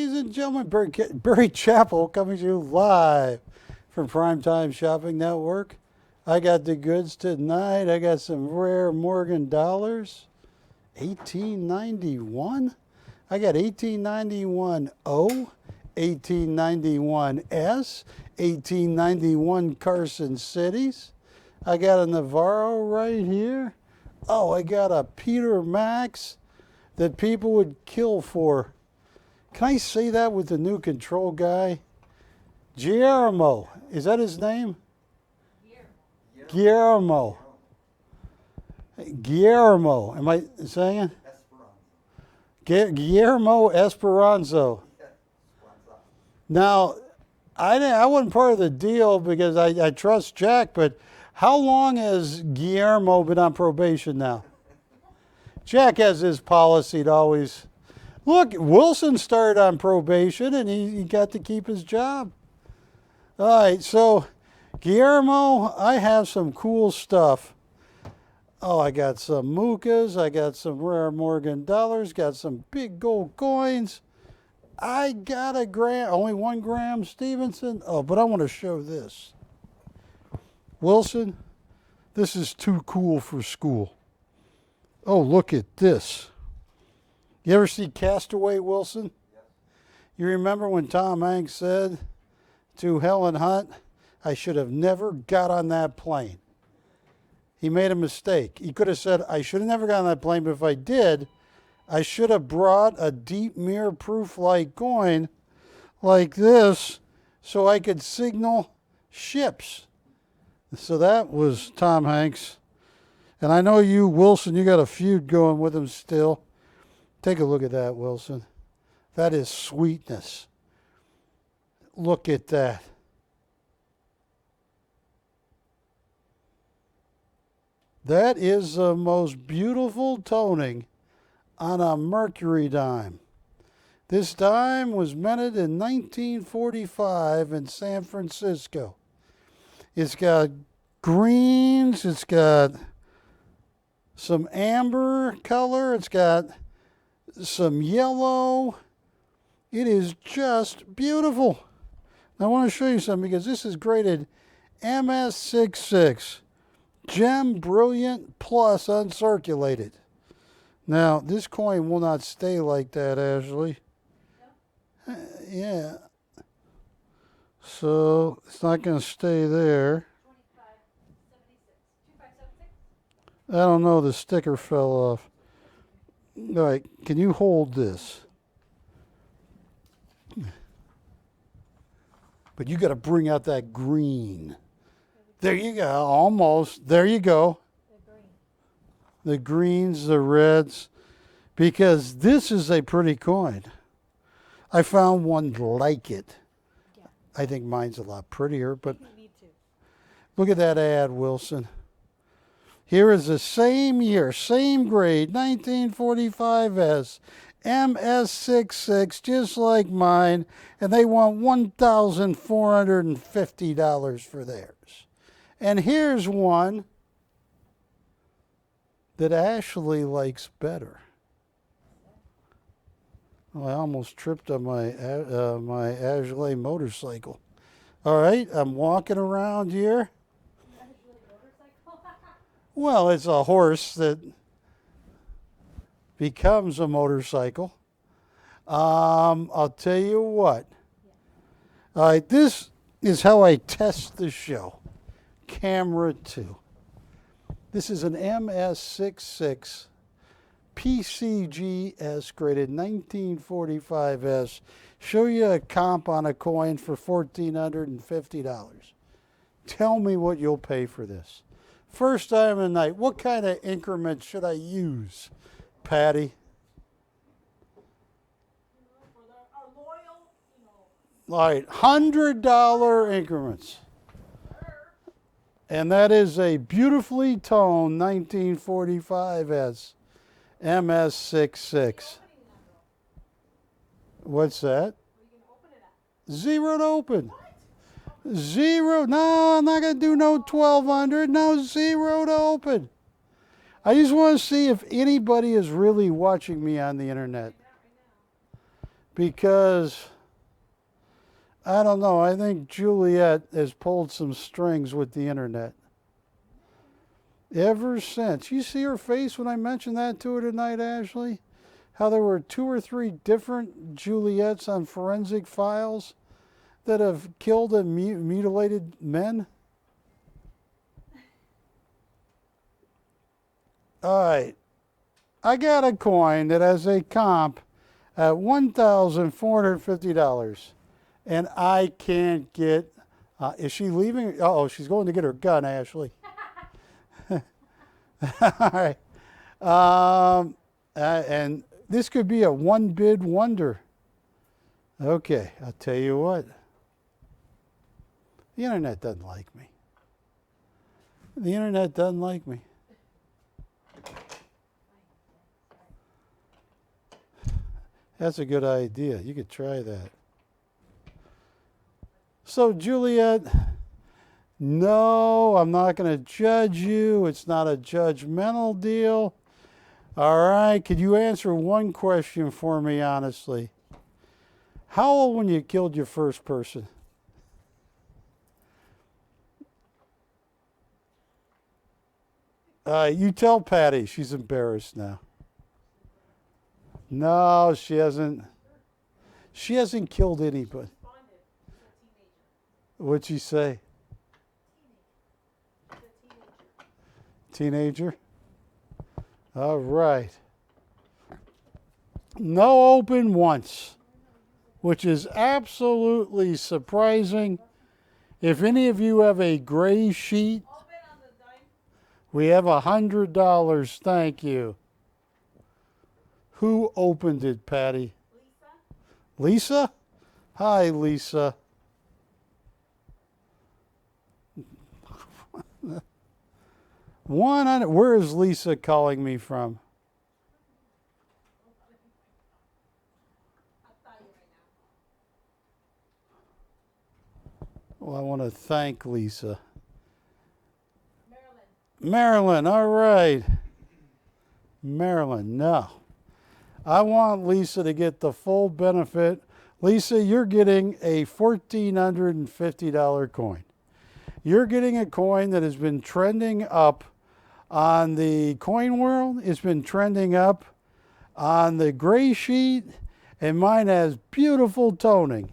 Ladies and gentlemen, Barry Chappell coming to you live from PrimeTime Shopping Network. I got the goods tonight. I got some rare Morgan dollars. 1891? I got 1891 O, 1891 S, 1891 Carson Cities. I got a Novaro right here. Oh, I got a Peter Max that people would kill for. Can I say that with the new control guy? Guillermo. Is that his name? Guillermo. Guillermo. Am I saying it? Guillermo Esperanzo. Now, I wasn't part of the deal because I trust Jack, but how long has Guillermo been on probation now? Jack has his policy to always... Look, Wilson started on probation and he got to keep his job. All right, so Guillermo, I have some cool stuff. Oh, I got some Mukas, I got some rare Morgan dollars, got some big gold coins. I got a gram, only 1 gram Stevenson. Oh, but I want to show this. Wilson, this is too cool for school. Oh, look at this. You ever see Castaway, Wilson? Yes. You remember when Tom Hanks said to Helen Hunt, I should have never got on that plane. He made a mistake. He could have said, I should have never got on that plane, but if I did, I should have brought a deep mirror-proof like coin like this so I could signal ships. So that was Tom Hanks. And I know you, Wilson, you got a feud going with him still. Take a look at that, Wilson. That is sweetness. Look at that. That is the most beautiful toning on a mercury dime. This dime was minted in 1945 in San Francisco. It's got greens, it's got some amber color, it's got some yellow. It is just beautiful. I want to show you something because this is graded MS66 Gem Brilliant Plus Uncirculated. Now, this coin will not stay like that, Ashley. Yeah. So, it's not going to stay there. 2576. I don't know, the sticker fell off. All right, can you hold this? But you got to bring out that green. There you go, almost. There you go. The greens, the reds. Because this is a pretty coin. I found one like it. Yeah. I think mine's a lot prettier, but look at that ad, Wilson. Here is the same year, same grade, 1945S, MS66, just like mine, and they want $1,450 for theirs. And here's one that Ashley likes better. Oh, I almost tripped on my Azoulay motorcycle. All right, I'm walking around here. Well, it's a horse that becomes a motorcycle. I'll tell you what. All right, this is how I test the show. Camera 2. This is an MS66 PCGS graded 1945S. Show you a comp on a coin for $1,450. Tell me what you'll pay for this. First time of the night, what kind of increment should I use, Patty? All right, $100 increments. And that is a beautifully toned 1945S MS66. What's that? Zero to open. Zero. No, I'm not going to do no 1,200. No, zero to open. I just want to see if anybody is really watching me on the internet. because I don't know. I think Juliet has pulled some strings with the internet. Ever since. You see her face when I mentioned that to her tonight, Ashley? How there were 2 or 3 different Juliets on forensic files that have killed and mutilated men? All right. I got a coin that has a comp at $1,450. And I can't get... is she leaving? Uh-oh, she's going to get her gun, Ashley. All right. And this could be a one-bid wonder. Okay, I'll tell you what. The internet doesn't like me. The internet doesn't like me. That's a good idea. You could try that. So, Juliet, no, I'm not going to judge you. It's not a judgmental deal. All right, could you answer one question for me, honestly? How old when you killed your first person? You tell Patty. She's embarrassed now. No, she hasn't. She hasn't killed anybody. What'd she say? Teenager? All right. No open once, which is absolutely surprising. If any of you have a gray sheet, we have $100. Thank you. Who opened it, Patty? Lisa? Lisa? Hi, Lisa. Where is Lisa calling me from? Well, I want to thank Lisa. Maryland, all right. Maryland, no. I want Lisa to get the full benefit. Lisa, you're getting a $1,450 coin. You're getting a coin that has been trending up on the coin world. It's been trending up on the gray sheet, and mine has beautiful toning.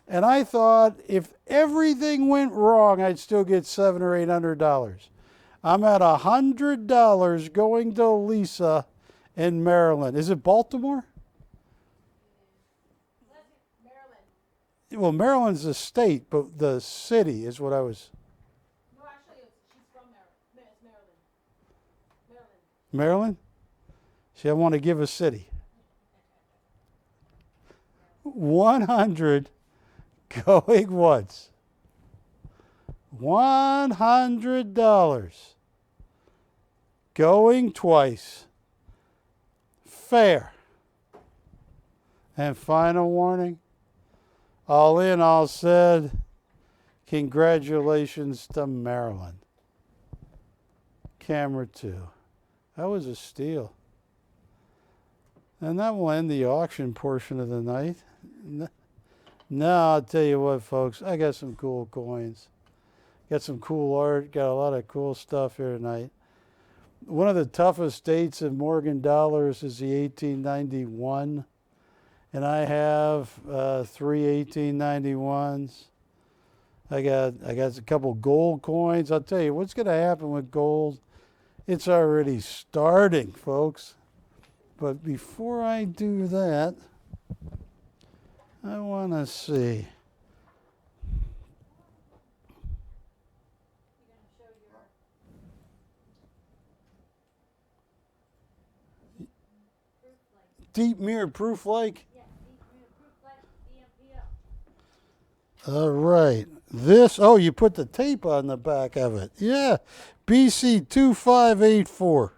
And I thought if everything went wrong, I'd still get $700 or $800. I'm at $100 going to Lisa in Maryland. Is it Baltimore? Maryland. Well, Maryland's a state, but the city is what I was... Maryland? See, I want to give a city. 100 going once. $100 going twice. Fair. And final warning. All in, all said. Congratulations to Maryland. Camera 2. That was a steal. And that will end the auction portion of the night. No, I'll tell you what, folks. I got some cool coins. Got some cool art. Got a lot of cool stuff here tonight. One of the toughest dates in Morgan dollars is the 1891. And I have 3 1891s. I got a couple gold coins. I'll tell you what's going to happen with gold. It's already starting, folks. But before I do that, I want to see. Deep mirror proof like? Yeah, deep mirror proof like DMPO. All right. This, oh, you put the tape on the back of it. Yeah. BC 2584.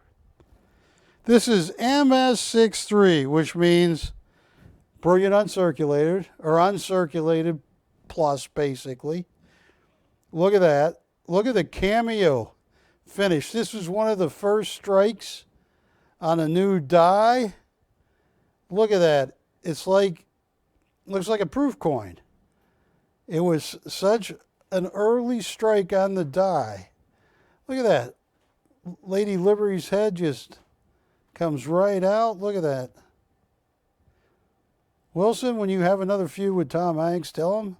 This is MS63, which means brilliant uncirculated, or uncirculated plus, basically. Look at that. Look at the cameo finish. This was one of the first strikes on a new die. Look at that. It's like Looks like a proof coin. It was such an early strike on the die. Look at that. Lady Liberty's head just comes right out. Look at that. Wilson, when you have another feud with Tom Hanks, tell him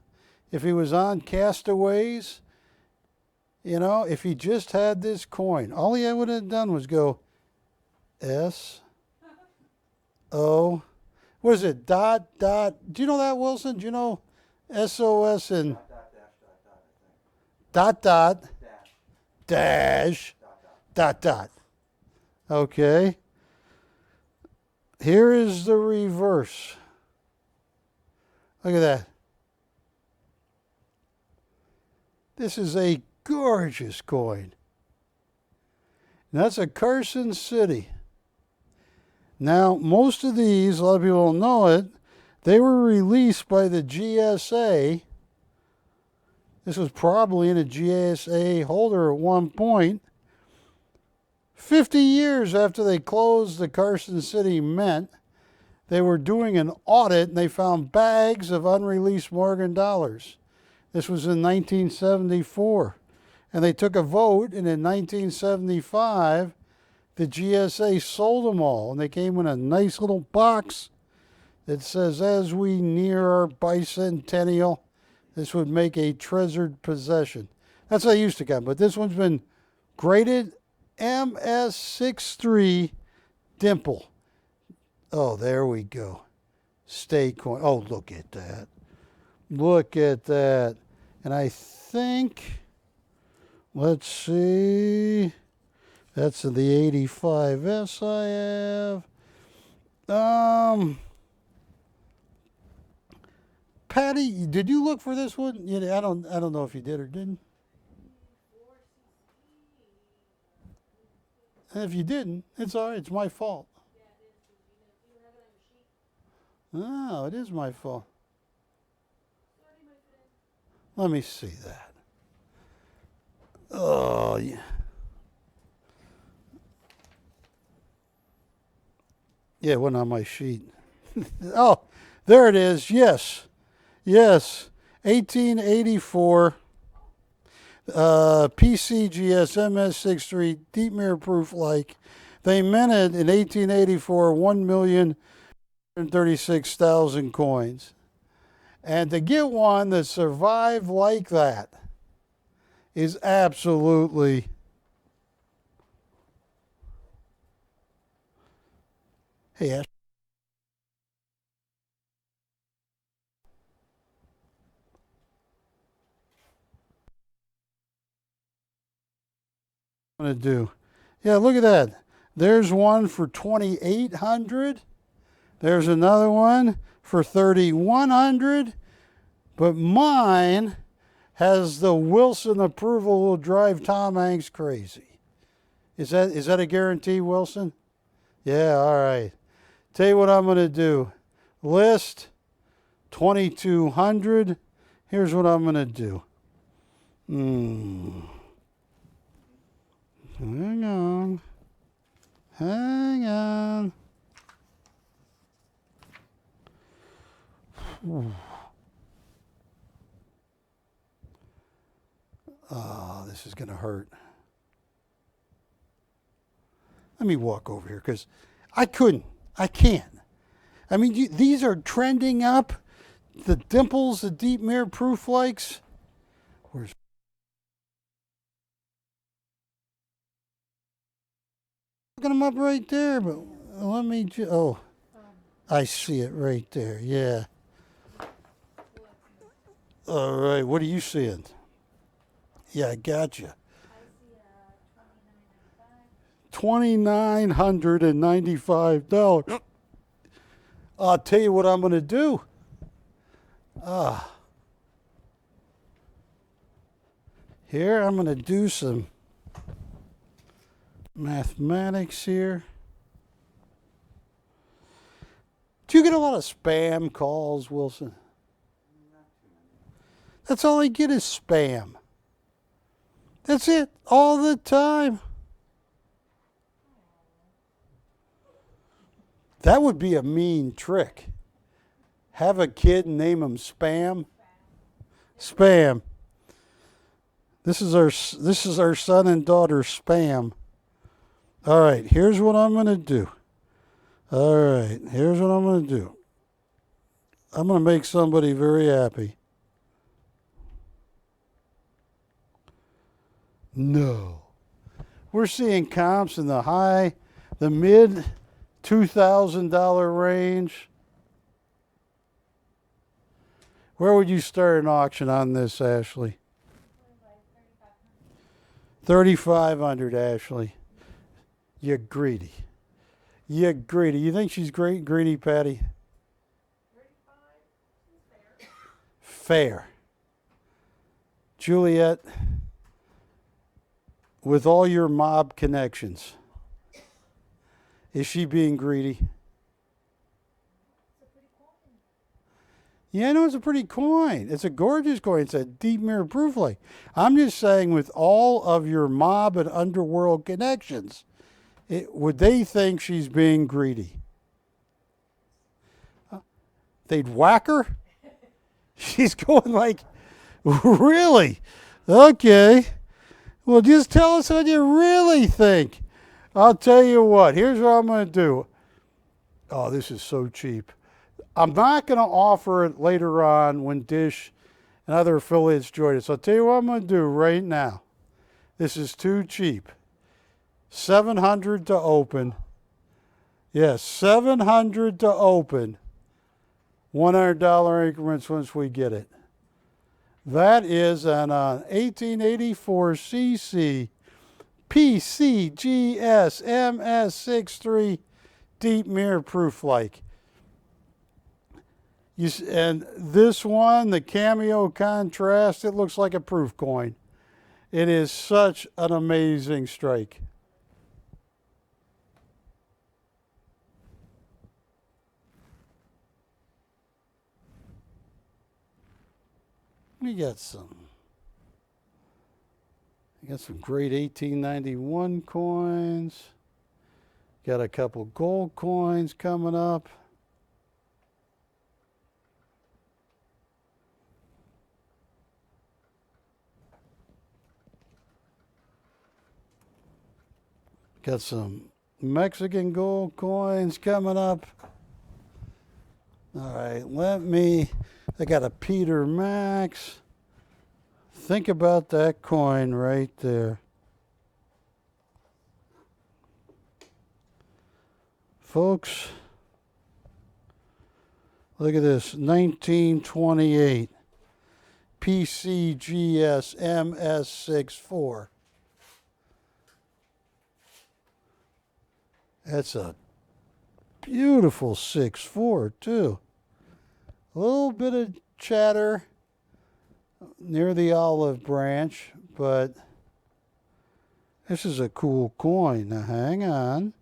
if he was on Castaways, you know, if he just had this coin, all he would have done was go S-O, what is it, dot. Do you know that, Wilson? Do you know S-O-S and dot, dash, dot. Okay. Here is the reverse. Look at that. This is a gorgeous coin. And that's a Carson City. Now, most of these, a lot of people don't know it, they were released by the GSA. This was probably in a GSA holder at one point. 50 years after they closed the Carson City Mint, they were doing an audit and they found bags of unreleased Morgan dollars. This was in 1974. And they took a vote, and in 1975, the GSA sold them all. And they came in a nice little box that says, as we near our bicentennial, this would make a treasured possession. That's how they used to come. But this one's been graded MS63 Dimple. Oh, there we go. State coin. Oh, look at that. Look at that. And I think, let's see, that's the 85S I have. Patty, did you look for this one? I don't know if you did or didn't. And if you didn't, it's all right. It's my fault. Oh, it is my fault. Let me see that. Oh, yeah. Yeah, it wasn't on my sheet. Oh, there it is. Yes. 1884. PCGS MS63 deep mirror proof like. They minted in 1884 1,036,000 coins. And to get one that survived like that is absolutely Hey, Ash. I'm going to do. Yeah, look at that. There's one for 2,800. There's another one for 3,100. But mine has the Wilson approval will drive Tom Hanks crazy. Is that a guarantee, Wilson? Yeah, all right. Tell you what I'm going to do. List 2,200. Here's what I'm going to do. Hang on. Oh, this is going to hurt. Let me walk over here because I can't. I mean, these are trending up. The dimples, the deep mirror proof likes. Where's looking them up right there, but let me. Oh, I see it right there. Yeah. All right. What are you seeing? Yeah, I got you. $2,995. I'll tell you what I'm going to do. Here, I'm going to do some mathematics here. Do you get a lot of spam calls, Wilson? That's all I get is spam. That's it, all the time. That would be a mean trick. Have a kid and name him Spam. Spam. This is our son and daughter, Spam. All right, here's what I'm going to do. All right, here's what I'm going to do. I'm going to make somebody very happy. No. We're seeing comps in the mid $2,000 range. Where would you start an auction on this, Ashley? 3,500, Ashley. You're greedy. You're greedy. You think she's greedy, Patty? 35. Fair. Juliet, with all your mob connections, is she being greedy? Yeah, I know it's a pretty coin. It's a gorgeous coin. It's a deep mirror proof light. I'm just saying, with all of your mob and underworld connections, would they think she's being greedy? They'd whack her? She's going like, really? Okay. Well, just tell us what you really think. I'll tell you what. Here's what I'm going to do. Oh, this is so cheap. I'm not going to offer it later on when Dish and other affiliates join us. I'll tell you what I'm going to do right now. This is too cheap. $700 to open. Yes, $700 to open. $100 increments once we get it. That is an 1884 CC PCGS MS63 deep mirror proof like. And this one, the cameo contrast, it looks like a proof coin. It is such an amazing strike. We got some great 1891 coins. Got a couple gold coins coming up. Got some Mexican gold coins coming up. All right, I got a Peter Max. Think about that coin right there. Folks, look at this, 1928 PCGS MS64. That's a beautiful 6.4 too. A little bit of chatter near the olive branch, but this is a cool coin. Now hang on,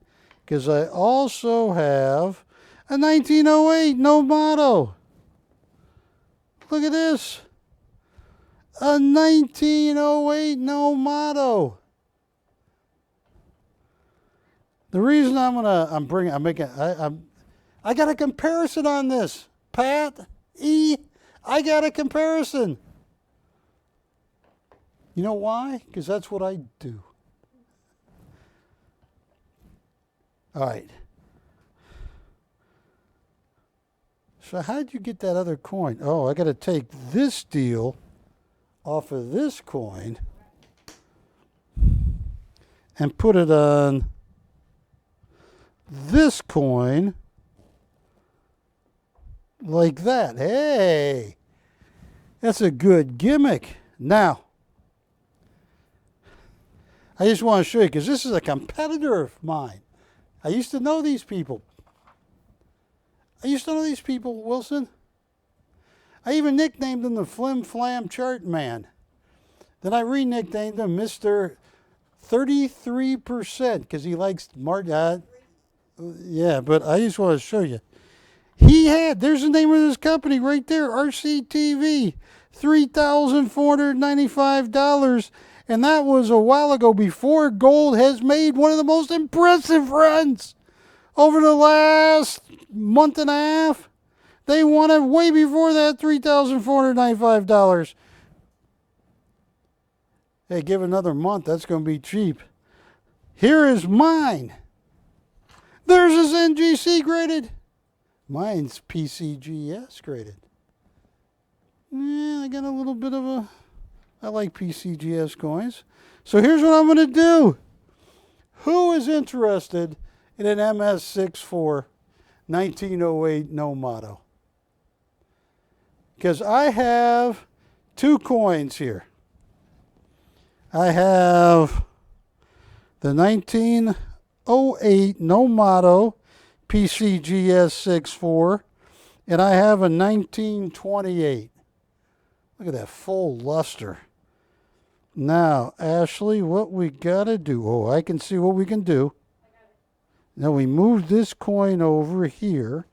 because I also have a 1908 Novaro. Look at this. A 1908 Novaro. The reason I got a comparison on this. Pat, I got a comparison. You know why? Because that's what I do. All right. So how'd you get that other coin? Oh, I got to take this deal off of this coin and put it on this coin like that. Hey, that's a good gimmick. Now, I just want to show you, because this is a competitor of mine. I used to know these people. Wilson. I even nicknamed him the Flim Flam Chart Man. Then I re-nicknamed him Mr. 33% because he likes yeah, but I just want to show you. There's the name of this company right there, RCTV, $3,495. And that was a while ago, before gold has made one of the most impressive runs over the last month and a half. They want it way before that, $3,495. Hey, give another month, that's going to be cheap. Here is mine. Theirs is NGC graded. Mine's PCGS graded. Yeah, I got a little bit of a... I like PCGS coins. So here's what I'm going to do. Who is interested in an MS64 1908 no motto? Because I have two coins here. I have the 1908 no motto PCGS 64, and I have a 1928. Look at that full luster. Now, Ashley, what we got to do, oh, I can see what we can do. Now we move this coin over here.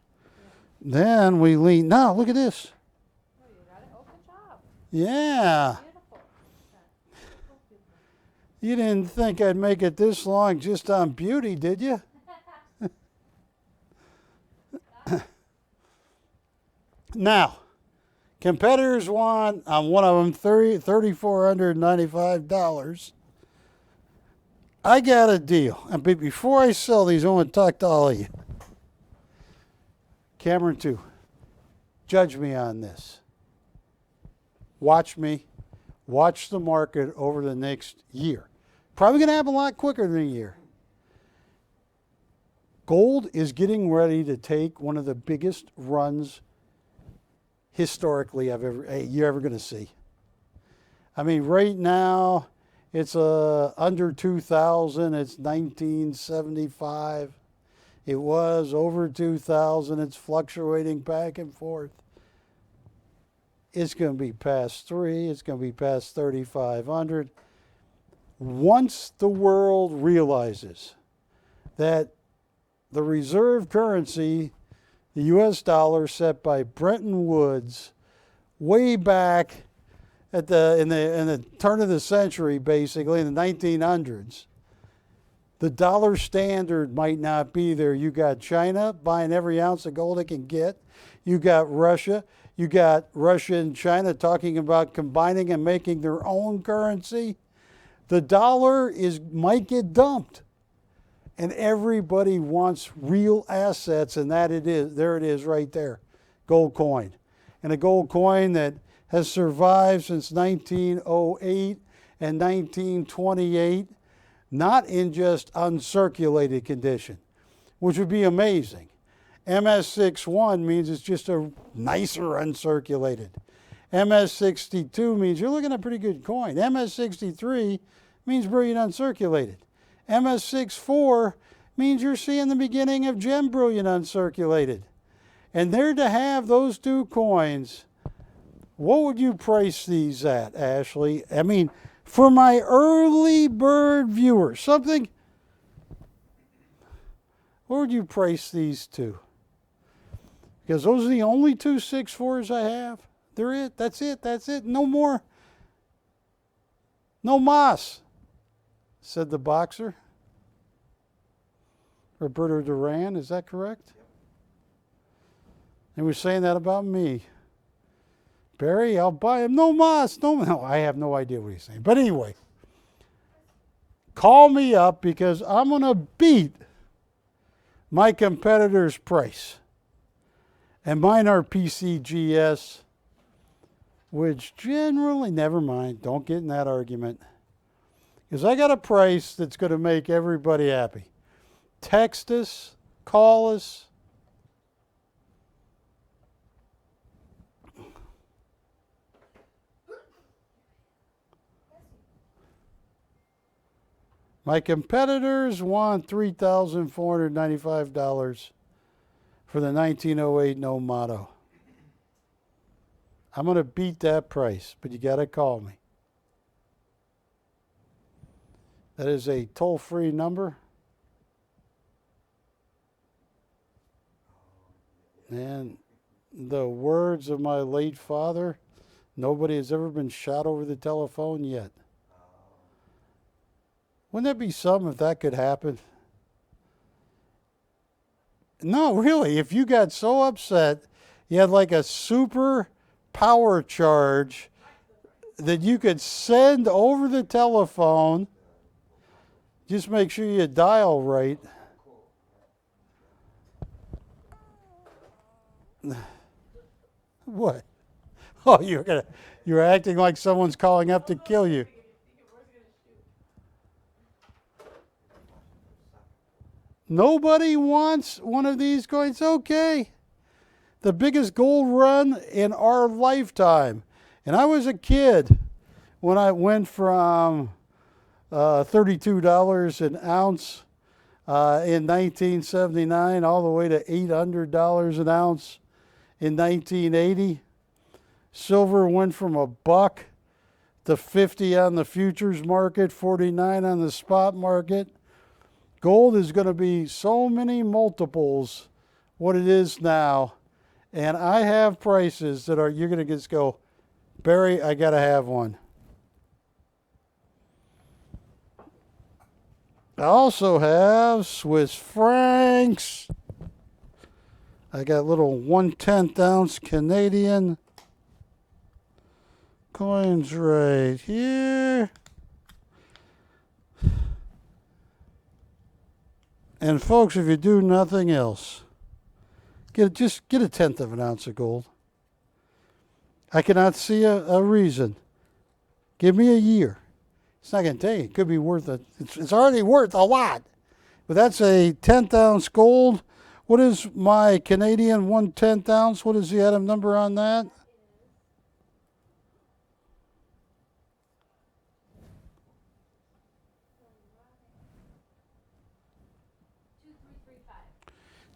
Then we lean. Now, look at this. Oh, you got it? Oh, good job. Yeah. Beautiful. You didn't think I'd make it this long just on beauty, did you? Now, competitors want on one of them $3,495. I got a deal. And before I sell these, I want to talk to all of you. Cameron, too. Judge me on this. Watch me. Watch the market over the next year. Probably going to happen a lot quicker than a year. Gold is getting ready to take one of the biggest runs historically you're ever going to see. I mean, right now, it's under 2,000. It's 1975. It was over 2,000. It's fluctuating back and forth. It's going to be past 3. It's going to be past 3,500. Once the world realizes that the reserve currency, the U.S. dollar set by Bretton Woods way back in the turn of the century, basically, in the 1900s, the dollar standard might not be there. You got China buying every ounce of gold it can get. You got Russia. You got Russia and China talking about combining and making their own currency. The dollar might get dumped. And everybody wants real assets, and that it is. There it is right there. Gold coin. And a gold coin that has survived since 1908 and 1928, not in just uncirculated condition, which would be amazing. MS61 means it's just a nicer uncirculated. MS62 means you're looking at a pretty good coin. MS63 means brilliant uncirculated. MS64 means you're seeing the beginning of gem brilliant uncirculated. And there to have those two coins, what would you price these at, Ashley? I mean, for my early bird viewers, something, what would you price these to? Because those are the only two 6.4s I have. They're it. That's it. That's it. No more. No mas, said the boxer. Roberto Duran, is that correct? And we're saying that about me. Barry, I'll buy him. No mas. No, I have no idea what he's saying. But anyway, call me up because I'm going to beat my competitor's price. And mine are PCGS, which generally, never mind, don't get in that argument. Because I got a price that's going to make everybody happy. Text us, call us. My competitors want $3,495 for the 1908 no motto. I'm going to beat that price, but you got to call me. That is a toll-free number. And the words of my late father, nobody has ever been shot over the telephone yet. Wouldn't that be something if that could happen? No, really, if you got so upset, He had like a super power charge that you could send over the telephone. Just make sure you dial right. What? Oh, you're acting like someone's calling up to kill you. Nobody wants one of these coins. Okay. The biggest gold run in our lifetime. And I was a kid when I went from $32 an ounce in 1979 all the way to $800 an ounce in 1980. Silver went from $1 to 50 on the futures market, 49 on the spot market. Gold is going to be so many multiples what it is now. And I have prices that you're going to just go, Barry, I got to have one. I also have Swiss francs. I got little 1/10 ounce Canadian coins right here. And folks, if you do nothing else, just get 1/10 of an ounce of gold. I cannot see a reason. Give me a year. It's not going to take. It could be worth it. It's already worth a lot. But that's a 1/10 ounce gold. What is my Canadian 1/10 ounce? What is the item number on that?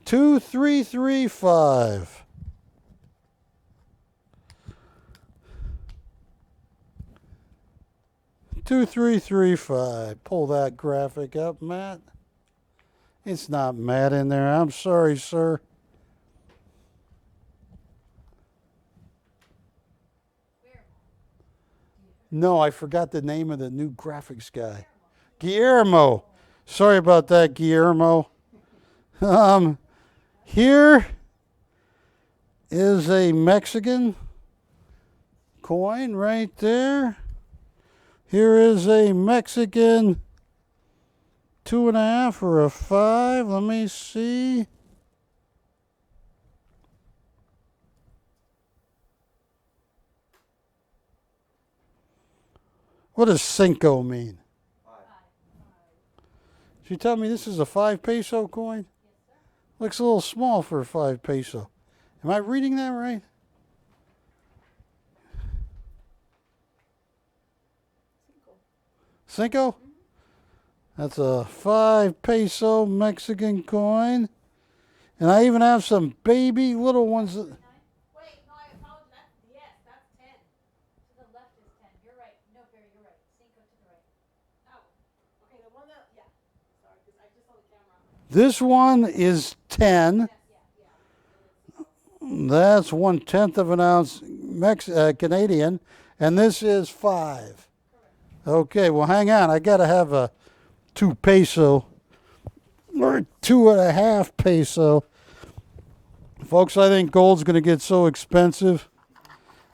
$2335. $2335. Pull that graphic up, Matt. It's not Matt in there. I'm sorry, sir. No, I forgot the name of the new graphics guy. Guillermo. Sorry about that, Guillermo. Here is a Mexican coin right there. Here is a Mexican 2.5 or a 5. Let me see. What does cinco mean? Did you tell me this is a 5 peso coin? Looks a little small for a 5 peso. Am I reading that right? Cinco? That's a 5 peso Mexican coin. And I even have some baby little ones. Wait, no, I apologize. Yes, that's 10. To the left is 10. You're right. No, Barry, you're right. Cinco to the right. Oh, okay, the one that, yeah. Sorry, because I just saw the camera. This one is 10. That's 1/10 of an ounce Canadian. And this is 5. Okay, well, hang on. I got to have a 2 peso or 2.5 peso. Folks, I think gold's going to get so expensive.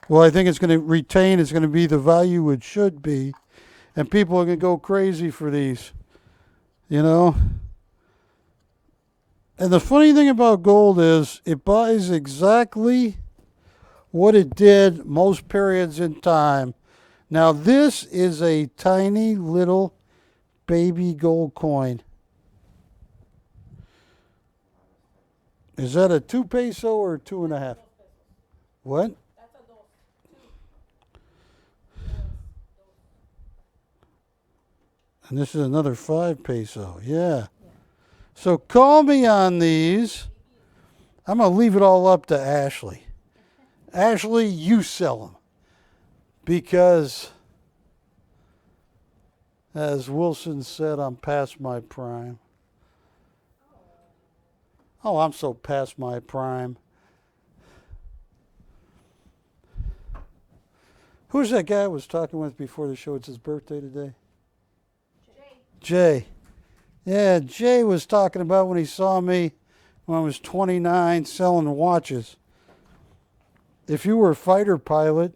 Well, I think it's going to retain. It's going to be the value it should be. And people are going to go crazy for these. You know? And the funny thing about gold is it buys exactly what it did most periods in time. Now, this is a tiny little baby gold coin. Is that a 2 peso or 2.5? What? And this is another 5 peso. Yeah. So call me on these. I'm going to leave it all up to Ashley. Ashley, you sell them. Because, as Wilson said, I'm past my prime. Oh, I'm so past my prime. Who's that guy I was talking with before the show? It's his birthday today. Jay. Yeah, Jay was talking about when he saw me when I was 29 selling watches. if you were a fighter pilot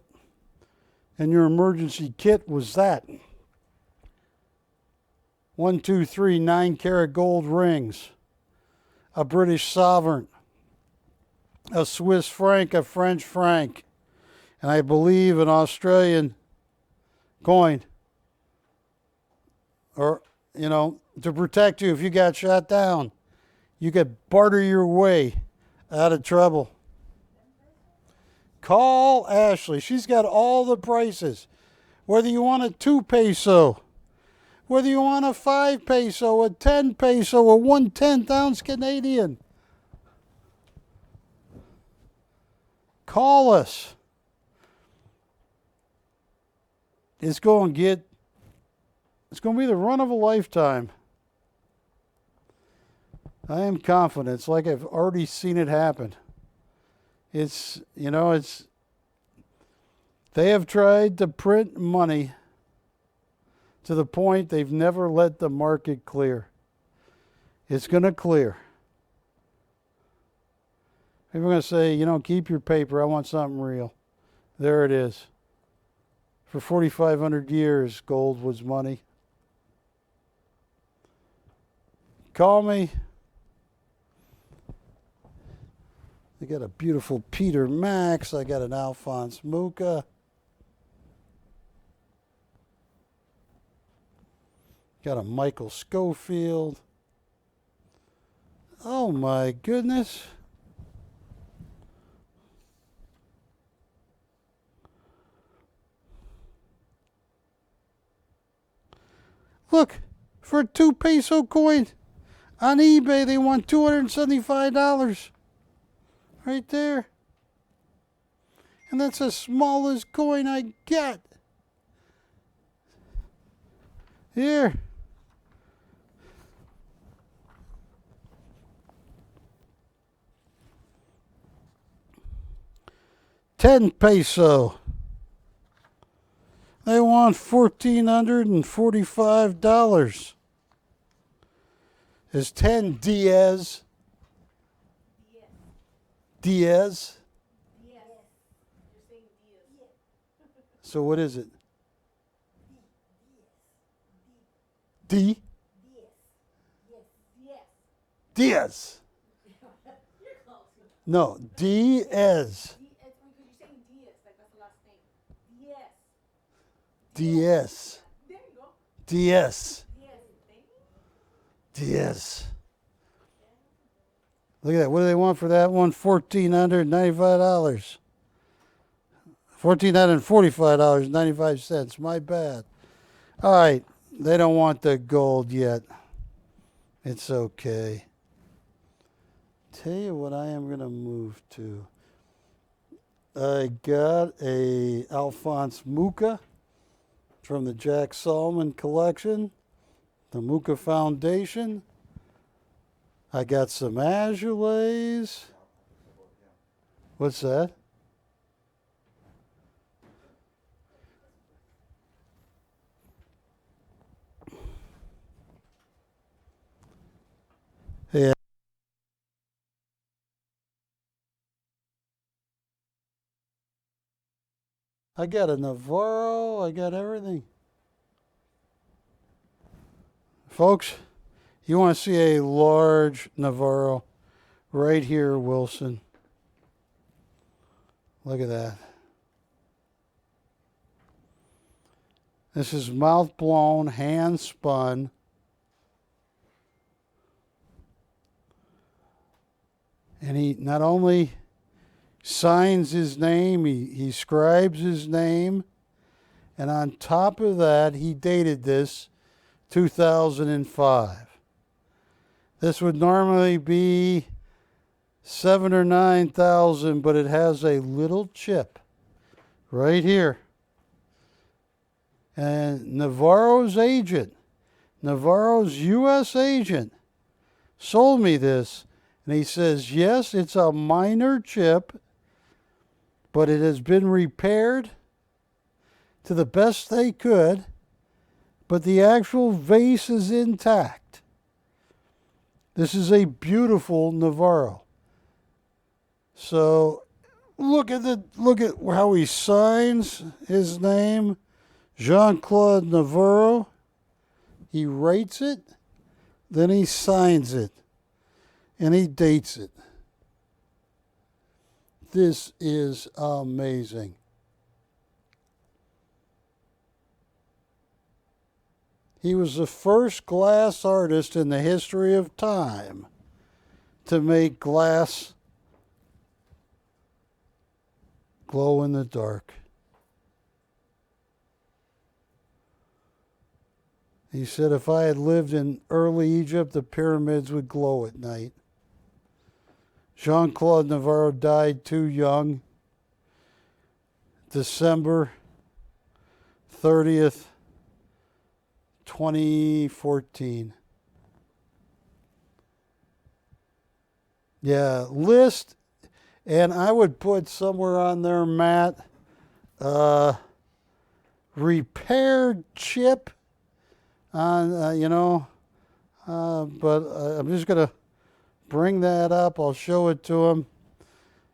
and your emergency kit was that. 1, 2, 3, 9-carat gold rings, a British sovereign, a Swiss franc, a French franc, and I believe an Australian coin. Or, to protect you if you got shot down. You could barter your way out of trouble. Call Ashley. She's got all the prices. Whether you want a 2 peso, whether you want a 5 peso, a 10 peso, a 1/10 ounce Canadian. Call us. It's going to be the run of a lifetime. I am confident. It's like I've already seen it happen. They have tried to print money to the point they've never let the market clear. It's going to clear. People are going to say, keep your paper. I want something real. There it is. For 4,500 years, gold was money. Call me. I got a beautiful Peter Max. I got an Alphonse Mucha. Got a Michael Schofield. Oh my goodness. Look, for a 2 peso coin on eBay, they want $275. Right there. And that's the smallest coin I get. Here. $10. They want $1,445. Is 10 Diaz? Diaz? Yes. You're saying Diaz. So what is it? D? Diaz. You're close. No, Diaz. Because you're saying Diaz, like that's the last name. Diaz. There you go. Diaz. Diaz. Diaz. Look at that. What do they want for that one? $1,495. $1,445.95. My bad. All right. They don't want the gold yet. It's okay. Tell you what I am going to move to. I got a Alphonse Mucha from the Jack Solomon collection, the Mucha Foundation. I got some Azoulays. What's that? Yeah. I got a Novaro. I got everything. Folks, you want to see a large Novaro right here, Wilson. Look at that. This is mouth blown, hand spun. And he not only signs his name, he scribes his name. And on top of that, he dated this 2005. This would normally be 7,000 or 9,000, but it has a little chip right here. And Navaro's U.S. agent, sold me this. And he says, yes, it's a minor chip, but it has been repaired to the best they could, but the actual vase is intact. This is a beautiful Novaro. So look at how he signs his name, Jean-Claude Novaro. He writes it, then he signs it, and he dates it. This is amazing. He was the first glass artist in the history of time to make glass glow in the dark. He said, if I had lived in early Egypt, the pyramids would glow at night. Jean-Claude Novaro died too young, December 30th, 2014. Yeah, list, and I would put somewhere on there, Matt, repaired chip on, but I'm just going to bring that up. I'll show it to him.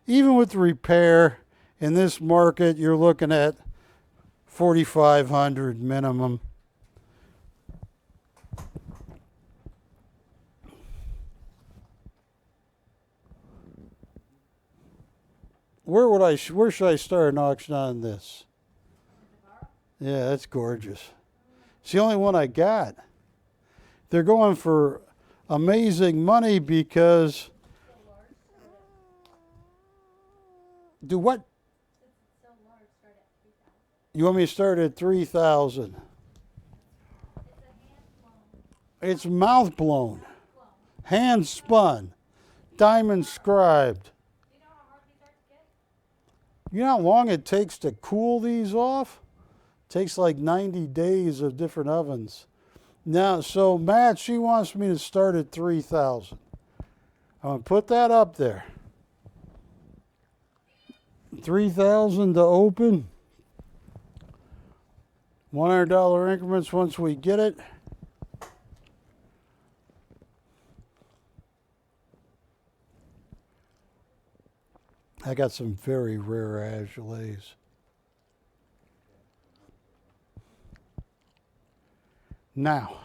Even with the repair, in this market, you're looking at $4,500 minimum. Where should I start an auction on this? Yeah, that's gorgeous. It's the only one I got. They're going for amazing money because do what? You want me to start at 3,000? It's mouth blown, hand spun, diamond scribed. You know how long it takes to cool these off? It takes like 90 days of different ovens. Now, so Matt, she wants me to start at 3,000. I'm going to put that up there. 3,000 to open. $100 increments once we get it. I got some very rare Azoulay's. Now,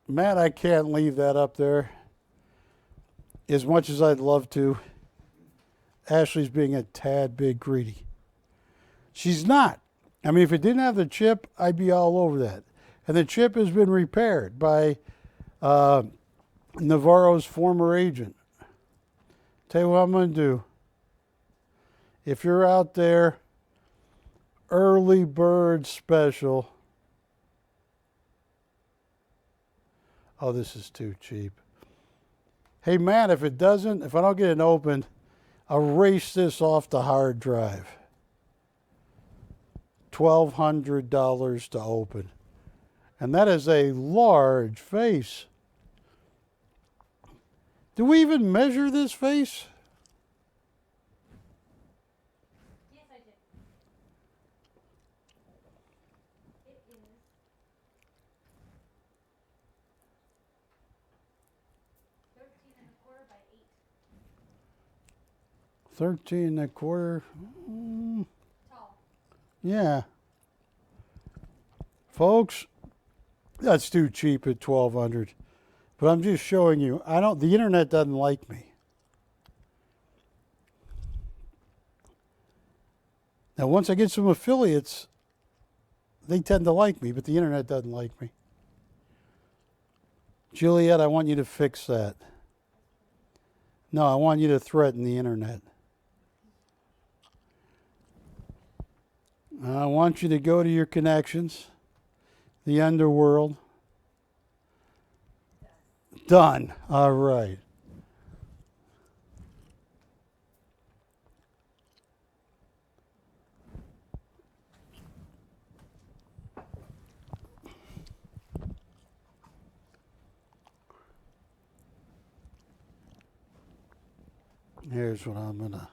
Matt, I can't leave that up there as much as I'd love to. Ashley's being a tad bit greedy. She's not. I mean, if it didn't have the chip, I'd be all over that. And the chip has been repaired by Navaro's former agent. Tell you what I'm going to do. If you're out there, early bird special. Oh, this is too cheap. Hey, Matt, if I don't get it opened, erase this off the hard drive. $1,200 to open. And that is a large face. Do we even measure this face? Yes, I did. It is 13 1/4 by 8. 13 1/4. Tall. Yeah. Folks, that's too cheap at $1,200. But I'm just showing you. The internet doesn't like me. Now, once I get some affiliates, they tend to like me, but the internet doesn't like me. Juliet, I want you to fix that. No, I want you to threaten the internet. I want you to go to your connections, the underworld. Done. All right. Here's what I'm going to...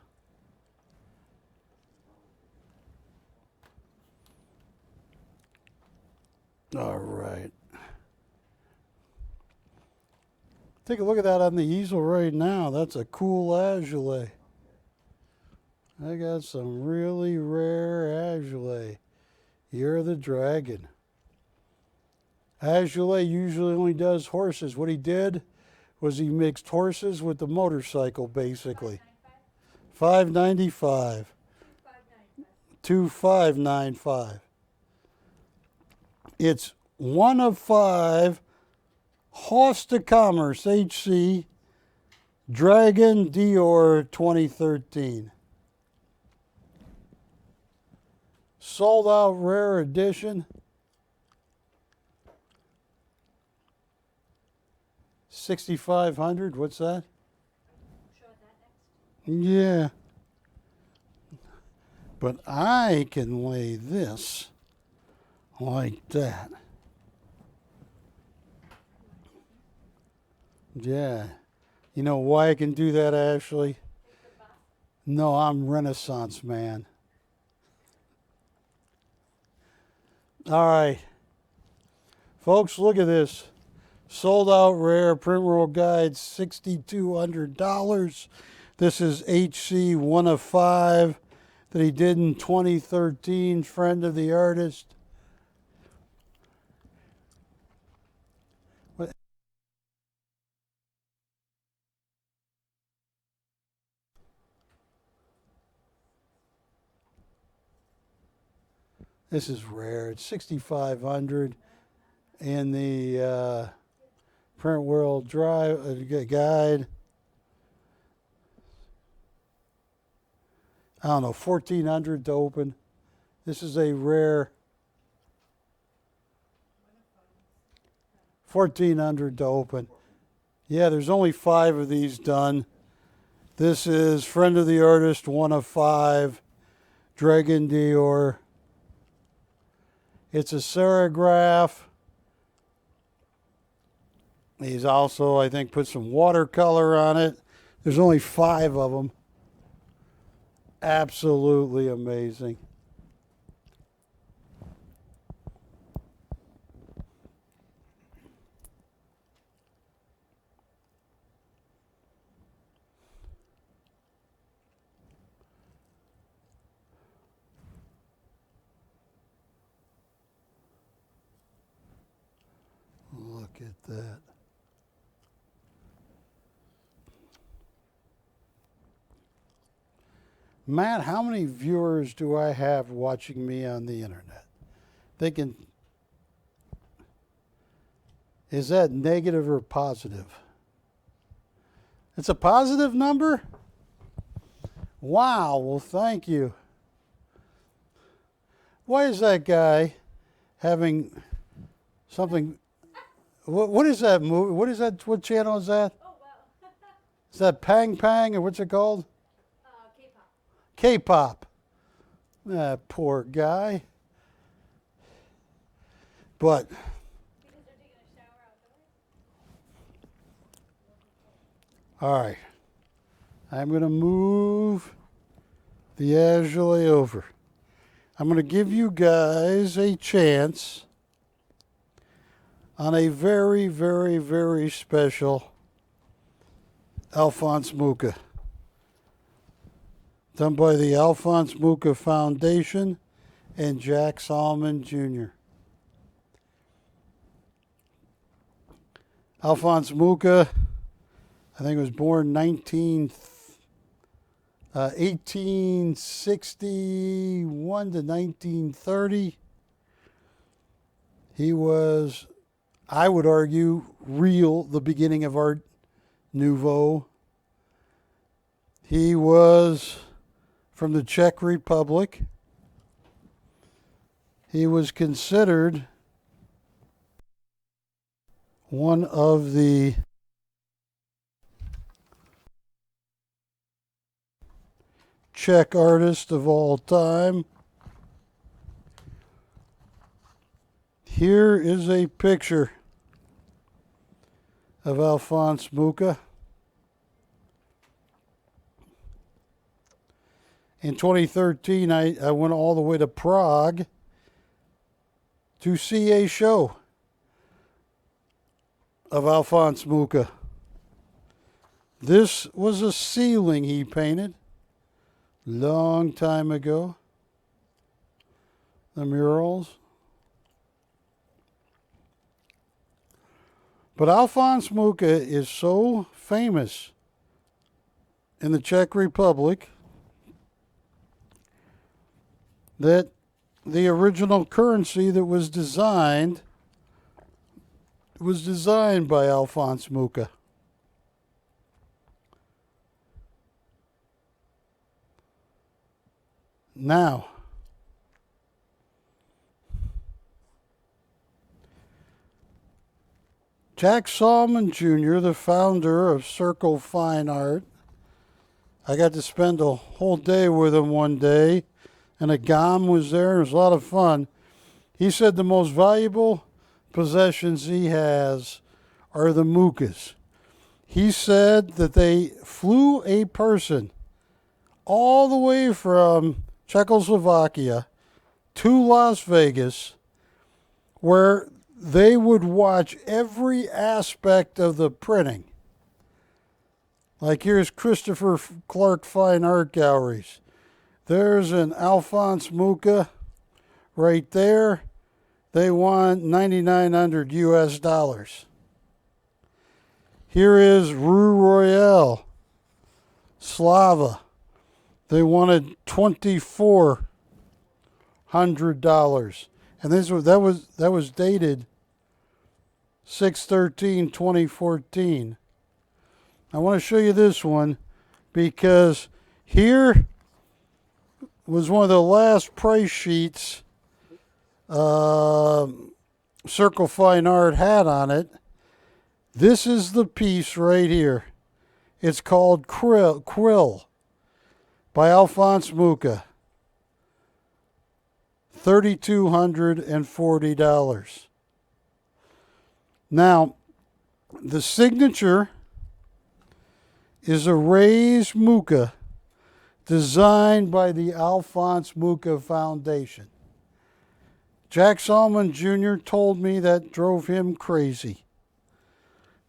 All right. Take a look at that on the easel right now. That's a cool Azoulay. I got some really rare Azoulay. You're the Dragon. Azoulay usually only does horses. What he did was he mixed horses with the motorcycle, basically. $5.95. $2,595. It's one of 5 Host of Commerce HC Dragon Dior 2013. Sold out rare edition. 6,500. What's that? Show that next. Yeah. But I can lay this like that. Yeah. You know why I can do that, Ashley? No, I'm Renaissance man. All right. Folks, look at this. Sold out rare print roll guide, $6,200. This is HC 1 of 5 that he did in 2013, friend of the artist. This is rare. It's 6,500 in the Print World Guide. I don't know, 1,400 to open. This is a rare 1,400 to open. Yeah, there's only 5 of these done. This is friend of the artist, 1 of 5, Dragon Dior. It's a serigraph. He's also, I think, put some watercolor on it. There's only 5 of them. Absolutely amazing. Look at that. Matt, how many viewers do I have watching me on the internet? They can. Is that negative or positive? It's a positive number? Wow, well, thank you. Why is that guy having something? What is that movie? What is that? What channel is that? Oh, wow. Is that Pang Pang or what's it called? K-pop. K-pop. That poor guy. But Because they're taking a shower outdoors? all right, I'm going to move the Azoulay over. I'm going to give you guys a chance on a very, very, very special Alphonse Mucha, done by the Alphonse Mucha Foundation and Jack Solomon Jr. Alphonse Mucha, I think, was born 1861 to 1930. He was, I would argue, the beginning of Art Nouveau. He was from the Czech Republic. He was considered one of the Czech artists of all time. Here is a picture of Alphonse Mucha. In 2013, I went all the way to Prague to see a show of Alphonse Mucha. This was a ceiling he painted long time ago. The murals. But Alphonse Mucha is so famous in the Czech Republic that the original currency that was designed by Alphonse Mucha. Now, Jack Salmon Jr., the founder of Circle Fine Art, I got to spend a whole day with him one day, and a gom was there. It was a lot of fun. He said the most valuable possessions he has are the Muchas. He said that they flew a person all the way from Czechoslovakia to Las Vegas, where they would watch every aspect of the printing. Like here's Christopher Clark Fine Art Galleries. There's an Alphonse Mucha right there. They want $9,900 US. Here is Rue Royale, Slava. They wanted $2,400, and that was dated 6/13/2014. I want to show you this one because here was one of the last price sheets Circle Fine Art had on it. This is the piece right here. It's called Quill by Alphonse Mucha. $3,240. Now, the signature is a raised Mucha designed by the Alphonse Mucha Foundation. Jack Salmon Jr. told me that drove him crazy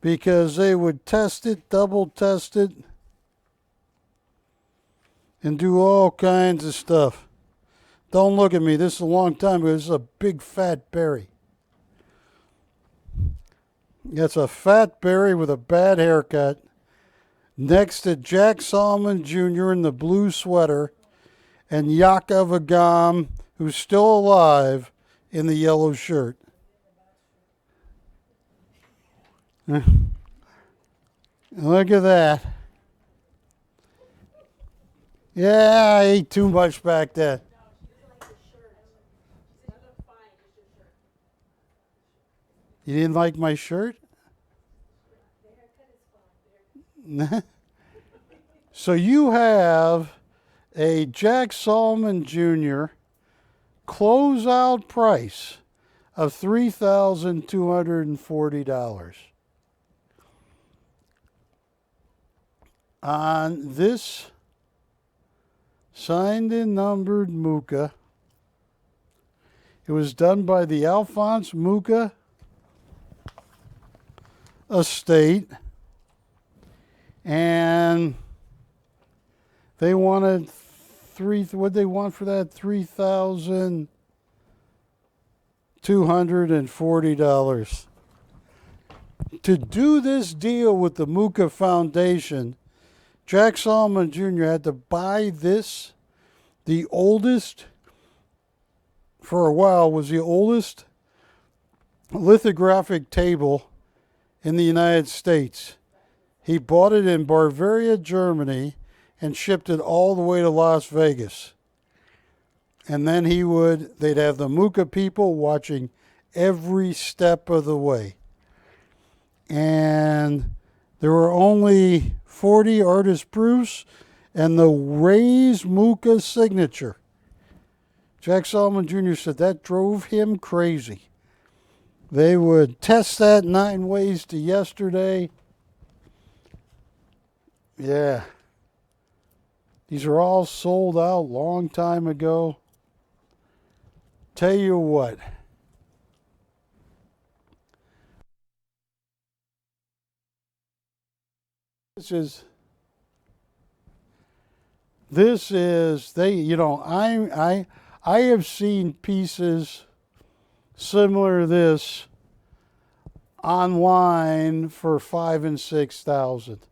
because they would test it, double test it, and do all kinds of stuff. Don't look at me. This is a long time ago. This is a big fat berry. It's a fat berry with a bad haircut next to Jack Salmon Jr. in the blue sweater and Yakov Agam, who's still alive, in the yellow shirt. Look at that. Yeah, I ate too much back then. You didn't like my shirt? So you have a Jack Salmon Jr. closeout price of $3,240 on this signed and numbered Mucha. It was done by the Alphonse Mucha estate, and they wanted what'd they want for that? $3,240. To do this deal with the Mucha Foundation, Jack Salmon Jr. had to buy this, the oldest, for a while, was the oldest lithographic table in the United States. He bought it in Bavaria, Germany, and shipped it all the way to Las Vegas. And then they'd have the Mucha people watching every step of the way. And there were only 40 artist proofs and the raised Mucha signature. Jack Salmon Jr. said that drove him crazy. They would test that 9 ways to yesterday. Yeah. These are all sold out long time ago. Tell you what. This is they. You know, I have seen pieces similar to this online for 5,000 and 6,000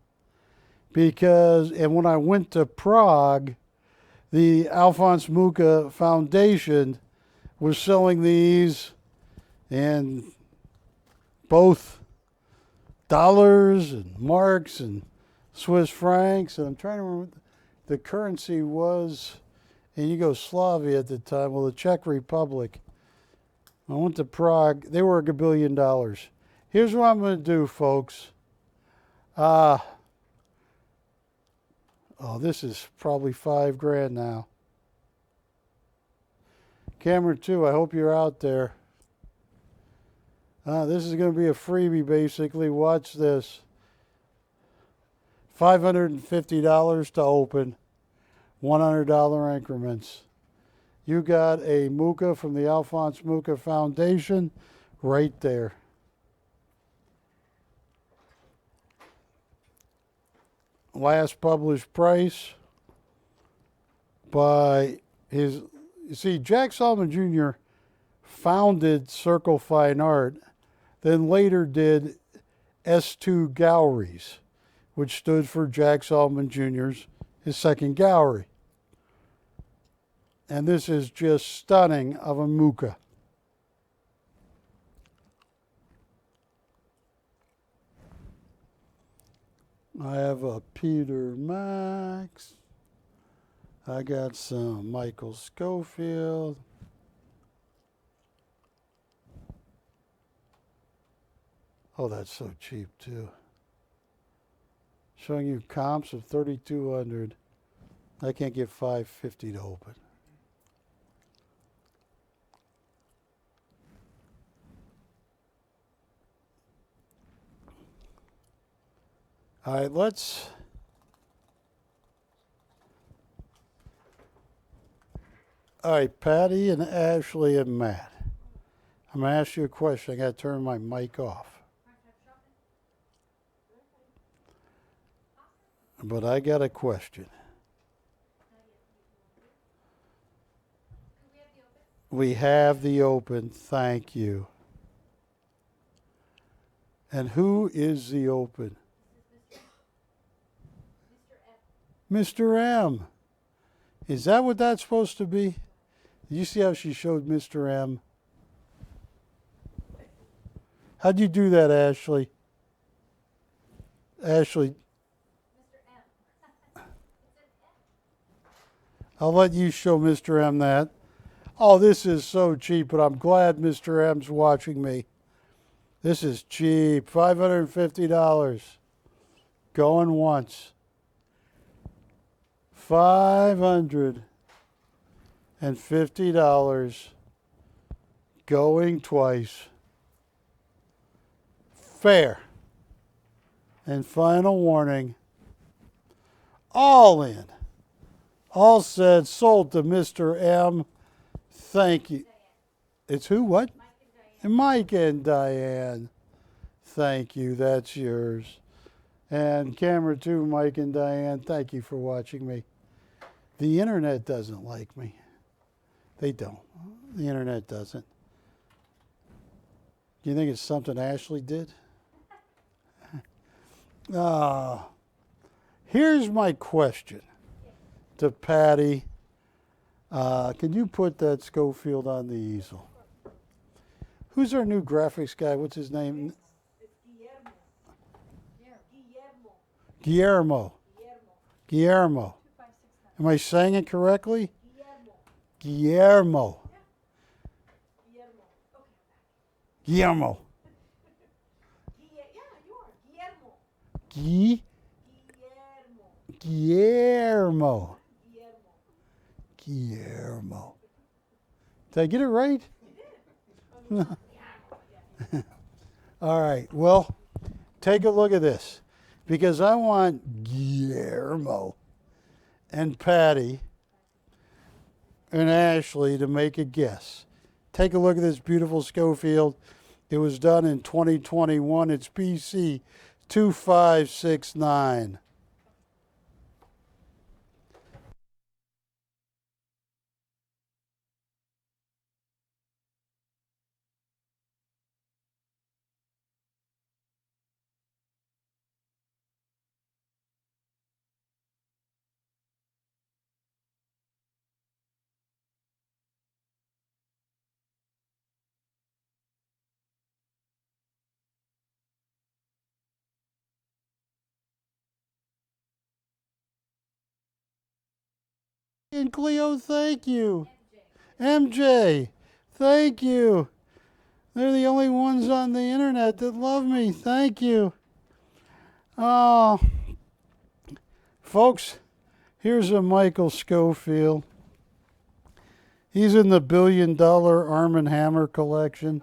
and when I went to Prague, the Alphonse Mucha Foundation was selling these in both dollars and marks and Swiss francs, and I'm trying to remember the currency was in Yugoslavia at the time, well, the Czech Republic. I went to Prague. They were $1 billion. Here's what I'm going to do, folks. Oh, this is probably $5,000 now. Camera 2, I hope you're out there. This is going to be a freebie, basically. Watch this. $550 to open. $100 increments. You got a Mucha from the Alphonse Mucha Foundation right there. Last published price by his, you see, Jack Solomon Jr. founded Circle Fine Art, then later did S2 Galleries, which stood for Jack Solomon Jr.'s, his second gallery. And this is just stunning of a Mucha. I have a Peter Max. I got some Michael Schofield. Oh, that's so cheap too. Showing you comps of 3,200. I can't get 550 to open. All right, let's. All right, Patty and Ashley and Matt. I'm going to ask you a question. I got to turn my mic off. But I got a question. We have the open. Thank you. And who is the open? Mr. M. Is that what that's supposed to be? Did you see how she showed Mr. M? How'd you do that, Ashley? Ashley. I'll let you show Mr. M that. Oh, this is so cheap, but I'm glad Mr. M's watching me. This is cheap. $550. Going once. $550 going twice. Fair. And final warning. All in. All said, sold to Mr. M. Thank you. It's who? What? Mike and Diane. Thank you. That's yours. And camera 2, Mike and Diane, thank you for watching me. The internet doesn't like me. They don't. The internet doesn't. Do you think it's something Ashley did? Here's my question to Patty. Can you put that Schofield on the easel? Who's our new graphics guy? What's his name? Guillermo. Guillermo. Am I saying it correctly? Guillermo. Guillermo. Guillermo. Guillermo. Did I get it right? All right. Well, take a look at this. Because I want Guillermo and Patty and Ashley to make a guess. Take a look at this beautiful Schofield. It was done in 2021. It's BC 2569. And Cleo, thank you. MJ, thank you. They're the only ones on the internet that love me. Thank you. Oh, folks, here's a Michael Schofield. He's in the $1 billion Arm& Hammer collection.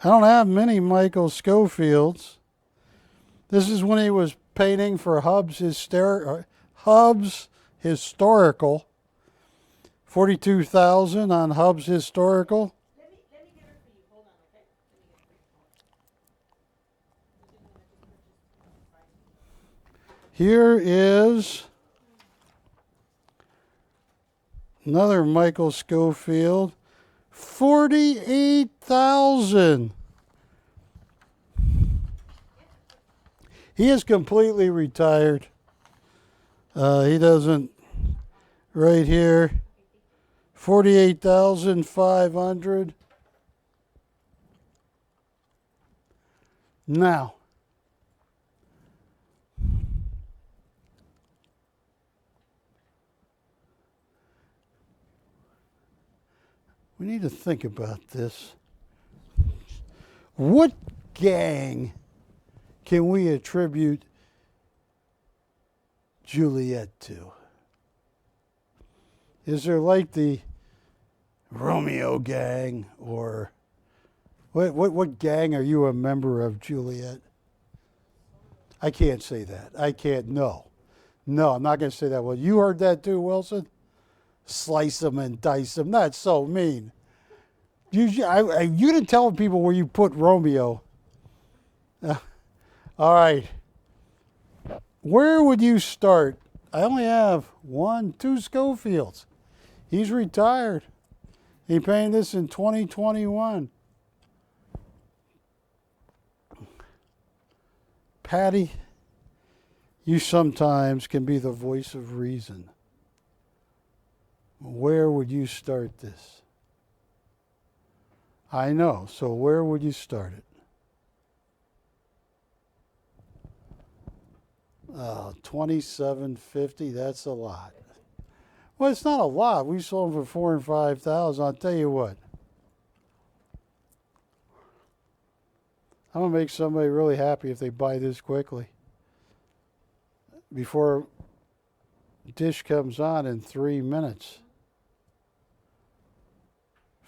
I don't have many Michael Schofields. This is when he was painting for Hub's Historical. 42,000 on Hub's Historical. Let me get her for you. Hold on, okay? Here is another Michael Schofield. 48,000. He is completely retired. He doesn't, right here, 48,500. Now, we need to think about this. What gang can we attribute Juliet to? Is there like the Romeo gang, or what gang are you a member of, Juliet? I can't say that. I can't. No, I'm not going to say that. Well, you heard that too, Wilson? Slice them and dice them. That's so mean. You didn't tell people where you put Romeo. All right. Where would you start? I only have 2 Schofields. He's retired. He painted this in 2021. Patty, you sometimes can be the voice of reason. Where would you start this? I know. So where would you start it? $27.50. That's a lot. Well, it's not a lot. We sold them for $4,000 and $5,000. I'll tell you what. I'm gonna make somebody really happy if they buy this quickly. Before dish comes on in 3 minutes.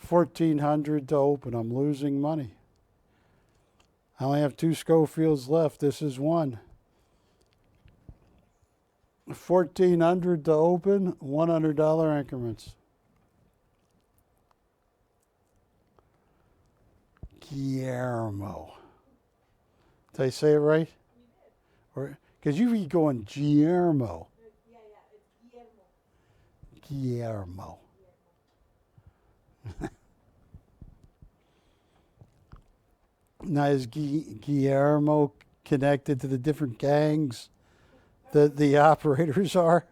1,400 to open. I'm losing money. I only have 2 Schofields left. This is one. 1,400 to open. $100 increments. Guillermo. Did I say it right? You did. Because you be going Guillermo. Yeah, it's Guillermo. Guillermo. Now, is Guillermo connected to the different gangs that the operators are?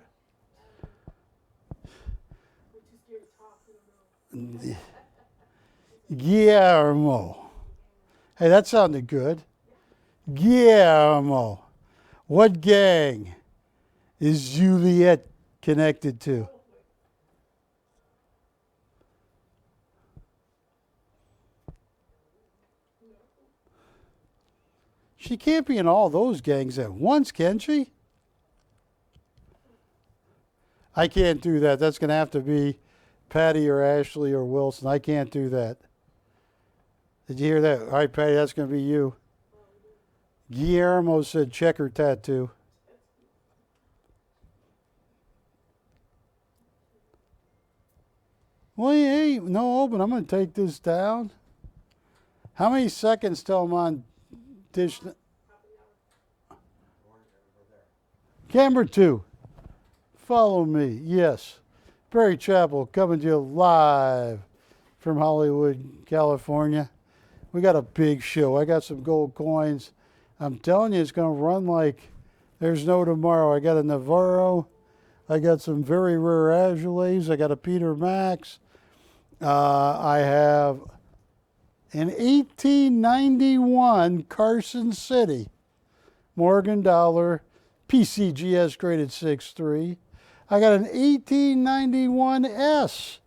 Guillermo. Hey, that sounded good. Guillermo. What gang is Juliet connected to? She can't be in all those gangs at once, can she? I can't do that. That's going to have to be Patty or Ashley or Wilson. I can't do that. Did you hear that? All right, Patty, that's going to be you. Guillermo said checker tattoo. Well, hey, no open. I'm going to take this down. How many seconds till I'm on dish? Camera 2. Follow me. Yes. Barry Chappell coming to you live from Hollywood, California. We got a big show. I got some gold coins. I'm telling you, it's going to run like there's no tomorrow. I got a Novaro. I got some very rare Azoulay's. I got a Peter Max. I have an 1891 Carson City Morgan Dollar PCGS graded 6.3. I got an 1891 S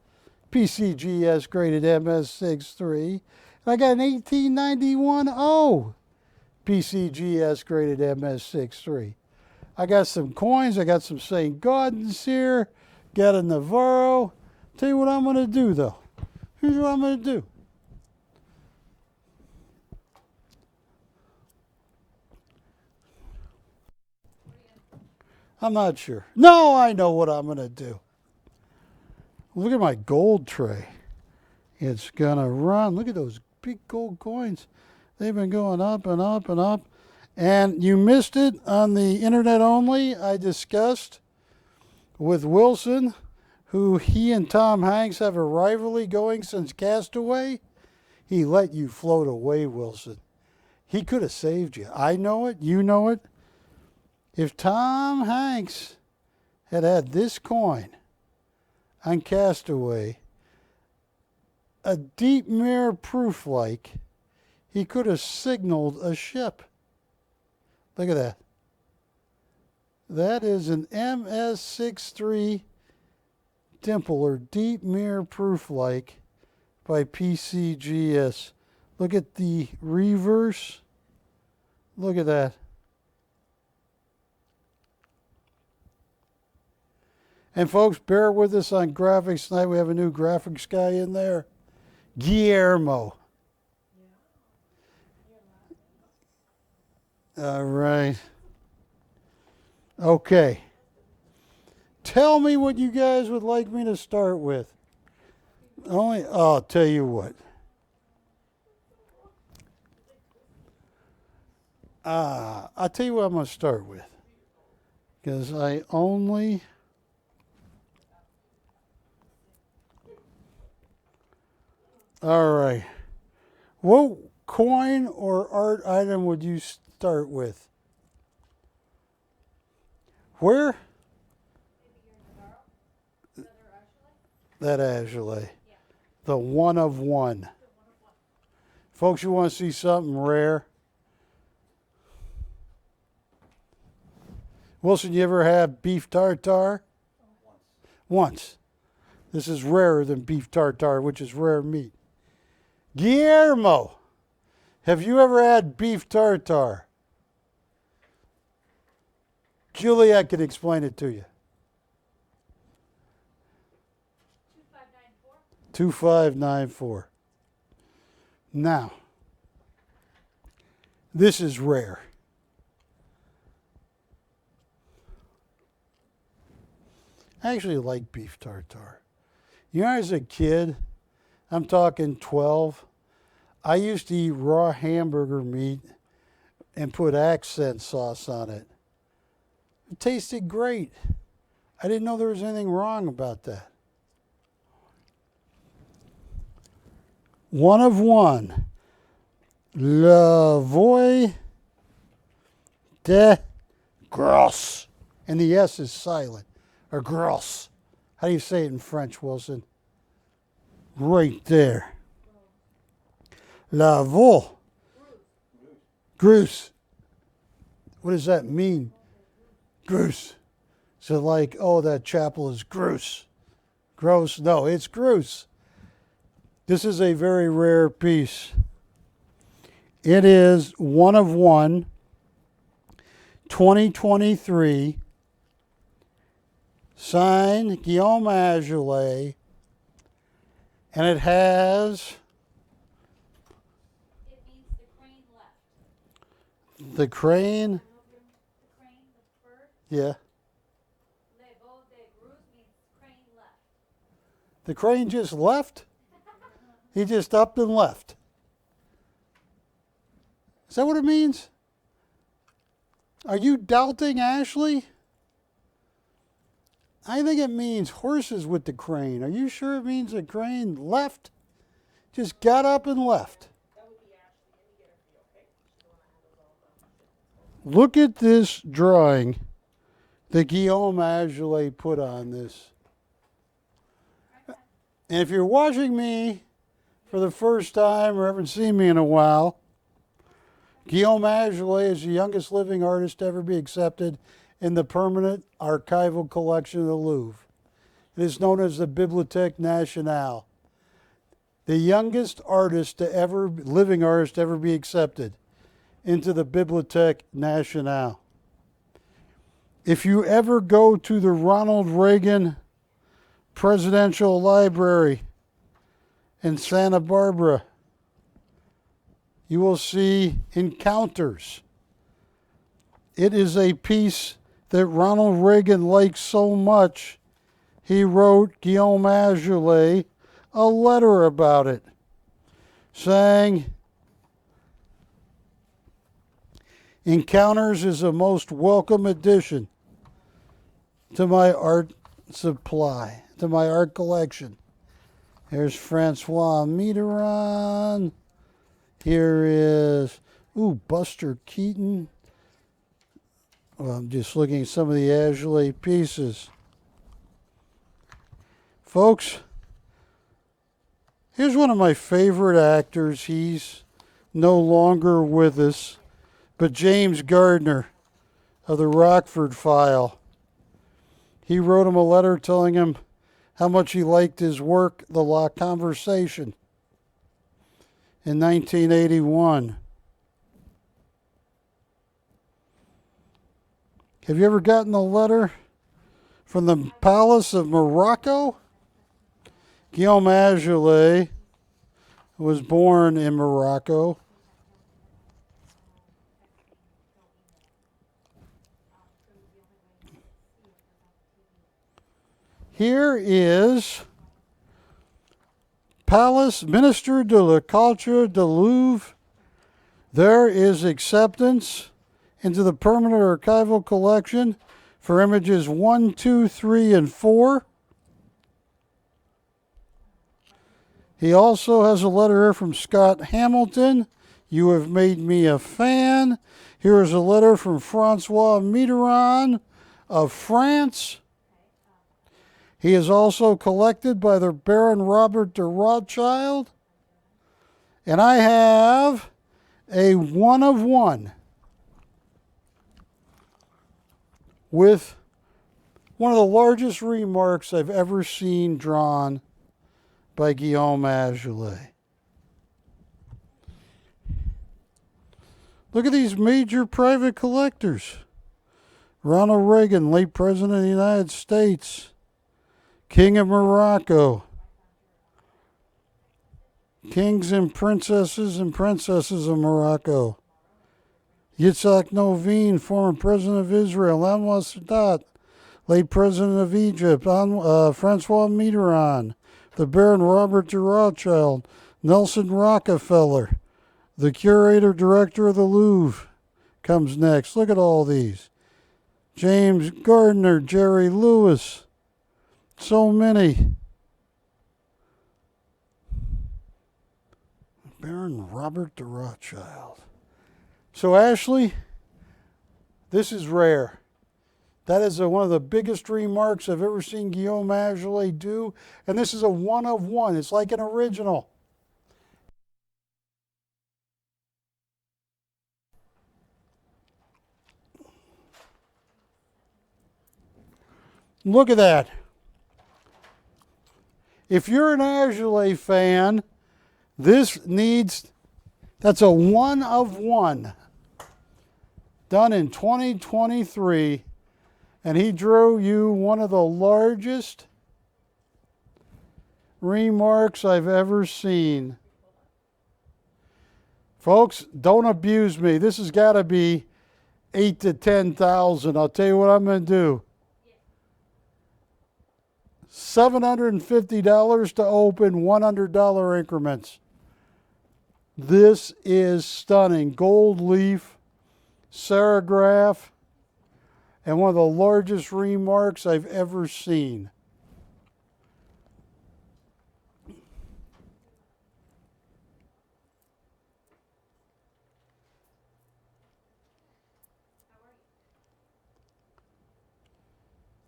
PCGS graded MS 6.3. And I got an 1891 O PCGS graded MS 6.3. I got some coins. I got some St. Gaudens here. Got a Novaro. Tell you what I'm going to do, though. Here's what I'm going to do. I'm not sure. No, I know what I'm going to do. Look at my gold tray. It's going to run. Look at those big gold coins. They've been going up and up and up. And you missed it on the internet only. I discussed with Wilson, who he and Tom Hanks have a rivalry going since Castaway. He let you float away, Wilson. He could have saved you. I know it. You know it. If Tom Hanks had had this coin on Castaway, a deep mirror proof like, he could have signaled a ship. Look at that. That is an MS63 dimple or deep mirror proof like by PCGS. Look at the reverse. Look at that. And folks, bear with us on graphics tonight. We have a new graphics guy in there, Guillermo. All right. Okay. Tell me what you guys would like me to start with. I'll tell you what. I'll tell you what I'm going to start with. Because I only... All right. What coin or art item would you start with? Where? That Azoulay. Yeah. The one of one. Folks, you want to see something rare? Wilson, you ever have beef tartare? Once. This is rarer than beef tartare, which is rare meat. Guillermo, have you ever had beef tartare? Juliet can explain it to you. 2594. Now, this is rare. I actually like beef tartare. You know, as a kid, I'm talking 12, I used to eat raw hamburger meat and put accent sauce on it. It tasted great. I didn't know there was anything wrong about that. One of one. La Voix de Grosse. And the S is silent. Or grosse. How do you say it in French, Wilson? Right there. La Voix. Grosse. What does that mean? Gross. So like, oh, that chapel is gross. Gross. No, it's gross. This is a very rare piece. It is one of one, 2023, signed Guillaume Azoulay, and it has... It means the crane left. The crane? The crane, the bird. Yeah. Le vol de Grouse means crane left. The crane just left? He just upped and left. Is that what it means? Are you doubting, Ashley? I think it means horses with the crane. Are you sure it means the crane left? Just got up and left. Look at this drawing that Guillaume Azoulay put on this. And if you're watching me for the first time or haven't seen me in a while, Guillaume Azoulay is the youngest living artist to ever be accepted in the permanent archival collection of the Louvre. It is known as the Bibliothèque Nationale. The youngest artist to ever, living artist to ever be accepted into the Bibliothèque Nationale. If you ever go to the Ronald Reagan Presidential Library in Santa Barbara, you will see Encounters. It is a piece that Ronald Reagan liked so much, he wrote Guillaume Azoulay a letter about it, saying, Encounters is a most welcome addition to my art supply, to my art collection. There's Francois Mitterrand. Here is, Buster Keaton. Well, I'm just looking at some of the Azoulay pieces. Folks, here's one of my favorite actors. He's no longer with us, but James Gardner of the Rockford File. He wrote him a letter telling him how much he liked his work, The La Conversation, in 1981. Have you ever gotten a letter from the Palace of Morocco? Guillaume Azoulay was born in Morocco. Here is Palace Minister de la Culture de Louvre. There is acceptance into the permanent archival collection for images 1, 2, 3, and 4. He also has a letter here from Scott Hamilton. You have made me a fan. Here is a letter from Francois Mitterrand of France. He is also collected by the Baron Robert de Rothschild. And I have a one of one with one of the largest remarks I've ever seen drawn by Guillaume Azoulay. Look at these major private collectors. Ronald Reagan, late President of the United States. King of Morocco. Kings and princesses of Morocco. Yitzhak Novin, former president of Israel. Anwar Sadat, late president of Egypt. Francois Mitterrand. The Baron Robert de Rothschild. Nelson Rockefeller. The curator director of the Louvre comes next. Look at all these. James Gardner, Jerry Lewis. So many. Baron Robert de Rothschild. So Ashley, this is rare. That is one of the biggest remarks I've ever seen Guillaume Azoulay do. And this is a one of one. It's like an original. Look at that. If you're an Azoulay fan, that's a one of one. Done in 2023. And he drew you one of the largest remarks I've ever seen. Folks, don't abuse me. This has got to be 8,000 to 10,000. I'll tell you what I'm going to do. $750 to open, $100 increments. This is stunning. Gold leaf, serigraph, and one of the largest remarks I've ever seen.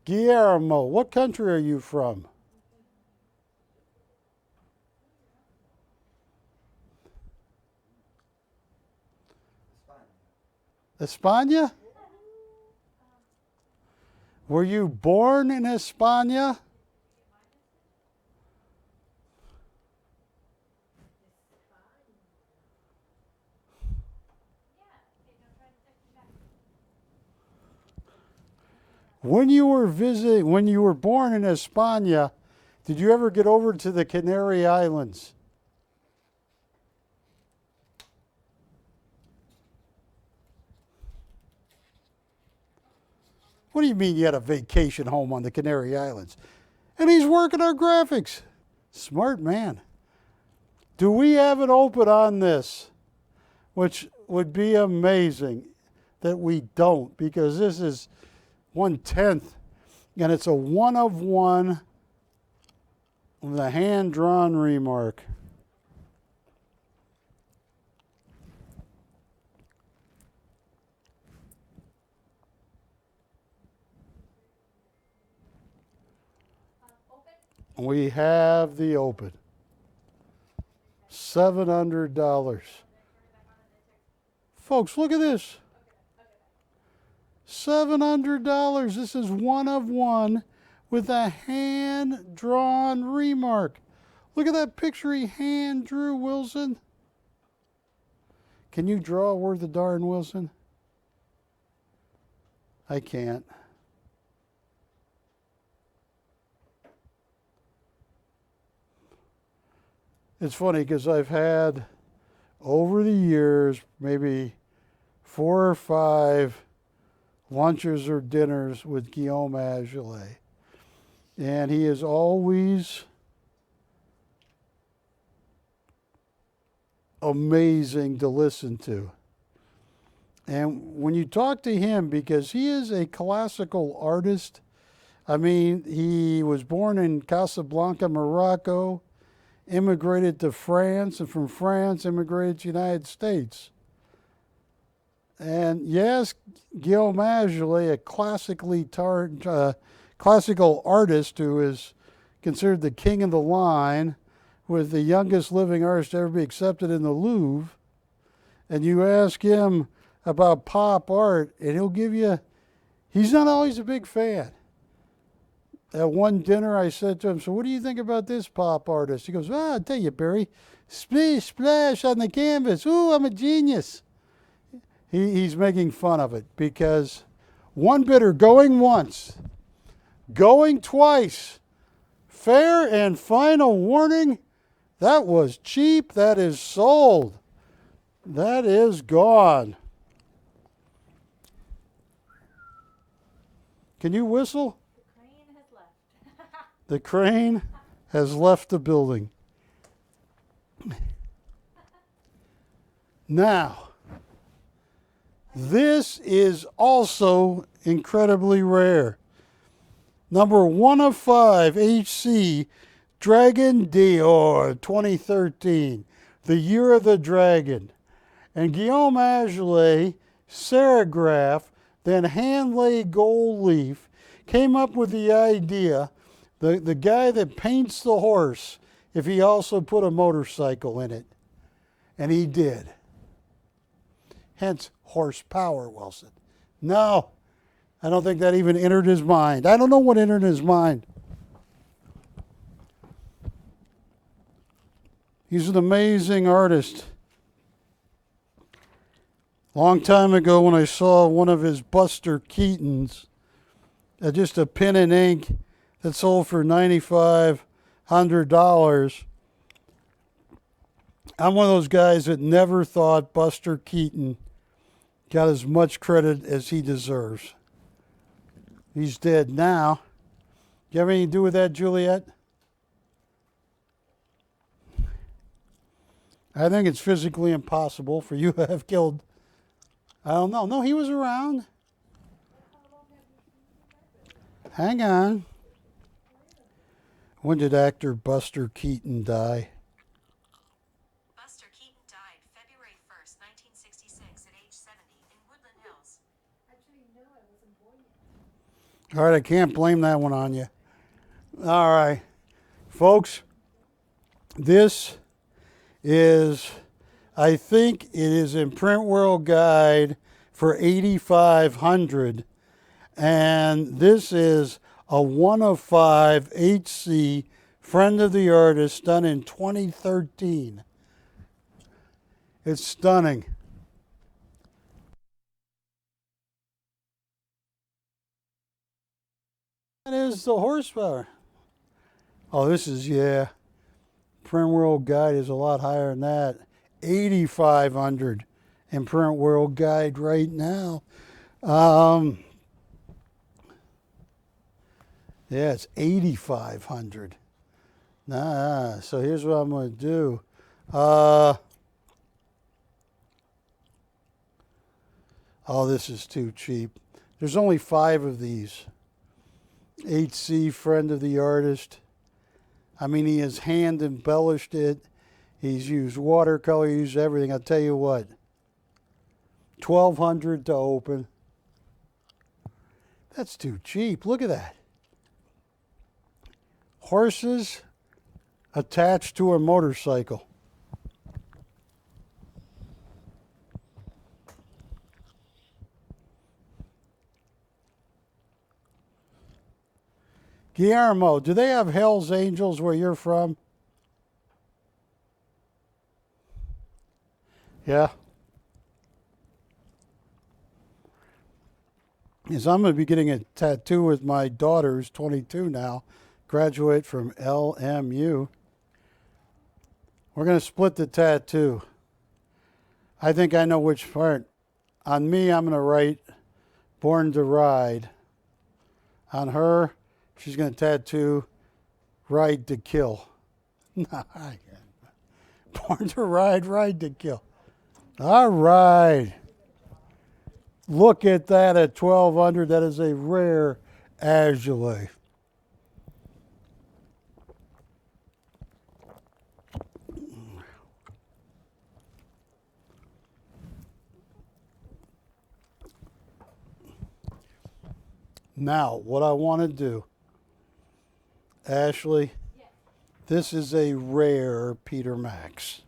Guillermo, what country are you from? España? Were you born in España? When you were born in España, did you ever get over to the Canary Islands? What do you mean you had a vacation home on the Canary Islands? And he's working on graphics. Smart man. Do we have an open on this? Which would be amazing that we don't, because this is 1/10, and it's a 1 of 1 with a hand-drawn remark. We have the open. $700. Folks, look at this. $700. This is 1 of 1 with a hand-drawn remark. Look at that picture he hand-drew, Wilson. Can you draw worth a darn, Wilson? I can't. It's funny because I've had, over the years, maybe 4 or 5 lunches or dinners with Guillaume Azoulay. And he is always amazing to listen to. And when you talk to him, because he is a classical artist, I mean, he was born in Casablanca, Morocco, immigrated to France, and from France immigrated to the United States. And yes, Guillaume Azoulay, a classical artist who is considered the king of the line, with the youngest living artist to ever be accepted in the Louvre. And you ask him about pop art, and he'll give you, he's not always a big fan. At one dinner, I said to him, so what do you think about this pop artist? He goes, I'll tell you, Barry, splish, splash on the canvas. Ooh, I'm a genius. He's making fun of it because one bidder going once, going twice, fair and final warning, that was cheap, that is sold. That is gone. Can you whistle? The crane has left the building. Now, this is also incredibly rare. Number 1 of 5, HC, Dragon d'Or 2013, the year of the dragon. And Guillaume Azoulay, serigraph, then hand-laid gold leaf, came up with the idea, the guy that paints the horse, if he also put a motorcycle in it. And he did. Hence, horsepower, Wilson. No, I don't think that even entered his mind. I don't know what entered his mind. He's an amazing artist. Long time ago when I saw one of his Buster Keatons, just a pen and ink that sold for $9,500. I'm one of those guys that never thought Buster Keaton got as much credit as he deserves. He's dead now. Do you have anything to do with that, Juliet? I think it's physically impossible for you to have killed. I don't know. No, he was around. Hang on. When did actor Buster Keaton die? Buster Keaton died February 1st, 1966 at age 70 in Woodland Hills. Actually, no, I wasn't born yet. All right, I can't blame that one on you. All right. Folks, this is, I think it is in Print World Guide for 8,500. And this is a 1 of 5 HC Friend of the Artist done in 2013. It's stunning. That is the horsepower. Oh, this is, yeah. Print World Guide is a lot higher than that. 8,500 in Print World Guide right now. Yeah, it's 8,500. So here's what I'm going to do. Oh, this is too cheap. There's only 5 of these. HC Friend of the Artist. I mean, he has hand embellished it. He's used watercolor, used everything. I'll tell you what. 1,200 to open. That's too cheap. Look at that. Horses attached to a motorcycle. Guillermo, do they have Hell's Angels where you're from? Yeah. Yes, I'm going to be getting a tattoo with my daughter, who's 22 now, graduate from LMU. We're going to split the tattoo. I think I know which part. On me, I'm going to write Born to Ride. On her, she's going to tattoo Ride to Kill. Born to Ride, Ride to Kill. All right. Look at that at 1,200. That is a rare Azoulay. Now, what I want to do, Ashley, this is a rare Peter Max.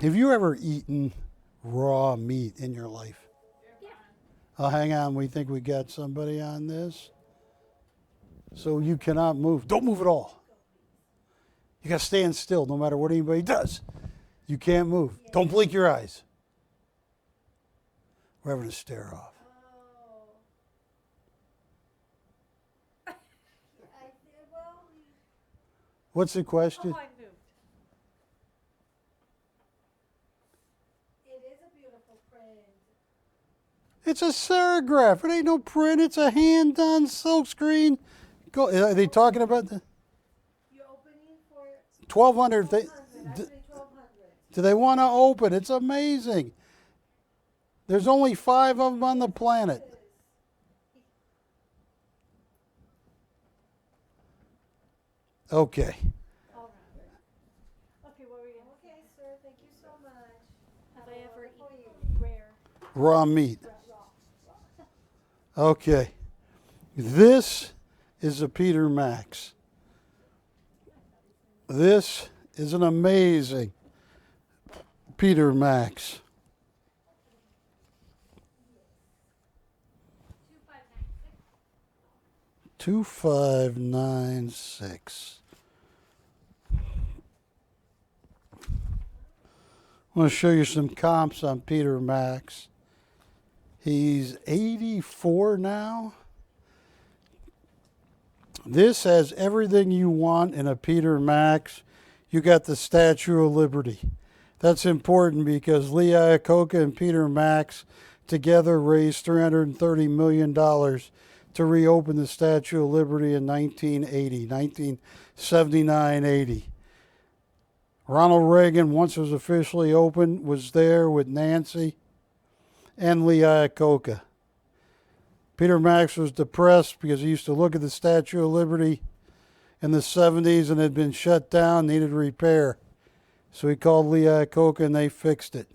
Have you ever eaten raw meat in your life? Yeah. Oh, hang on. We think we got somebody on this. So you cannot move. Don't move at all. You got to stand still no matter what anybody does. You can't move. Don't blink your eyes. We're having a stare off. Oh. What's the question? Oh, I moved. It is a beautiful print. It's a serigraph. It ain't no print. It's a hand-done silkscreen. Go. Are they talking about the You're opening for 1,200? actually 1,200. Do they want to open? It's amazing. There's only 5 of them on the planet. Okay. All right. Okay, what were you gonna say? Okay, sir, thank you so much. Have I ever eaten rare? Raw meat. Okay. This is a Peter Max. This is an amazing Peter Max. 2596. I want to show you some comps on Peter Max. He's 84 now. This has everything you want in a Peter Max. You got the Statue of Liberty. That's important because Lee Iacocca and Peter Max together raised $330 million to reopen the Statue of Liberty in 1980, 1979-80. Ronald Reagan, once it was officially opened, was there with Nancy and Lee Iacocca. Peter Max was depressed because he used to look at the Statue of Liberty in the 70s and it had been shut down, needed repair. So he called Lee Iacocca and they fixed it.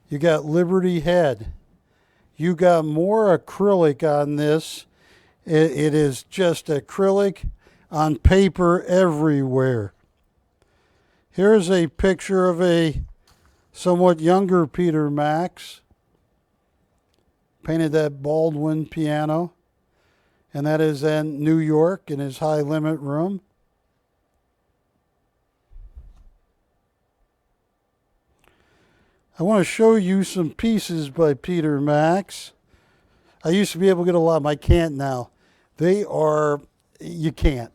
You got Liberty Head. You got more acrylic on this. It is just acrylic on paper everywhere. Here's a picture of a somewhat younger Peter Max. Painted that Baldwin piano. And that is in New York in his high limit room. I want to show you some pieces by Peter Max. I used to be able to get a lot of them. I can't now. You can't.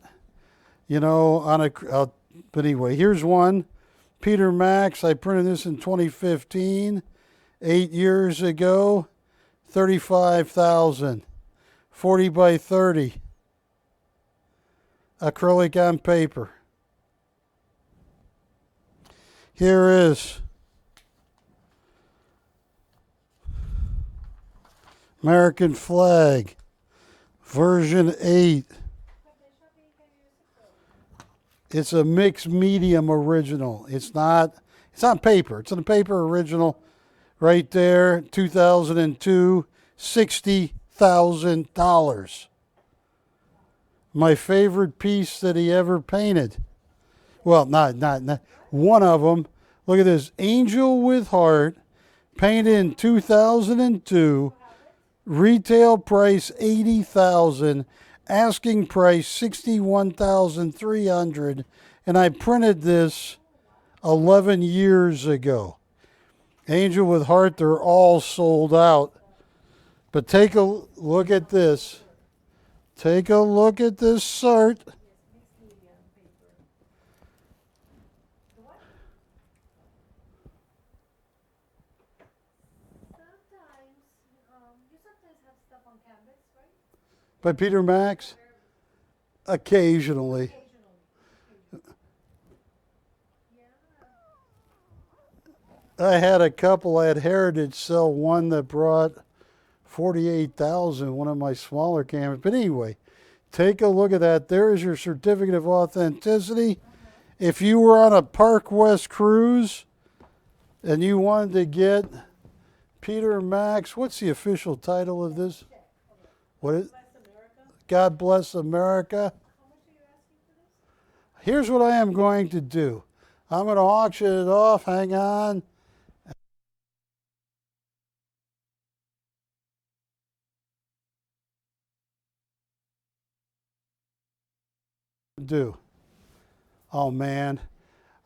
You know, but anyway, here's one. Peter Max, I printed this in 2015, 8 years ago, 35,000, 40 by 30, acrylic on paper. Here is American flag, version 8. It's a mixed medium original. It's on paper. It's on a paper original right there, 2002, $60,000. My favorite piece that he ever painted. Well, not one of them. Look at this, Angel with Heart, painted in 2002. Retail price $80,000, asking price $61,300, and I printed this 11 years ago. Angel with Heart, they're all sold out. But take a look at this. Take a look at this cert. By Peter Max? Occasionally. I had a couple at Heritage sell one that brought $48,000, one of my smaller cameras. But anyway, take a look at that. There is your certificate of authenticity. If you were on a Park West cruise and you wanted to get Peter Max, what's the official title of this? What is God Bless America. Here's what I am going to do. I'm going to auction it off. Hang on. Oh man,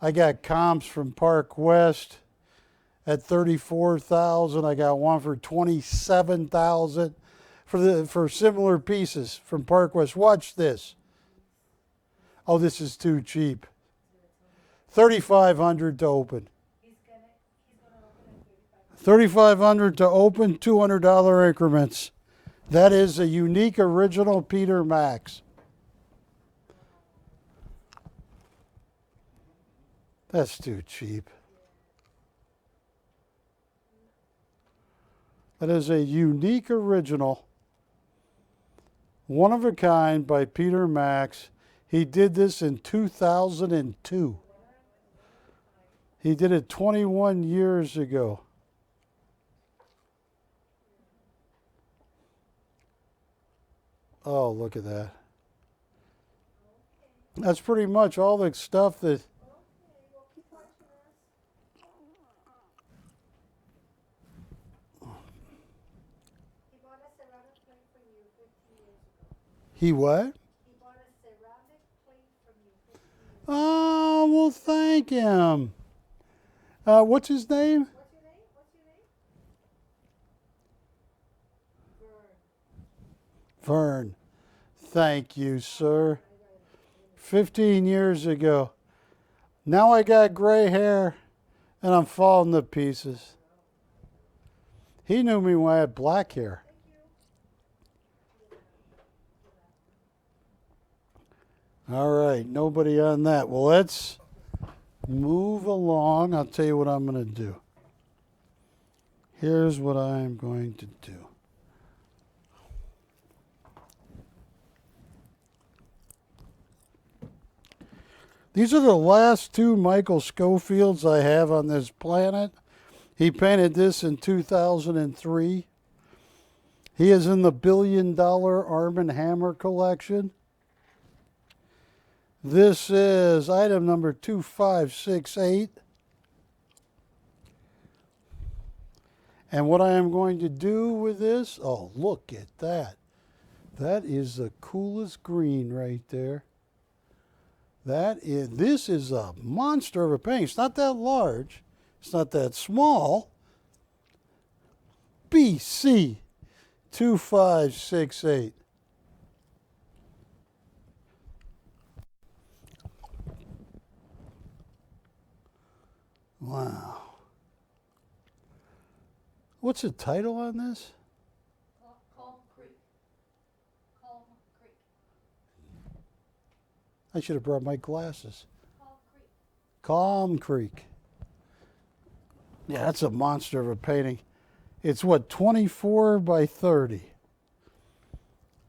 I got comps from Park West at $34,000. I got one for $27,000 for similar pieces from Park West. Watch this. Oh, this is too cheap. $3,500 to open. $3,500 to open, $200 increments. That is a unique original Peter Max. That's too cheap. That is a unique original, one of a kind by Peter Max. He did this in 2002. He did it 21 years ago. Oh, look at that. That's pretty much all the stuff that... He what? He bought a ceramic plate from you. Oh, well, thank him. What's his name? What's your name? Vern. Thank you, sir. 15 years ago. Now I got gray hair and I'm falling to pieces. He knew me when I had black hair. All right, nobody on that. Well, let's move along. I'll tell you what I'm going to do. Here's what I'm going to do. These are the last two Michael Schofields I have on this planet. He painted this in 2003. He is in the $1 billion Arm & Hammer collection. This is item number 2568. And what I am going to do with this, oh, look at that. That is the coolest green right there. This is a monster of a painting. It's not that large. It's not that small. BC 2568. Wow. What's the title on this? Calm Creek. Calm Creek. I should have brought my glasses. Calm Creek. Calm Creek. Yeah, that's a monster of a painting. It's what, 24 by 30.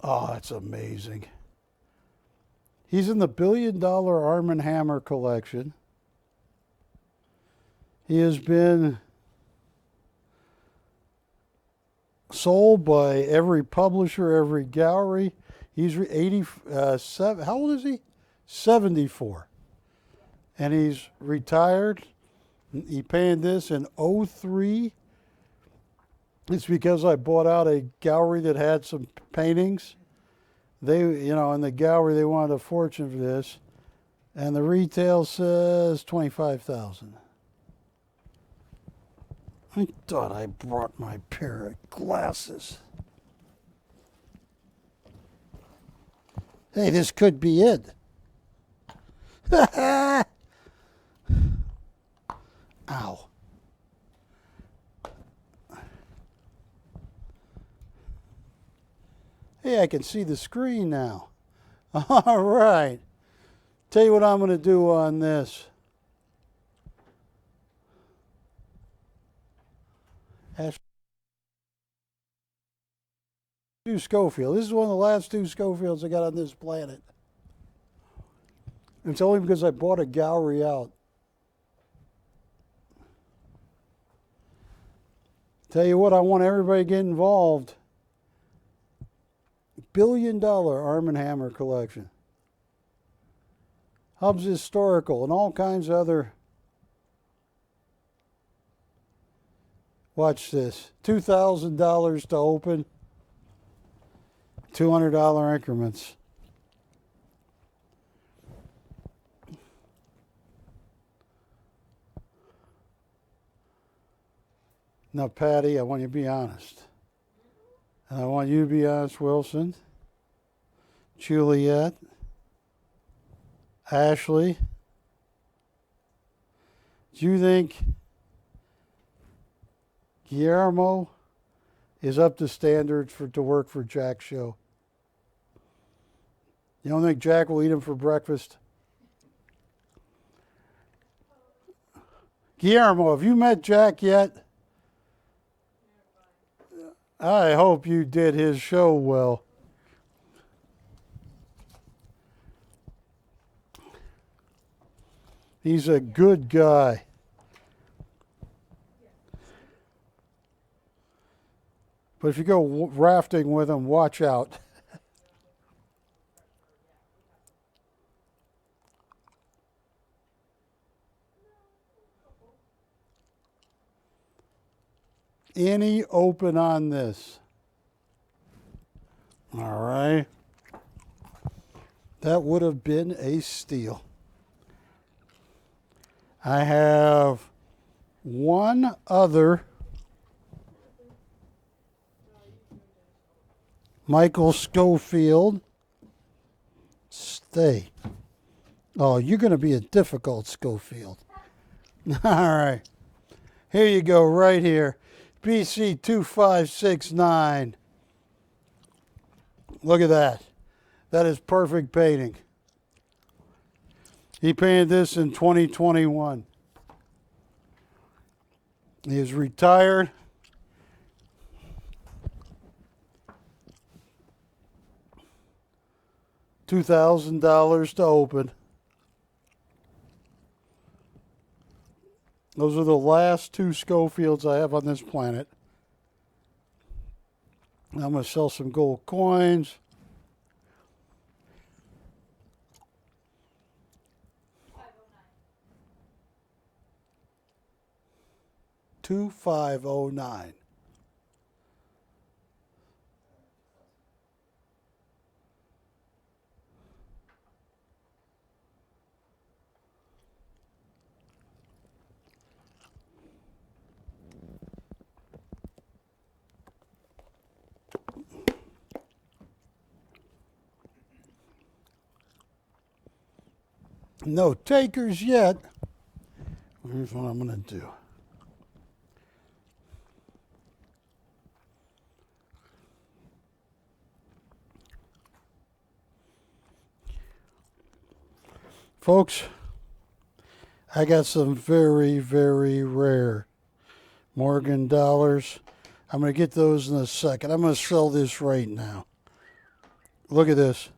Oh, that's amazing. He's in the $1 billion Arm & Hammer collection. He has been sold by every publisher, every gallery. He's 87. How old is he? 74. And he's retired. He painted this in 03. It's because I bought out a gallery that had some paintings. They, in the gallery, they wanted a fortune for this. And the retail says $25,000. I thought I brought my pair of glasses. Hey, this could be it. Ow. Hey, I can see the screen now. All right. Tell you what I'm going to do on this. Schofield. This is one of the last two Schofields I got on this planet. It's only because I bought a gallery out. Tell you what, I want everybody to get involved. $1 billion Arm & Hammer collection. Hub's Historical and all kinds of other. Watch this. $2,000 to open. $200 increments. Now, Patty, I want you to be honest. And I want you to be honest, Wilson, Juliet, Ashley. Do you think Guillermo is up to standards to work for Jack's show? You don't think Jack will eat him for breakfast? Guillermo, have you met Jack yet? I hope you did his show well. He's a good guy. But if you go rafting with him, watch out. Any open on this? All right. That would have been a steal. I have one other Michael Schofield. Stay. Oh, you're going to be a difficult Schofield. All right. Here you go, right here. BC 2569. Look at that. That is perfect painting. He painted this in 2021. He is retired. $2,000 to open. Those are the last two Schofields I have on this planet. I'm going to sell some gold coins. $2,509. No takers yet. Here's what I'm going to do. Folks, I got some very, very rare Morgan dollars. I'm going to get those in a second. I'm going to sell this right now. Look at this.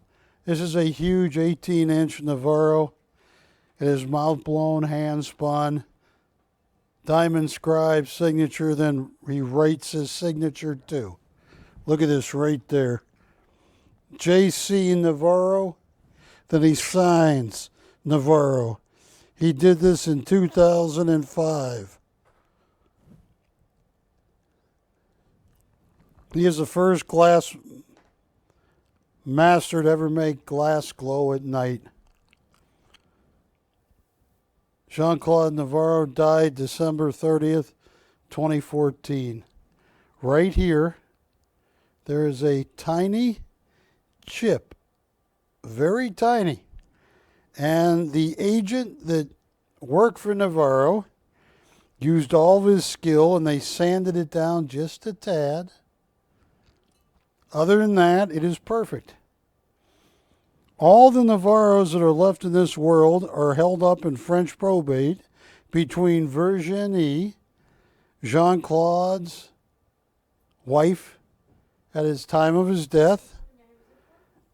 This is a huge 18-inch Novaro. It is mouth blown, hand spun, diamond scribe signature, then he writes his signature too. Look at this right there. J.C. Novaro, then he signs Novaro. He did this in 2005. He is the first glass master to ever make glass glow at night. Jean-Claude Novaro died December 30th, 2014. Right here, there is a tiny chip, very tiny. And the agent that worked for Novaro used all of his skill and they sanded it down just a tad. Other than that, it is perfect. All the Novaros that are left in this world are held up in French probate between Virginie, Jean-Claude's wife at his time of his death,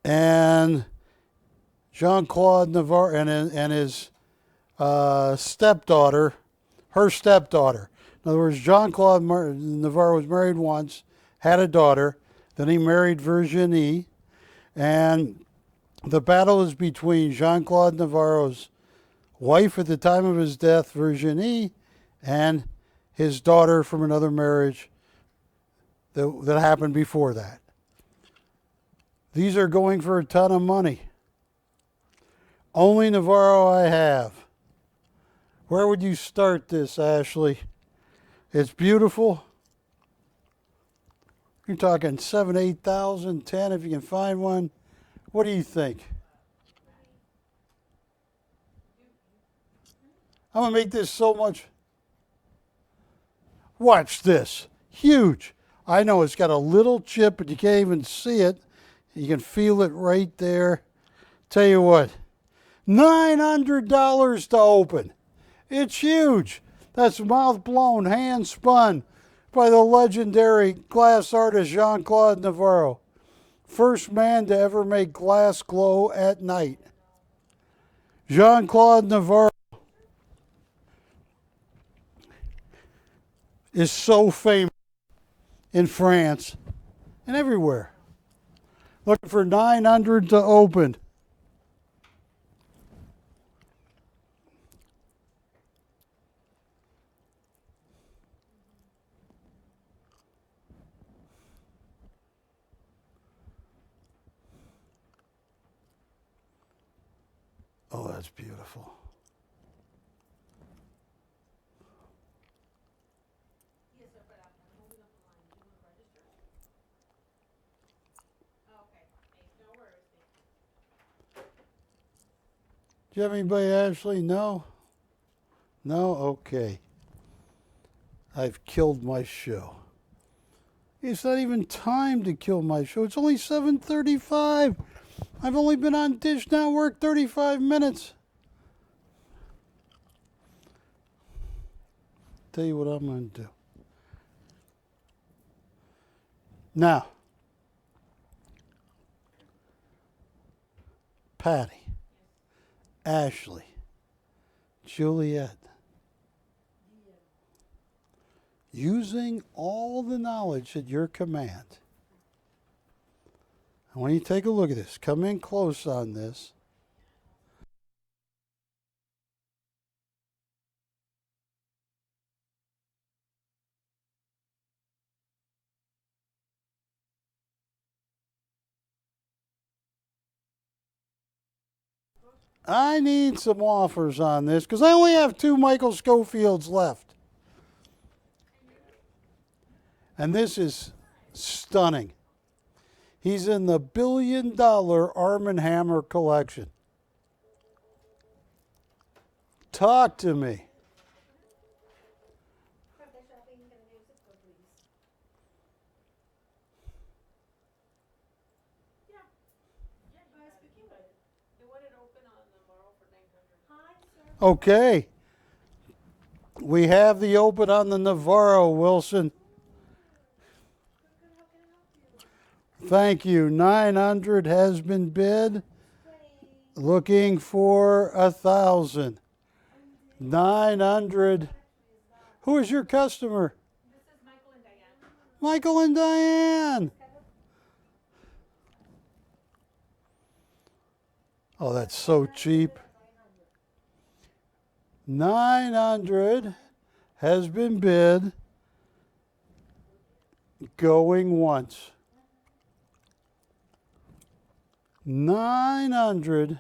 and Jean-Claude Novaro and his stepdaughter, her stepdaughter. In other words, Jean-Claude Novaro was married once, had a daughter, then he married Virginie, and the battle is between Jean-Claude Novaro's wife at the time of his death, Virginie, and his daughter from another marriage that happened before that. These are going for a ton of money. Only Novaro I have. Where would you start this, Ashley? It's beautiful. You're talking 7,000, 8,000, 10 if you can find one. What do you think? I'm going to make this so much. Watch this. Huge. I know it's got a little chip, but you can't even see it. You can feel it right there. Tell you what, $900 to open. It's huge. That's mouth blown, hand spun by the legendary glass artist Jean-Claude Novaro. First man to ever make glass glow at night. Jean-Claude Novaro is so famous in France and everywhere. Looking for 900 to open. Oh, that's beautiful. Yes, sir, but I'm holding up the line. Do you want to register? Oh, okay. Hey, no worries. Do you have anybody, Ashley? No? No? Okay. I've killed my show. It's not even time to kill my show. It's only 7:35. I've only been on Dish Network 35 minutes. tell you what I'm going to do. Now, Patty, Ashley, Juliet, using all the knowledge at your command, I want you to take a look at this. Come in close on this. I need some offers on this because I only have 2 Michael Schofields left. And this is stunning. He's in the $1 billion Arm & Hammer collection. Talk to me. Okay. We have the open on the Novaro, Wilson. Thank you. 900 has been bid. Looking for 1,000. 900. Who is your customer? This is Michael and Diane. Michael and Diane. Oh, that's so cheap. 900 has been bid. Going once. 900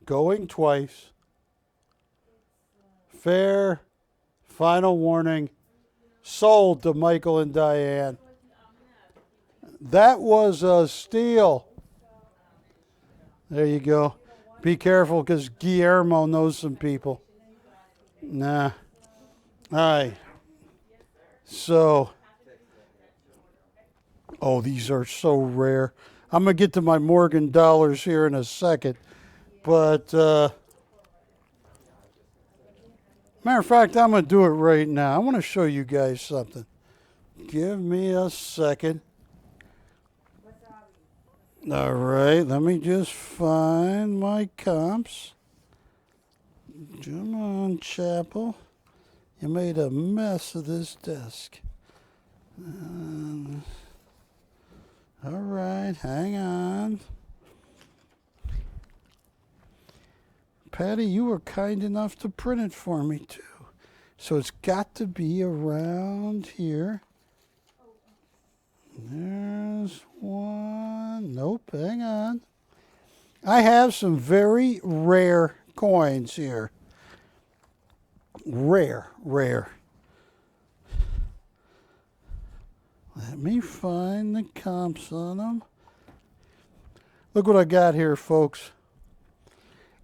going twice. Fair. Final warning. Sold to Michael and Diane. That was a steal. There you go. Be careful because Guillermo knows some people. Nah. All right. So, oh, these are so rare. I'm going to get to my Morgan dollars here in a second. But, matter of fact, I'm going to do it right now. I want to show you guys something. Give me a second. All right, let me just find my comps. Come on, Chappell. You made a mess of this desk. All right, hang on. Patty, you were kind enough to print it for me, too. So it's got to be around here. There's one. Nope, hang on. I have some very rare coins here. Rare. Let me find the comps on them. Look what I got here, folks.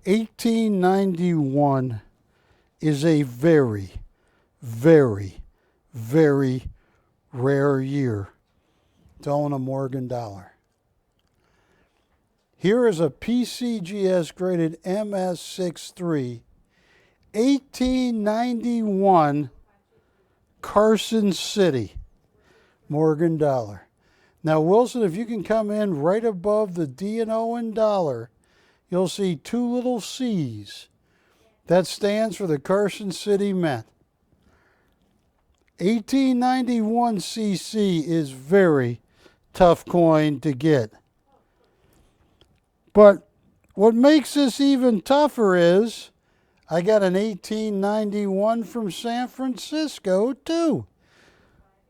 1891 is a very, very, very rare year to own a Morgan dollar. Here is a PCGS graded MS63, 1891 Carson City Morgan dollar. Now, Wilson, if you can come in right above the D&O in dollar, you'll see 2 little C's. That stands for the Carson City Mint. 1891 CC is very tough coin to get. But what makes this even tougher is I got an 1891 from San Francisco too.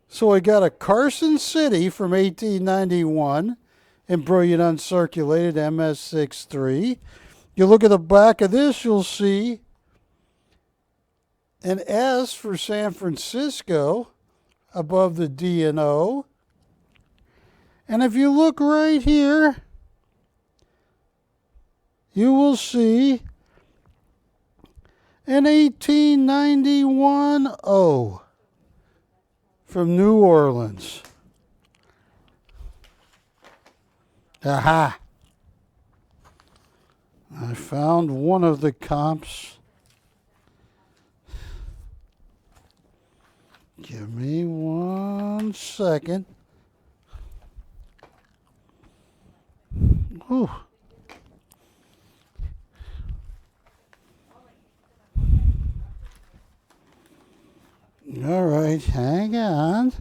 So I got a Carson City from 1891 in brilliant uncirculated MS63. You look at the back of this, you'll see an S for San Francisco above the D and O. And if you look right here, you will see an 1891 O from New Orleans. Aha! I found one of the comps. Give me 1 second. Whew. All right, hang on.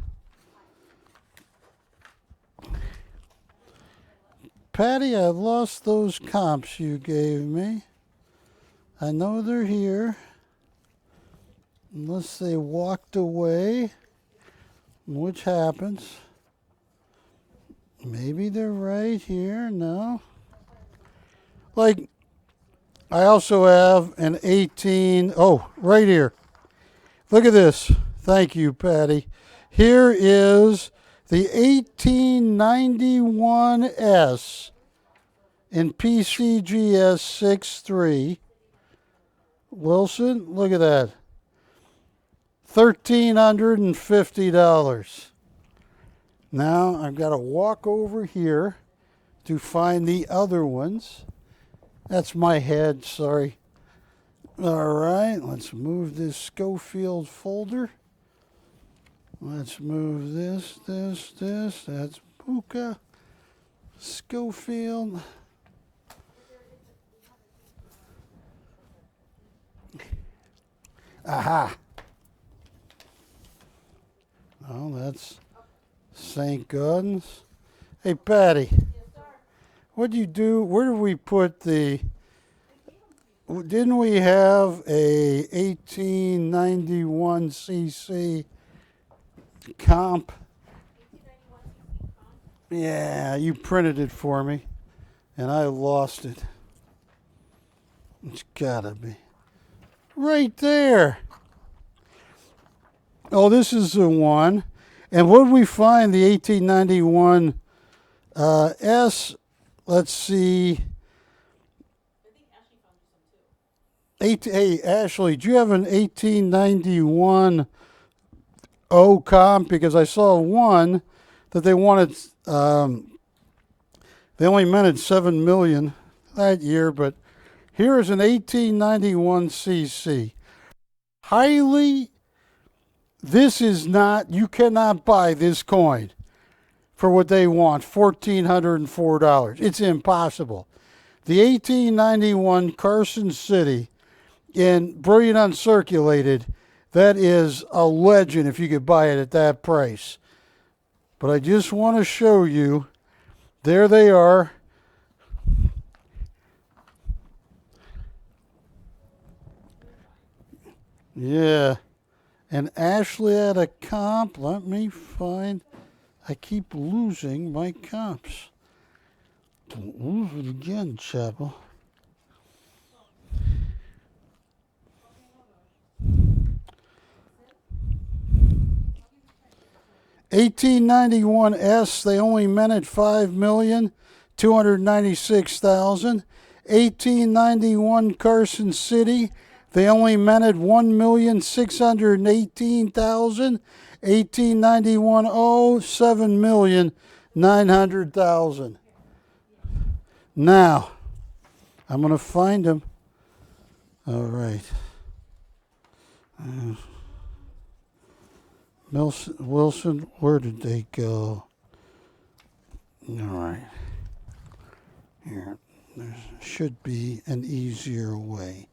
Patty, I lost those comps you gave me. I know they're here. Unless they walked away, which happens. Maybe they're right here. No. Like, I also have an 18. Oh, right here. Look at this. Thank you, Patty. Here is the 1891S in PCGS 6.3. Wilson, look at that. $1,350. Now I've got to walk over here to find the other ones. That's my head, sorry. All right, let's move this Schofield folder. Let's move this. That's Puka. Schofield. Aha. Oh, that's St. Guns. Hey, Patty. What'd you do? Where did we put the... Didn't we have a 1891 CC comp? Yeah, you printed it for me, and I lost it. It's gotta be right there. Oh, this is the one. And what did we find? The 1891 S. Let's see. Hey, Ashley, do you have an 1891 O comp? Because I saw one that they wanted, they only minted 7 million that year, but here is an 1891 CC. This is not, you cannot buy this coin for what they want, $1,404. It's impossible. The 1891 Carson City in Brilliant Uncirculated, that is a legend if you could buy it at that price. But I just want to show you, there they are. Yeah. And Ashley had a comp. Let me find. I keep losing my comps. Don't lose it again, Chappell. $1891S, they only minted 5,296,000. 1891 Carson City, they only minted 1,618,000. 1891 O, 7,900,000. Now, I'm going to find them. All right. Wilson, where did they go? All right. Here, there should be an easier way.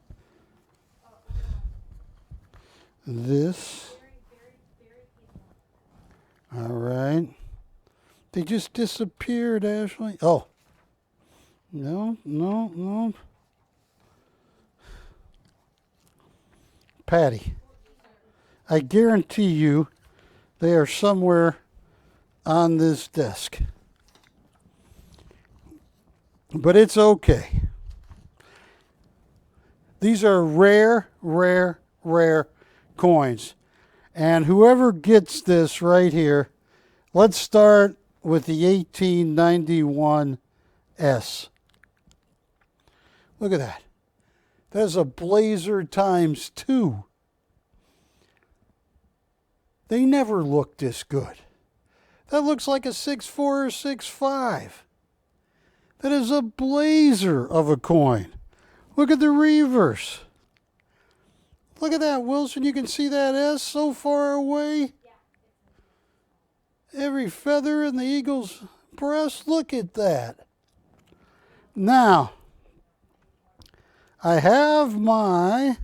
This. All right. They just disappeared, Ashley. Oh. No. Patty, I guarantee you they are somewhere on this desk. But it's okay. These are rare coins. And whoever gets this right here, let's start with the 1891S. Look at that. That's a Blazer times 2. They never looked this good. That looks like a 6.4 or 6.5. That is a Blazer of a coin. Look at the reverse. Look at that, Wilson. You can see that S so far away. Yeah, Every feather in the eagle's breast. Look at that. Now, I have my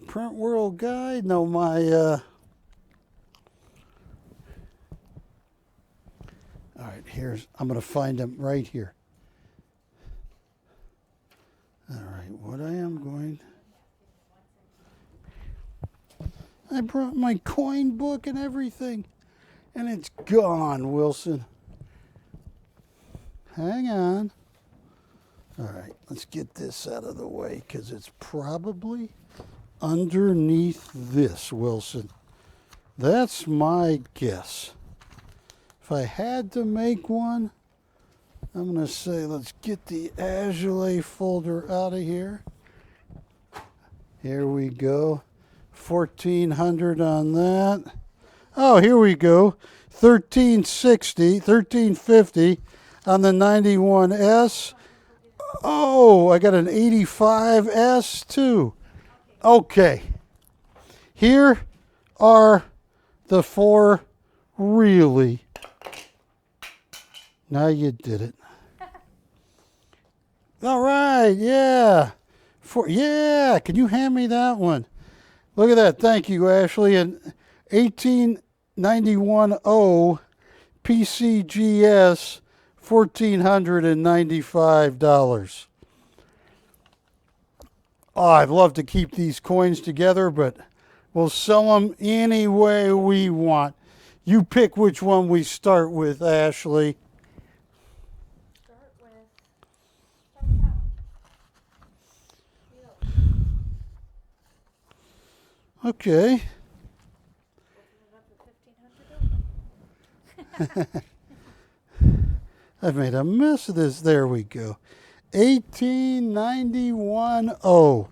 Print World Guide. No, my... all right, I'm going to find them right here. All right, what I am going... I brought my coin book and everything, and it's gone, Wilson. Hang on. All right, let's get this out of the way because it's probably underneath this, Wilson. That's my guess. If I had to make one, I'm going to say let's get the Azoulay folder out of here. Here we go. 1,400 on that. Oh, here we go. 1350 on the 91S. Oh, I got an 85S too. Okay. Here are the four really. Now you did it. All right, yeah. Yeah, can you hand me that one? Look at that. Thank you, Ashley. An 1891 O PCGS, $1,495. Oh, I'd love to keep these coins together, but we'll sell them any way we want. You pick which one we start with, Ashley. Start with that one. Okay. I've made a mess of this. There we go. 1891 O.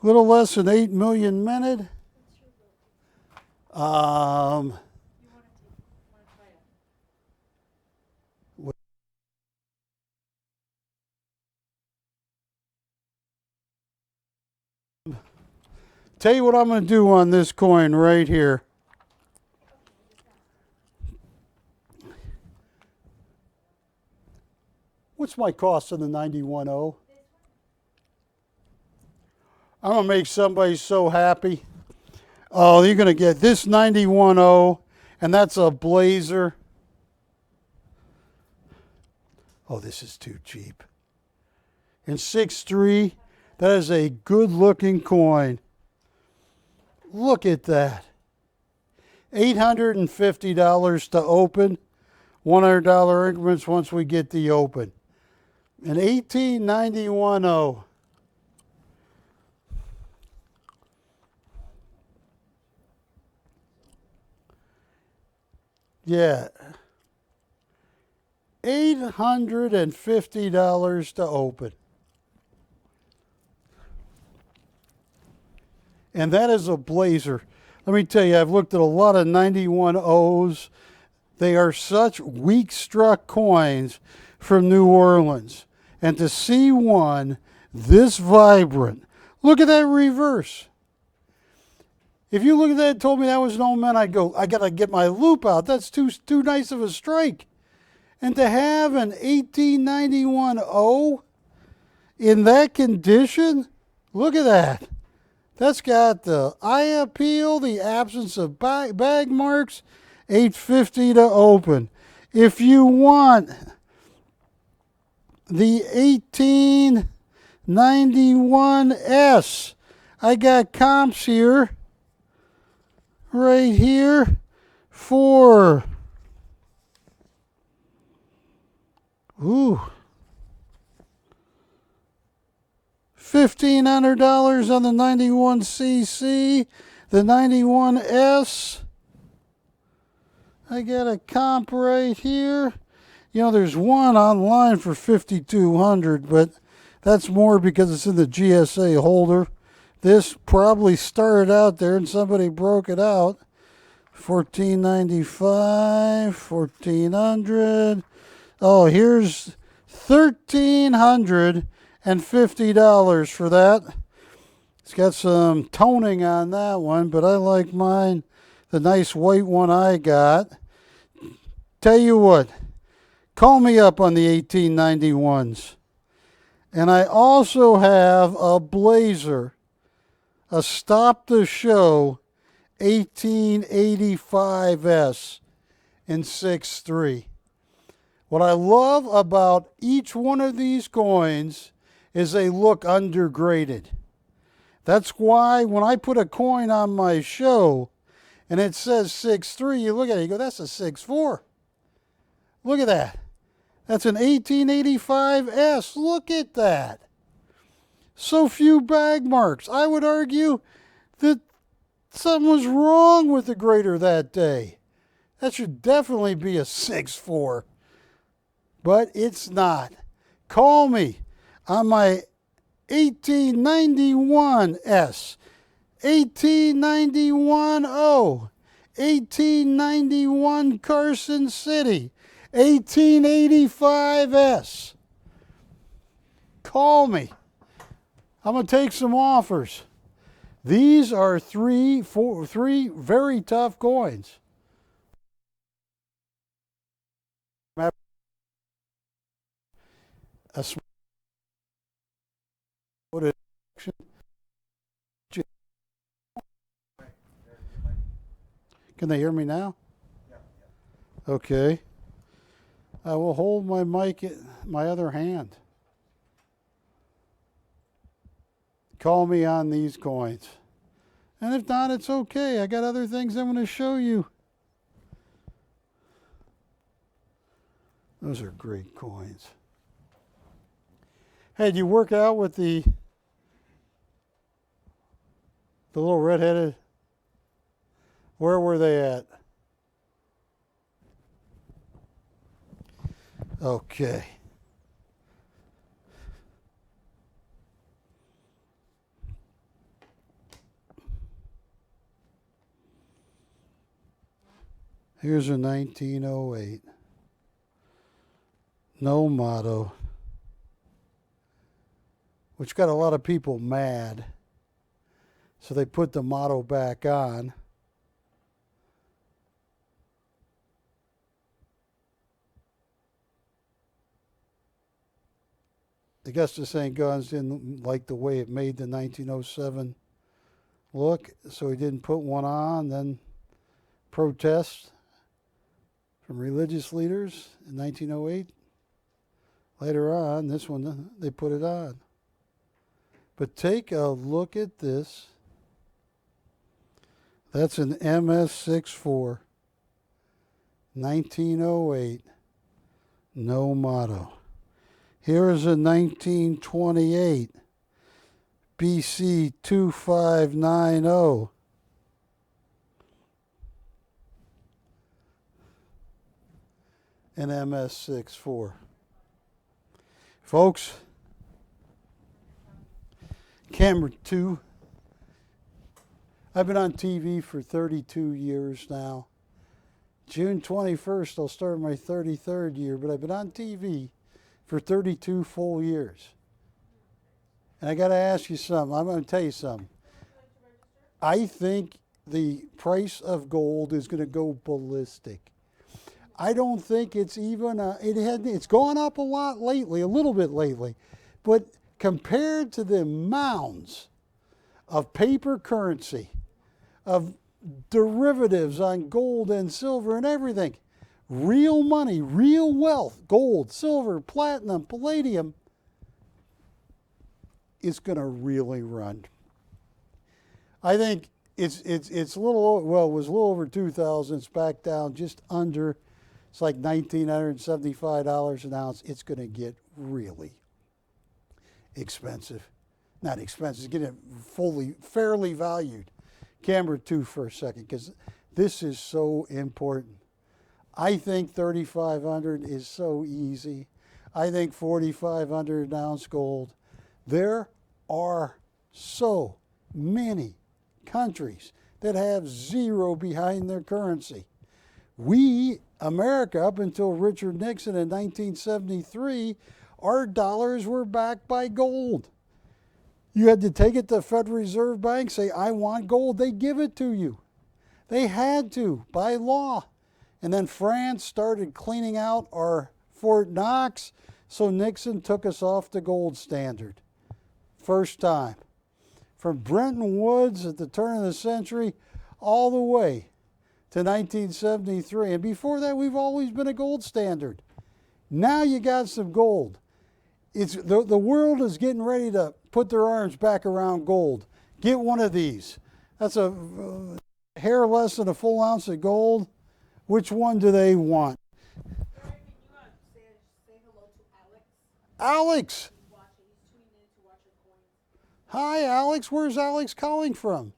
Little less than 8 million minute. Tell you what I'm going to do on this coin right here. What's my cost on the 91O? I'm going to make somebody so happy. Oh, you're going to get this 91O, and that's a blazer. Oh, this is too cheap. And 6.3, that is a good-looking coin. Look at that. $850 to open. $100 increments once we get the open. An 1891 O. Yeah. $850 to open. And that is a blazer. Let me tell you, I've looked at a lot of 91 O's. They are such weak-struck coins from New Orleans. And to see one this vibrant, look at that reverse. If you look at that and told me that was an old man, I'd go, I got to get my loop out. That's too nice of a strike. And to have an 1891 O in that condition, look at that. That's got the eye appeal, the absence of bag marks, $850 to open. If you want the 1891S, I got comps here, right here, for $1,500 on the 91cc, the 91S. I got a comp right here. You know, there's one online for $5,200, but that's more because it's in the GSA holder. This probably started out there and somebody broke it out. $1,495, $1,400. Oh, here's $1,350 for that. It's got some toning on that one, but I like mine, the nice white one I got. Tell you what, call me up on the 1891s. And I also have a Blazer, a Stop the Show 1885S in 6.3. What I love about each one of these coins is they look undergraded. That's why when I put a coin on my show and it says 6.3, you look at it, you go, that's a 6.4. Look at that. That's an 1885S. Look at that. So few bag marks. I would argue that something was wrong with the grader that day. That should definitely be a 6.4. But it's not. Call me on my 1891S, 1891O, 1891 Carson City, 1885S. Call me. I'm going to take some offers. These are three very tough coins. A small Can they hear me now? Okay. I will hold my mic in my other hand. Call me on these coins. And if not, it's okay. I got other things I'm going to show you. Those are great coins. Hey, did you work out with the little redheaded? Where were they at? Okay. Here's a 1908. No motto. Which got a lot of people mad. So they put the motto back on. Augusta St. Guns didn't like the way it made the 1907 look, so he didn't put one on. Then protests from religious leaders in 1908. Later on, this one, they put it on. But take a look at this. That's an MS64, 1908, no motto. Here is a 1928 BC 2590. An MS64. Folks, camera 2. I've been on TV for 32 years now. June 21st, I'll start my 33rd year, but I've been on TV for 32 full years. And I got to ask you something. I'm going to tell you something. I think the price of gold is going to go ballistic. I don't think it's even, it's gone up a lot lately, a little bit lately. But compared to the mounds of paper currency, of derivatives on gold and silver and everything, real money, real wealth, gold, silver, platinum, palladium, is going to really run. I think it's a little, well, it was a little over 2,000. It's back down just under. It's like $1,975 an ounce. It's going to get really expensive. Not expensive. It's getting fairly valued. Camera 2 for a second, because this is so important. I think 3,500 is so easy. I think 4,500 an ounce gold. There are so many countries that have zero behind their currency. We, America, up until Richard Nixon in 1973, our dollars were backed by gold. You had to take it to the Federal Reserve Bank, say, I want gold. They give it to you. They had to, by law. And then France started cleaning out our Fort Knox, so Nixon took us off the gold standard. First time. From Bretton Woods at the turn of the century all the way to 1973. And before that, we've always been a gold standard. Now you got some gold. It's the world is getting ready to put their arms back around gold. Get one of these. That's a hair less than a full ounce of gold. Which one do they want? Barry, can you say hello to Alex? Alex. He's watching. He's tuning in to watch your coins. Hi, Alex. Where's Alex calling from?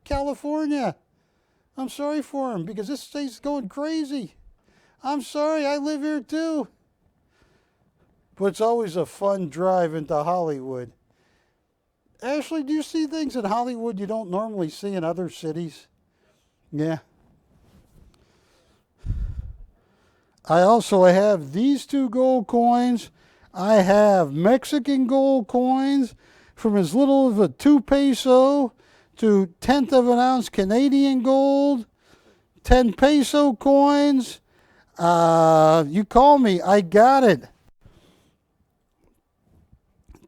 California. California. I'm sorry for him because this state's going crazy. I'm sorry. I live here too. But it's always a fun drive into Hollywood. Ashley, do you see things in Hollywood you don't normally see in other cities? Yeah. I also have these two gold coins. I have Mexican gold coins from as little as a 2 peso to 1/10 of an ounce Canadian gold, 10 peso coins. You call me, I got it.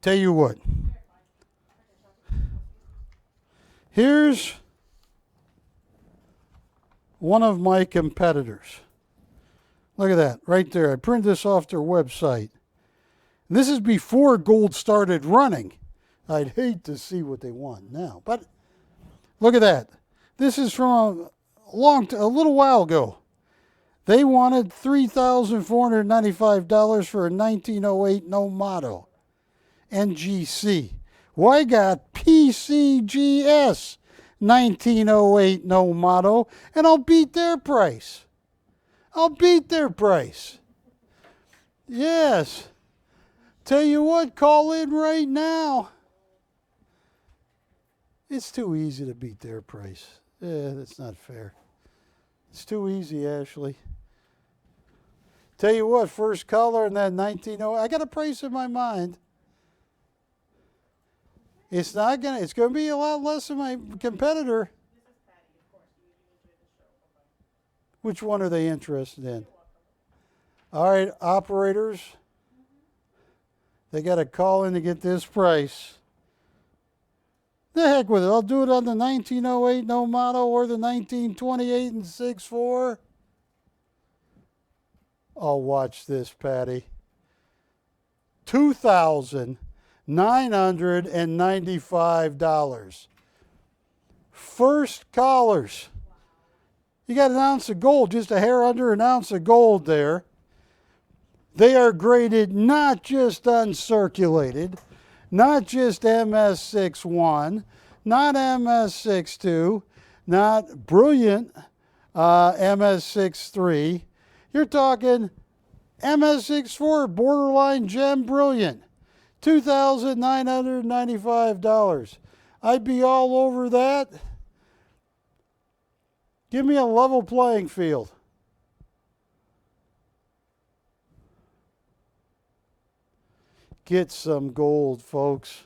Tell you what. Here's one of my competitors. Look at that, right there. I printed this off their website. This is before gold started running. I'd hate to see what they want now, but look at that. This is from a little while ago. They wanted $3,495 for a 1908 Novaro NGC. Well, I got PCGS 1908 Novaro, and I'll beat their price. I'll beat their price. Yes. Tell you what, call in right now. It's too easy to beat their price. That's not fair. It's too easy, Ashley. Tell you what, first color in that 1908. I got a price in my mind. It's going to be a lot less than my competitor. Which one are they interested in? All right, operators. They got to call in to get this price. The heck with it. I'll do it on the 1908 Novaro or the 1928 and 6.4. Oh, watch this, Patty. $2,995. First callers. You got an ounce of gold, just a hair under an ounce of gold there. They are graded not just uncirculated, not just MS61, not MS62, not brilliant MS63. You're talking MS64, borderline gem brilliant, $2,995. I'd be all over that. Give me a level playing field. Get some gold, folks.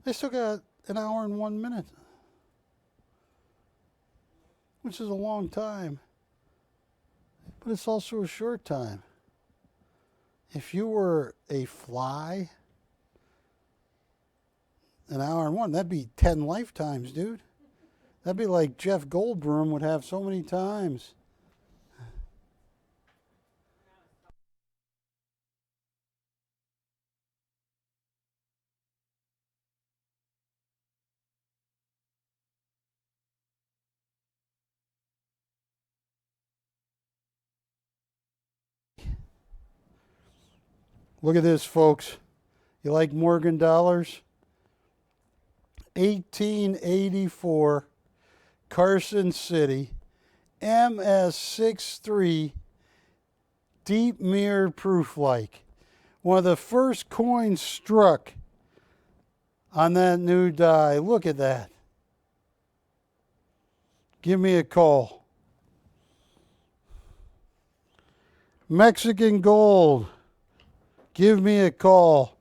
They still got an hour and 1 minute, which is a long time, but it's also a short time. If you were a fly, an hour and 1, that'd be 10 lifetimes, dude. That'd be like Jeff Goldblum would have so many times. Look at this, folks. You like Morgan dollars? 1884, Carson City, MS63, deep mirror proof like. One of the first coins struck on that new die. Look at that. Give me a call. Mexican gold. Give me a call.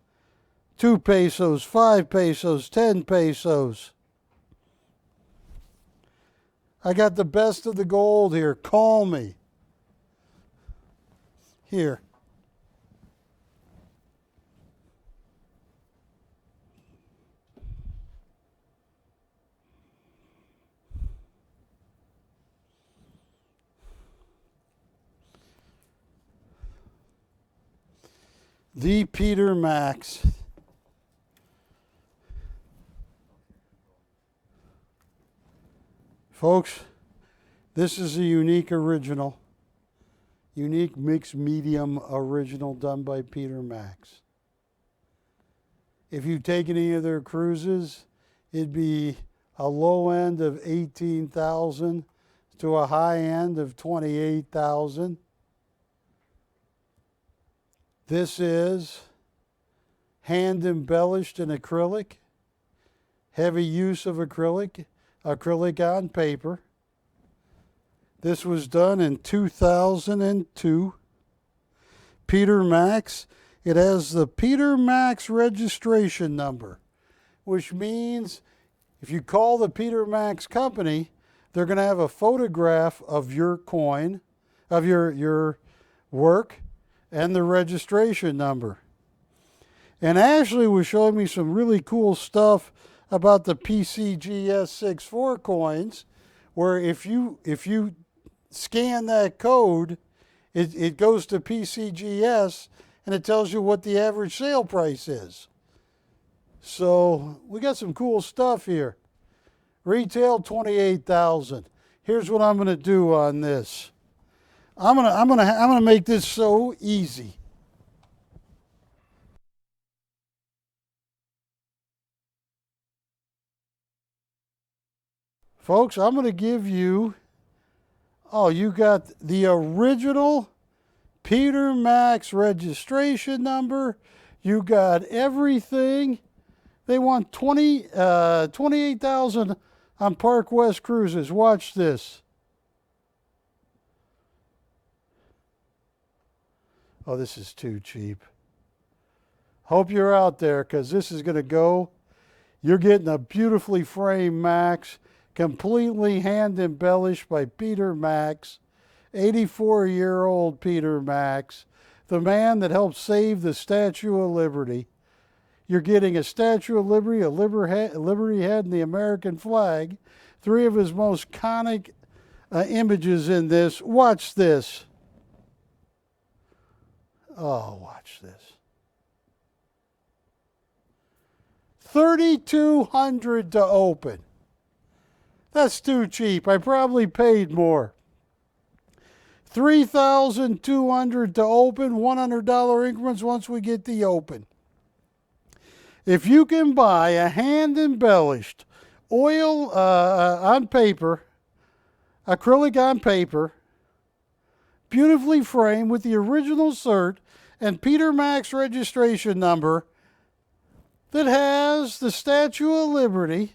2 pesos, 5 pesos, 10 pesos. I got the best of the gold here. Call me. Here. The Peter Max. Folks, this is a unique original. Unique mixed medium original done by Peter Max. If you take any of their cruises, it'd be a low end of 18,000 to a high end of 28,000. This is hand embellished in acrylic, heavy use of acrylic on paper. This was done in 2002. Peter Max. It has the Peter Max registration number, which means if you call the Peter Max company, they're going to have a photograph of your coin, of your work, and the registration number. And Ashley was showing me some really cool stuff about the PCGS 64 coins, where if you scan that code, it goes to PCGS and it tells you what the average sale price is. So we got some cool stuff here. Retail 28,000. Here's what I'm going to do on this. I'm gonna make this so easy. Folks, I'm going to give you, you got the original Peter Max registration number. You got everything. They want 28,000 on Park West Cruises. Watch this. Oh, this is too cheap. Hope you're out there, because this is going to go. You're getting a beautifully framed Max, completely hand embellished by Peter Max, 84-year-old Peter Max, the man that helped save the Statue of Liberty. You're getting a Statue of Liberty, a Liberty head, and the American flag. 3 of his most iconic images in this. Watch this. Oh, watch this. $3,200 to open. That's too cheap. I probably paid more. $3,200 to open, $100 increments once we get the open. If you can buy a hand-embellished oil on paper, acrylic on paper, beautifully framed with the original cert and Peter Max registration number that has the Statue of Liberty,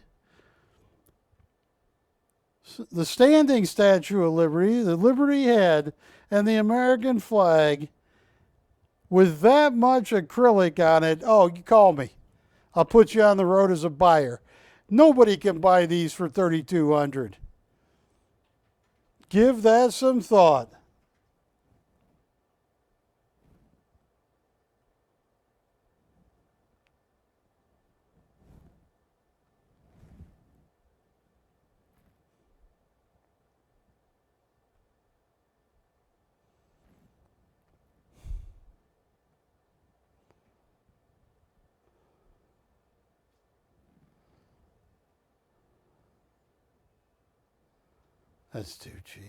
the standing Statue of Liberty, the Liberty head, and the American flag, with that much acrylic on it, you call me. I'll put you on the road as a buyer. Nobody can buy these for $3,200. Give that some thought. That's too cheap.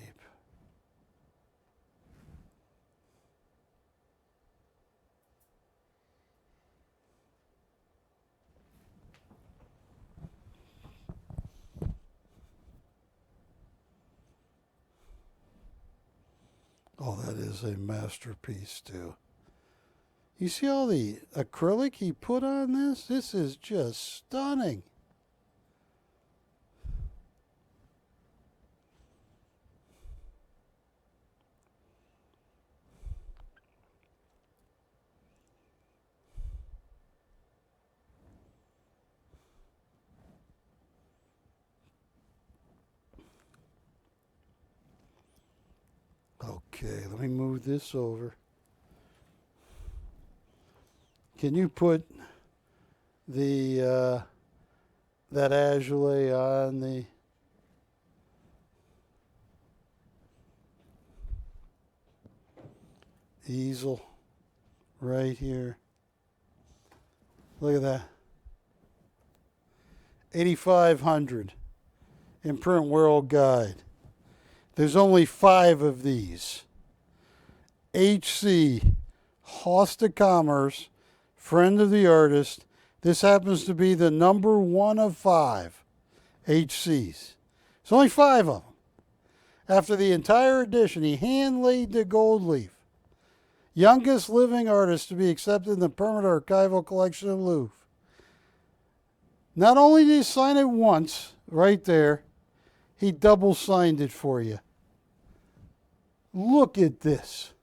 Oh, that is a masterpiece, too. You see all the acrylic he put on this? This is just stunning. Okay, let me move this over. Can you put the that Azoulay on the easel right here? Look at that. 8,500 in Print World Guide. There's only 5 of these. HC, Host of Commerce, friend of the artist. This happens to be the number 1 of 5 HCs. There's only 5 of them. After the entire edition, he hand-laid the gold leaf. Youngest living artist to be accepted in the permanent archival collection of Louvre. Not only did he sign it once, right there, he double signed it for you. Look at this.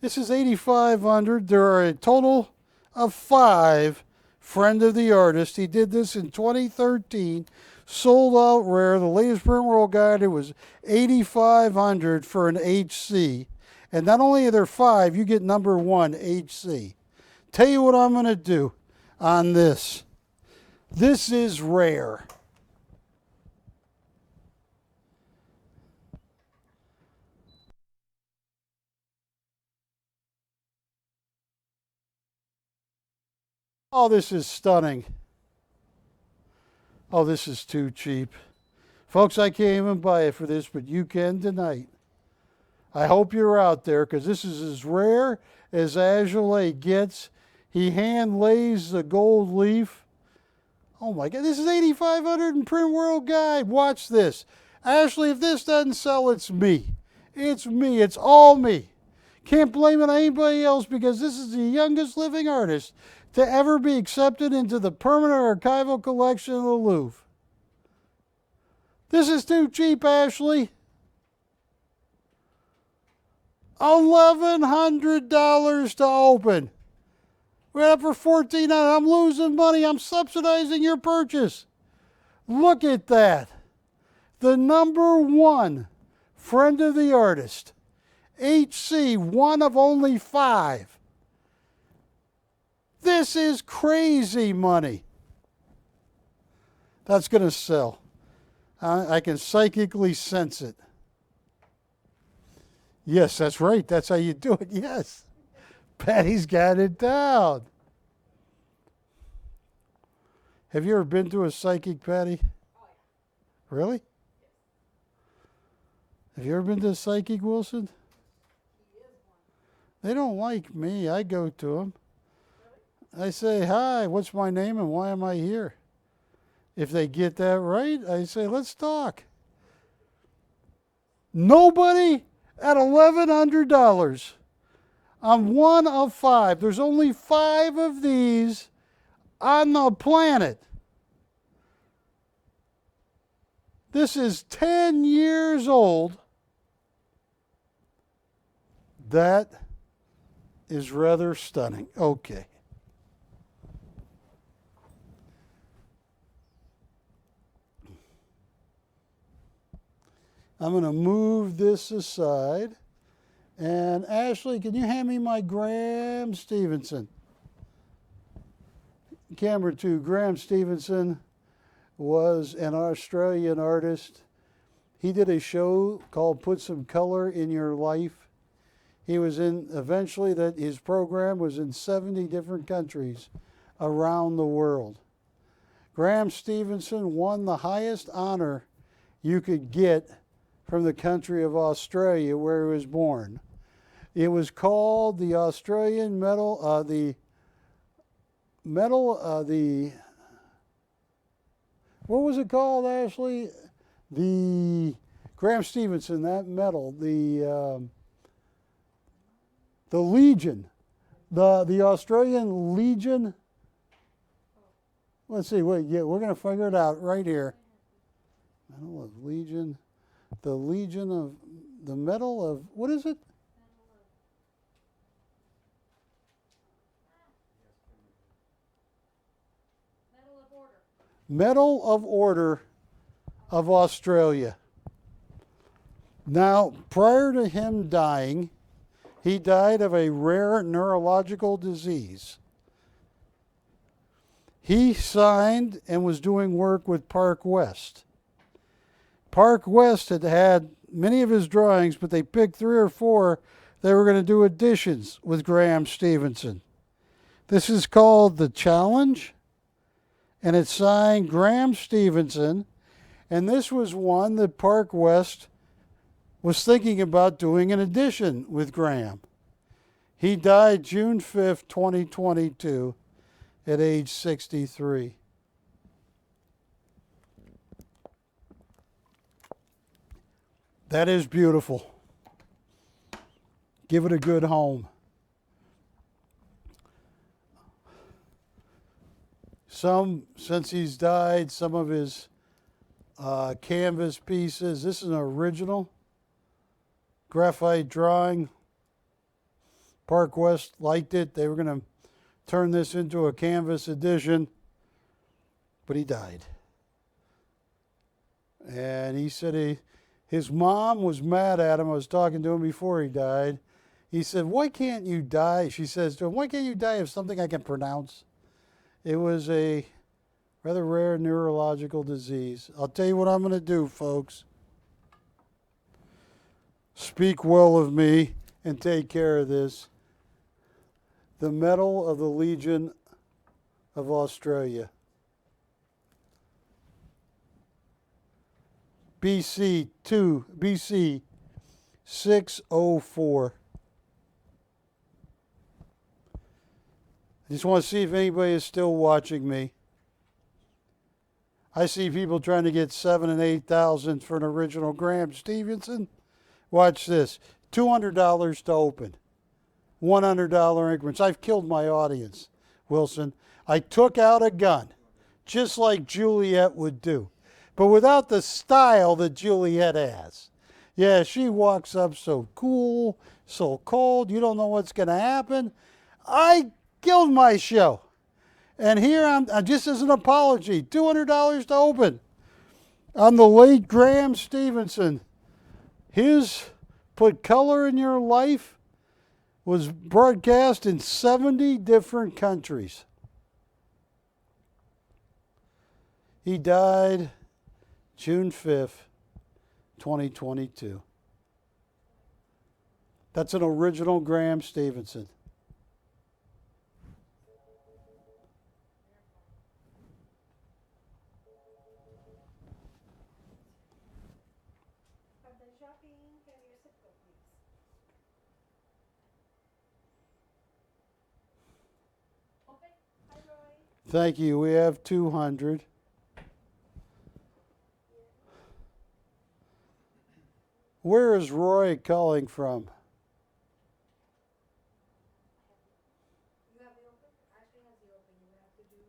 This is 8,500. There are a total of 5 friend of the artist. He did this in 2013. Sold out rare. The latest Print World Guide, it was 8,500 for an HC. And not only are there 5, you get number 1 HC. Tell you what I'm going to do on this. This is rare. Oh, this is stunning. Oh, this is too cheap. Folks, I can't even buy it for this, but you can tonight. I hope you're out there because this is as rare as Azoulay gets. He hand lays the gold leaf. Oh my God, this is 8,500 in Print World Guide. Watch this. Ashley, if this doesn't sell, it's me. It's me. It's all me. Can't blame it on anybody else because this is the youngest living artist to ever be accepted into the permanent archival collection of the Louvre. This is too cheap, Ashley. $1,100 to open. We're up for $1,400. I'm losing money. I'm subsidizing your purchase. Look at that. The number 1 friend of the artist. HC, 1 of only 5. This is crazy money. That's going to sell. I can psychically sense it. Yes, that's right. That's how you do it. Yes. Patty's got it down. Have you ever been to a psychic, Patty? Really? Have you ever been to a psychic, Wilson? They don't like me. I go to them. I say, hi, what's my name and why am I here? If they get that right, I say, let's talk. Nobody at $1,100. I'm 1 of 5. There's only 5 of these on the planet. This is 10 years old. That is rather stunning. Okay. I'm going to move this aside. And Ashley, can you hand me my Graham Stevenson? Camera 2. Graham Stevenson was an Australian artist. He did a show called Put Some Color in Your Life. He was in, eventually that his program was in 70 different countries around the world. Graham Stevenson won the highest honor you could get from the country of Australia where he was born. It was called the Australian Medal, what was it called, Ashley? The Graham Stevenson, that medal, the Legion, the Australian Legion. Let's see. Wait, yeah, we're going to figure it out right here. Medal of Legion, the Legion of the Medal of what is it? Medal of Order. Medal of Order of Australia. Now, prior to him dying, he died of a rare neurological disease. He signed and was doing work with Park West. Park West had had many of his drawings, but they picked 3 or 4 they were going to do editions with Graham Stevenson. This is called The Challenge, and it's signed Graham Stevenson, and this was one that Park West was thinking about doing an edition with Graham. He died June 5th, 2022, at age 63. That is beautiful. Give it a good home. Since he's died, some of his canvas pieces. This is an original graphite drawing. Park West liked it. They were going to turn this into a canvas edition, but he died. And he said his mom was mad at him. I was talking to him before he died. He said, "Why can't you die?" She says to him, "Why can't you die of something I can pronounce?" It was a rather rare neurological disease. I'll tell you what I'm going to do, folks. Speak well of me and take care of this. The Medal of the Legion of Australia. BC 604. I just want to see if anybody is still watching me. I see people trying to get 7,000 and 8,000 for an original Graham Stevenson. Watch this. $200 to open. $100 increments. I've killed my audience, Wilson. I took out a gun, just like Juliet would do, but without the style that Juliet has. Yeah, she walks up so cool, so cold, you don't know what's going to happen. I killed my show. And here I'm just as an apology, $200 to open. On the late Graham Stevenson. His Put Color in Your Life was broadcast in 70 different countries. He died June 5th, 2022. That's an original Graham Stevenson. Thank you. We have 200. Where is Roy calling from? You have the open? Ashley has the open. You have to do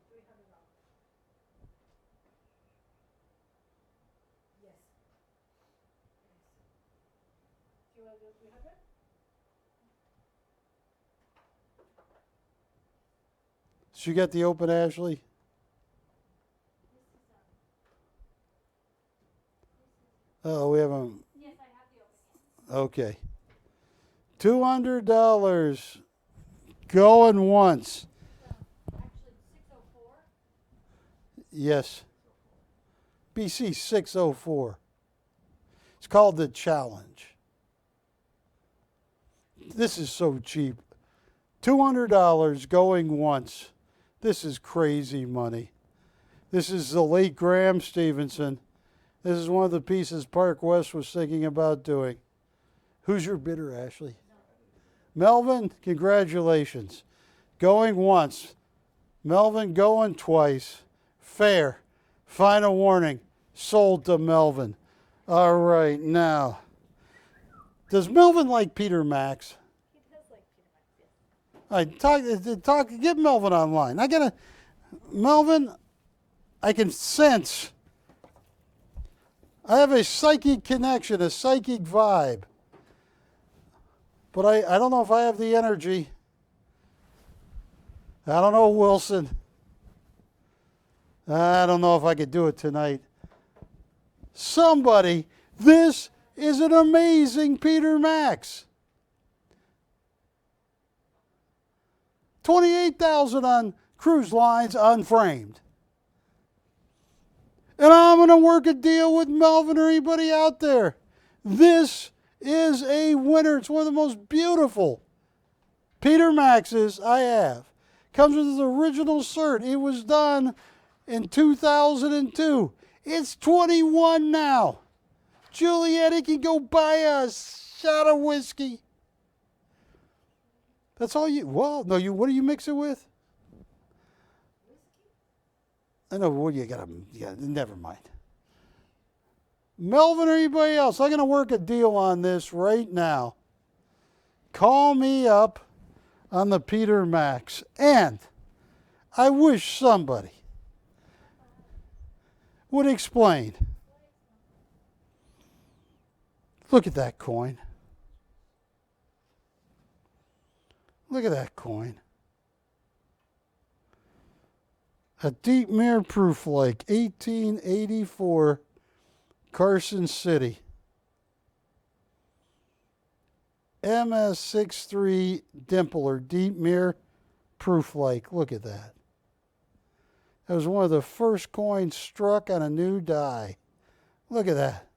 $300. Yes. Do you want to do 300? Did you get the open, Ashley? Oh, we haven't. Yes, I have the open. Okay. $200 going once. Actually, 604. Yes. BC 604. It's called The Challenge. This is so cheap. $200 going once. This is crazy money. This is the late Graham Stevenson. This is one of the pieces Park West was thinking about doing. Who's your bidder, Ashley? Melvin, congratulations. Going once. Melvin going twice. Fair. Final warning. Sold to Melvin. All right, now, does Melvin like Peter Max? He does like Peter Max, yes. All right, get Melvin online. Melvin, I can sense. I have a psychic connection, a psychic vibe. But I don't know if I have the energy. I don't know, Wilson. I don't know if I could do it tonight. Somebody, this is an amazing Peter Max. 28,000 on cruise lines unframed. And I'm going to work a deal with Melvin or anybody out there. This is a winner. It's one of the most beautiful Peter Maxes I have. Comes with his original cert. It was done in 2002. It's 21 now. Juliet can go buy a shot of whiskey. That's all you, well, no, what do you mix it with? I know, what never mind. Melvin or anybody else, I'm going to work a deal on this right now. Call me up on the Peter Max. And I wish somebody would explain. Look at that coin. Look at that coin. A deep mirror proof like 1884 Carson City. MS63 dimple or deep mirror proof like. Look at that. That was one of the first coins struck on a new die. Look at that.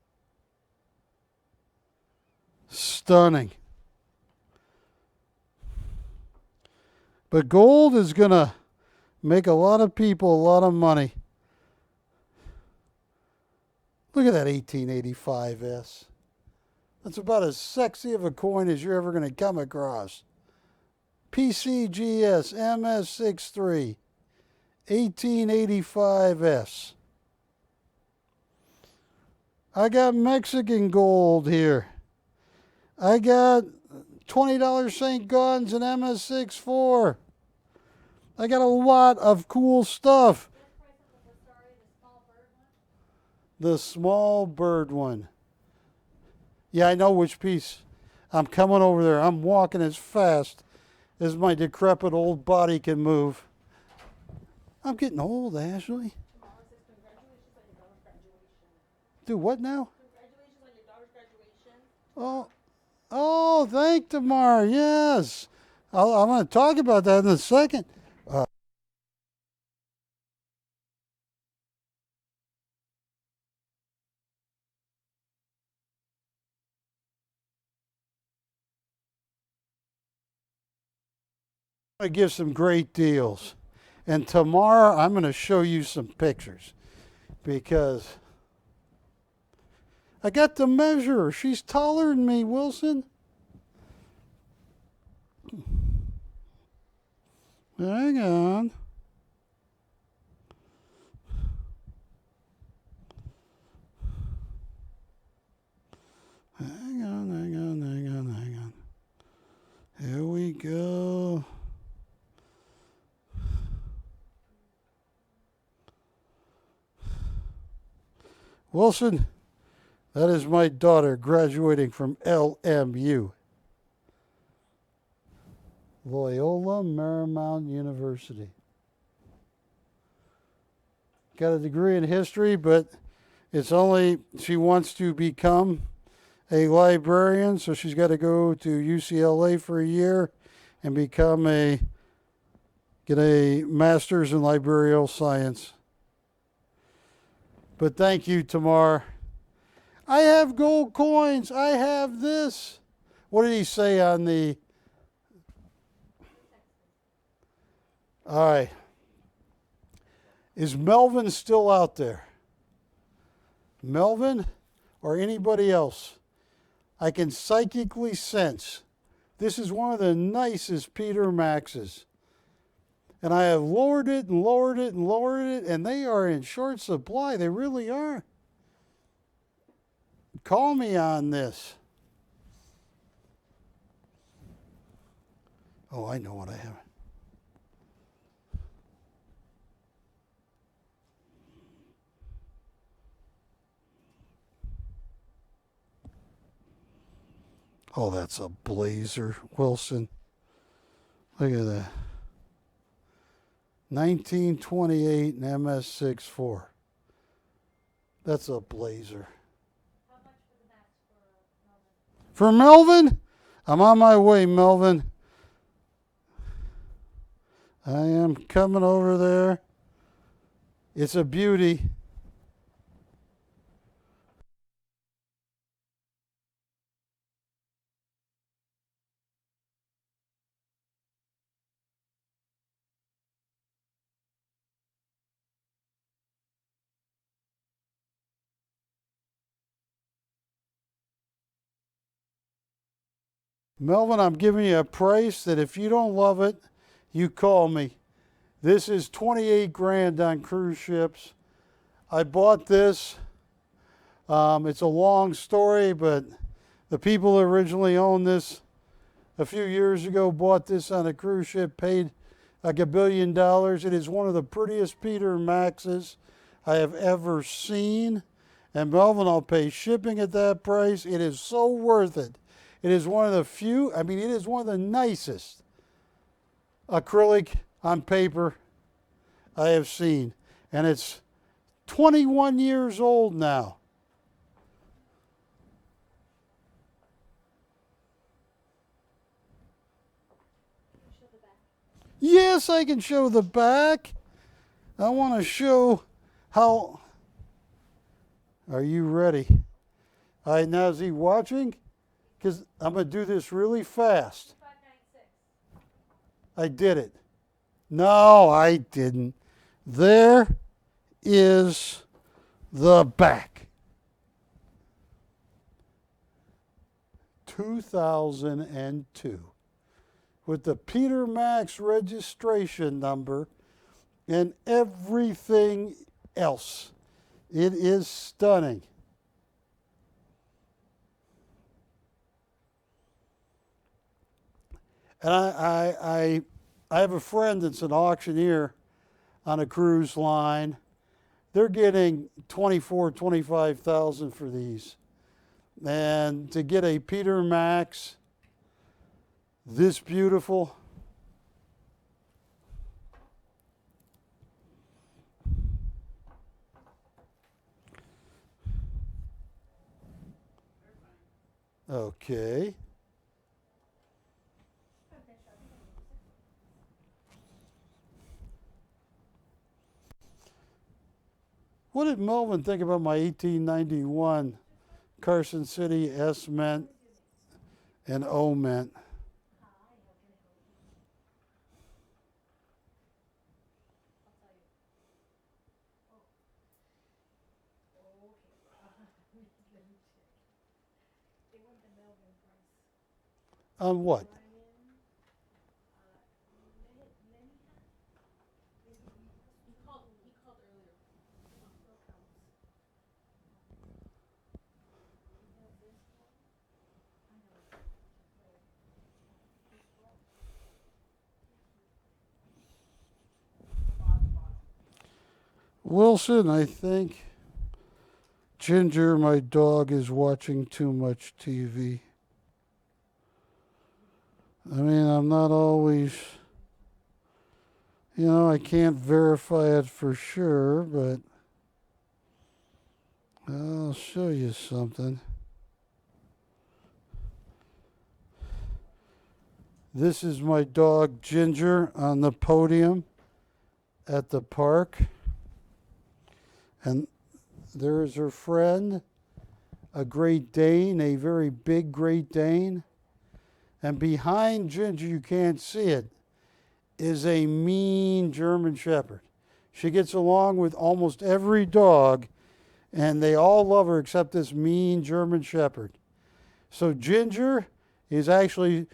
Stunning. But gold is going to make a lot of people a lot of money. Look at that 1885S. That's about as sexy of a coin as you're ever going to come across. PCGS MS63 1885S. I got Mexican gold here. I got $20 St. Guns and MS64. I got a lot of cool stuff. The small bird one. Yeah, I know which piece. I'm coming over there. I'm walking as fast as my decrepit old body can move. I'm getting old, Ashley. Do what now? Congratulations on your daughter's graduation. Oh, thank Tamar. Yes. I'm going to talk about that in a second. I give some great deals. And tomorrow I'm going to show you some pictures because I got to measure her. She's taller than me, Wilson. Hang on. Hang on. Here we go. Wilson, that is my daughter graduating from LMU. Loyola Marymount University. Got a degree in history, but she wants to become a librarian, so she's got to go to UCLA for a year and get a master's in librarial science. But thank you, Tamar. I have gold coins. I have this. What did he say on the... All right. Is Melvin still out there? Melvin or anybody else? I can psychically sense this is one of the nicest Peter Maxes. And I have lowered it and lowered it and lowered it, and they are in short supply. They really are. Call me on this. Oh, I know what I have. Oh, that's a blazer, Wilson. Look at that. 1928 and MS64. That's a blazer. How much for the max for Melvin? For Melvin? I'm on my way, Melvin. I am coming over there. It's a beauty. Melvin, I'm giving you a price that if you don't love it, you call me. This is 28 grand on cruise ships. I bought this. It's a long story, but the people who originally owned this a few years ago bought this on a cruise ship, paid like $1 billion. It is one of the prettiest Peter Maxes I have ever seen. And Melvin, I'll pay shipping at that price. It is so worth it. It is one of the few, it is one of the nicest acrylic on paper I have seen. And it's 21 years old now. Show the back. Yes, I can show the back. I want to show how. Are you ready? All right, now is he watching? Because I'm going to do this really fast. 596. I did it. No, I didn't. There is the back. 2002. With the Peter Max registration number and everything else. It is stunning. And I have a friend that's an auctioneer on a cruise line. They're getting $24,000, $25,000 for these. And to get a Peter Max this beautiful, okay. What did Melvin think about my 1891 Carson City S Mint and O Mint? On what? He called earlier. Wilson, I think Ginger, my dog, is watching too much TV. I'm not always, I can't verify it for sure, but I'll show you something. This is my dog Ginger on the podium at the park. And there is her friend, a Great Dane, a very big Great Dane. And behind Ginger, you can't see it, is a mean German Shepherd. She gets along with almost every dog, and they all love her except this mean German Shepherd. So Ginger is actually,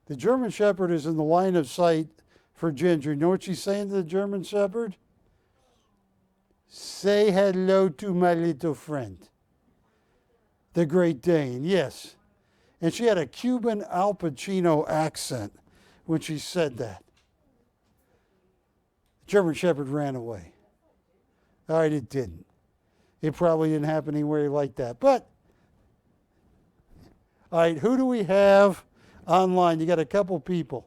the German Shepherd is in the line of sight for Ginger. You know what she's saying to the German Shepherd? Say hello to my little friend. The Great Dane, yes. And she had a Cuban Al Pacino accent when she said that. German Shepherd ran away. All right, it didn't. It probably didn't happen anywhere like that. But, all right, who do we have online? You got a couple people.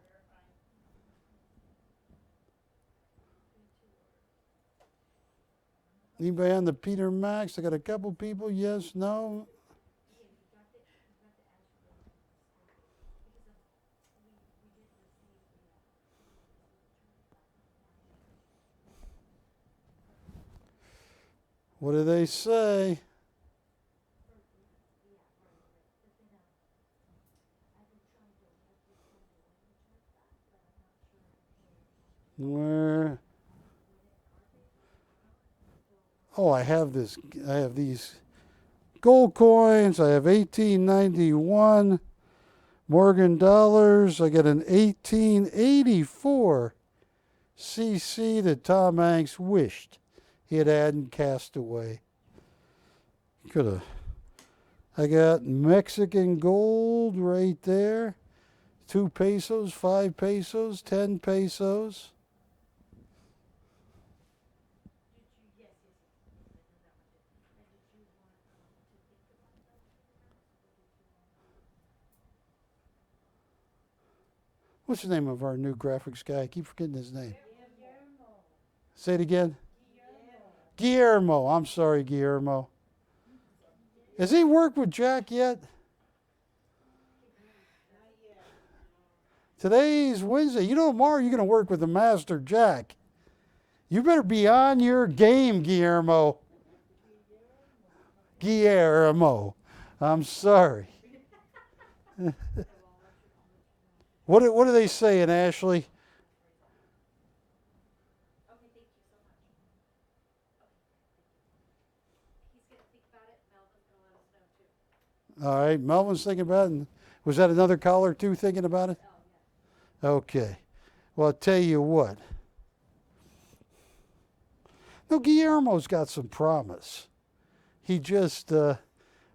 Anybody on the Peter Max? I got a couple people. Yes, no. What do they say? Where? Oh, I have this. I have these gold coins. I have 1891 Morgan dollars. I got an 1884 CC that Tom Hanks wished he hadn't cast away. Could have. I got Mexican gold right there. 2 pesos, 5 pesos, 10 pesos. What's the name of our new graphics guy? I keep forgetting his name. Say it again. Guillermo. I'm sorry, Guillermo. Has he worked with Jack yet? Today's Wednesday. You know, tomorrow you're going to work with the master, Jack. You better be on your game, Guillermo. Guillermo. I'm sorry. What are they saying, Ashley? All right, Melvin's thinking about it. Was that another caller too thinking about it? Okay. Well, I'll tell you what. No, Guillermo's got some promise. He just,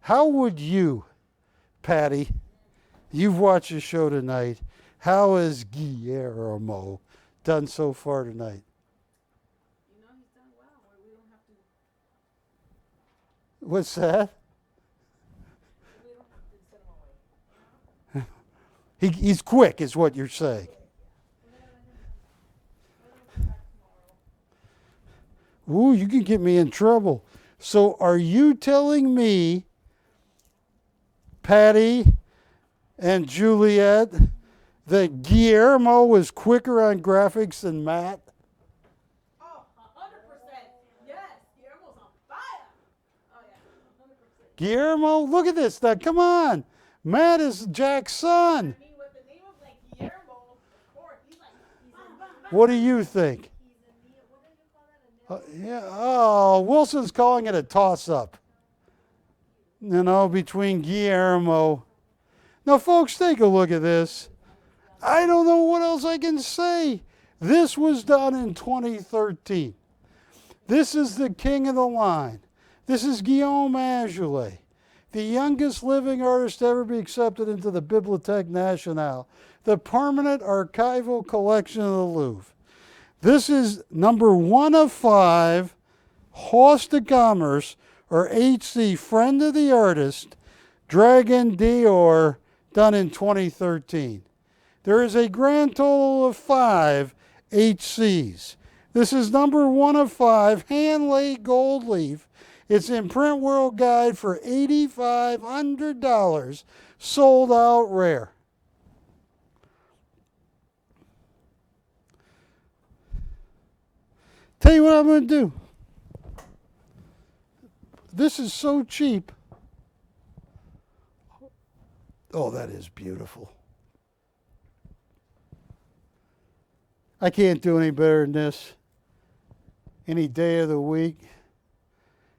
how would you, Patty, you've watched the show tonight, how has Guillermo done so far tonight? You know, he's done well. We don't have to. What's that? We don't have to send him away. He's quick, is what you're saying. Ooh, you can get me in trouble. So are you telling me, Patty and Juliet, that Guillermo was quicker on graphics than Matt? Oh, 100%. Yes, Guillermo's on fire. Oh, yeah, 100%. Guillermo, look at this. Now, come on. Matt is Jack's son. I mean, with the name of like Guillermo, of course, he's What do you think? Yeah. Oh, Wilson's calling it a toss-up. You know, between Guillermo. Now, folks, take a look at this. I don't know what else I can say. This was done in 2013. This is the king of the line. This is Guillaume Azoulay, the youngest living artist to ever be accepted into the Bibliothèque Nationale, the permanent archival collection of the Louvre. This is number 1 of 5, Haus de Commerce, or HC, Friend of the Artist, Dragon d'Or, done in 2013. There is a grand total of 5 HCs. This is number 1 of 5, hand-laid gold leaf. It's in Print World Guide for $8,500, sold out rare. Tell you what I'm going to do. This is so cheap. Oh, that is beautiful. I can't do any better than this any day of the week.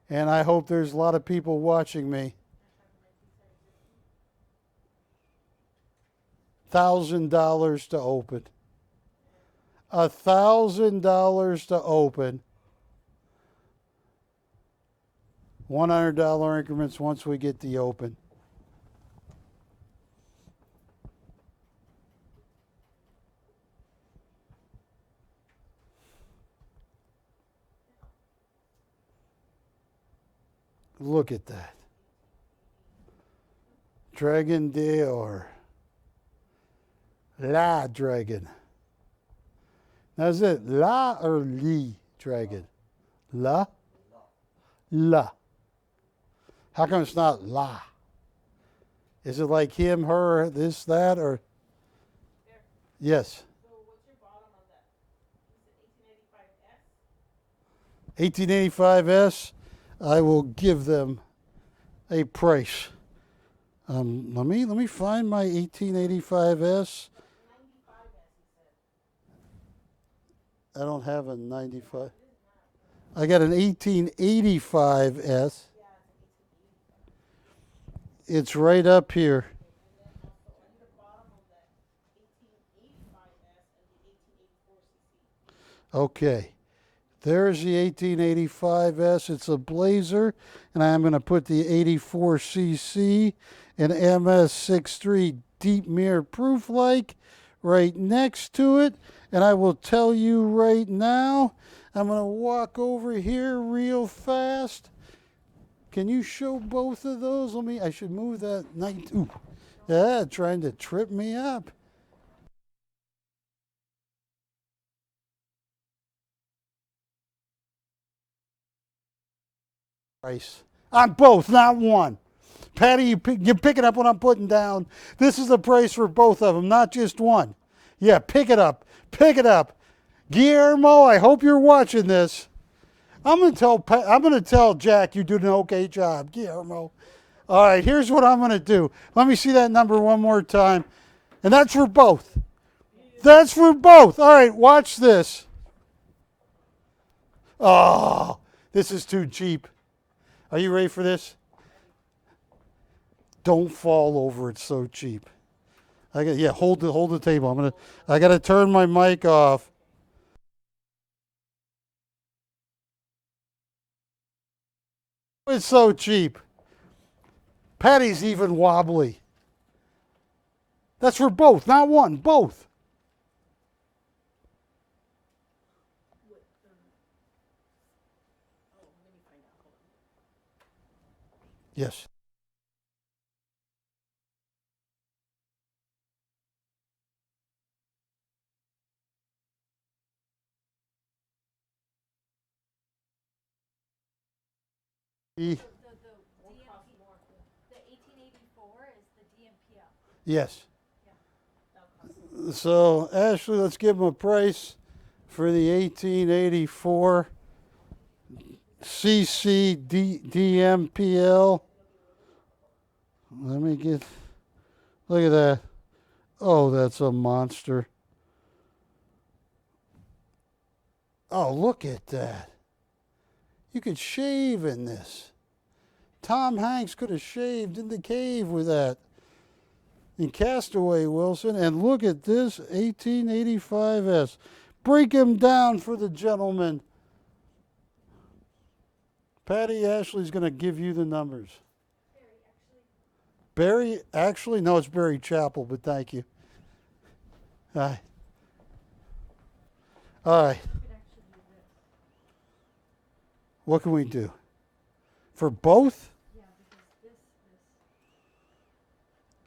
And I hope there's a lot of people watching me. $1,000 to open. $1,000 to open. $100 increments once we get the open. Look at that. Dragon Dior. La Dragon. Now is it La or Li Dragon? La? La. How come it's not La? Is it like him, her, this, that, or? There. Yes. So what's your bottom on that? Is it 1885S. I will give them a price. Let me find my 1885S. 95S, you said. I don't have a 95. I got an 1885S. Yeah, it's an 1880. It's right up here. And then also on the bottom of that 1885S and the 1884cc. Okay. There's the 1885S. It's a Blazer, and I'm going to put the 84cc and MS63 deep mirror proof like right next to it. And I will tell you right now, I'm going to walk over here real fast. Can you show both of those? I should move that. Ooh. Yeah, trying to trip me up. Price on both, not one. Patty, you're picking up what I'm putting down. This is the price for both of them, not just one. Yeah, pick it up. Pick it up. Guillermo, I hope you're watching this. I'm gonna tell Jack you did an okay job, Guillermo. All right, here's what I'm gonna do. Let me see that number one more time. And that's for both. That's for both. All right, watch this. Oh, this is too cheap. Are you ready for this? Don't fall over. It's so cheap. Hold the table. I gotta turn my mic off. It's so cheap. Patty's even wobbly. That's for both, not one, both. Yes. The 1884 is the DMPL. Yes. Yeah. So, Ashley, let's give them a price for the 1884 CC DMPL. Look at that. Oh, that's a monster. Oh, look at that. You could shave in this. Tom Hanks could have shaved in the cave with that. In Castaway, Wilson. And look at this 1885S. Break him down for the gentleman. Patty Ashley's going to give you the numbers. Barry, actually? No, it's Barry Chappell, but thank you. All right. All right. What can we do? For both? Yeah, because this.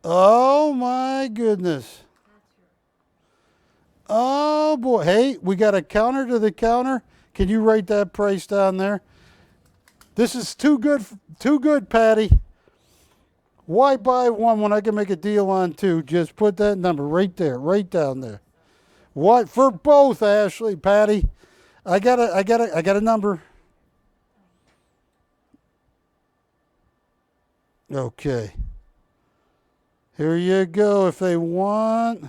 Oh, my goodness. That's your. Oh, boy. Hey, we got a counter to the counter. Can you write that price down there? This is too good, Patty. Why buy one when I can make a deal on two? Just put that number right there, right down there. What for both, Ashley, Patty? I got a number. Okay. Here you go. If they want,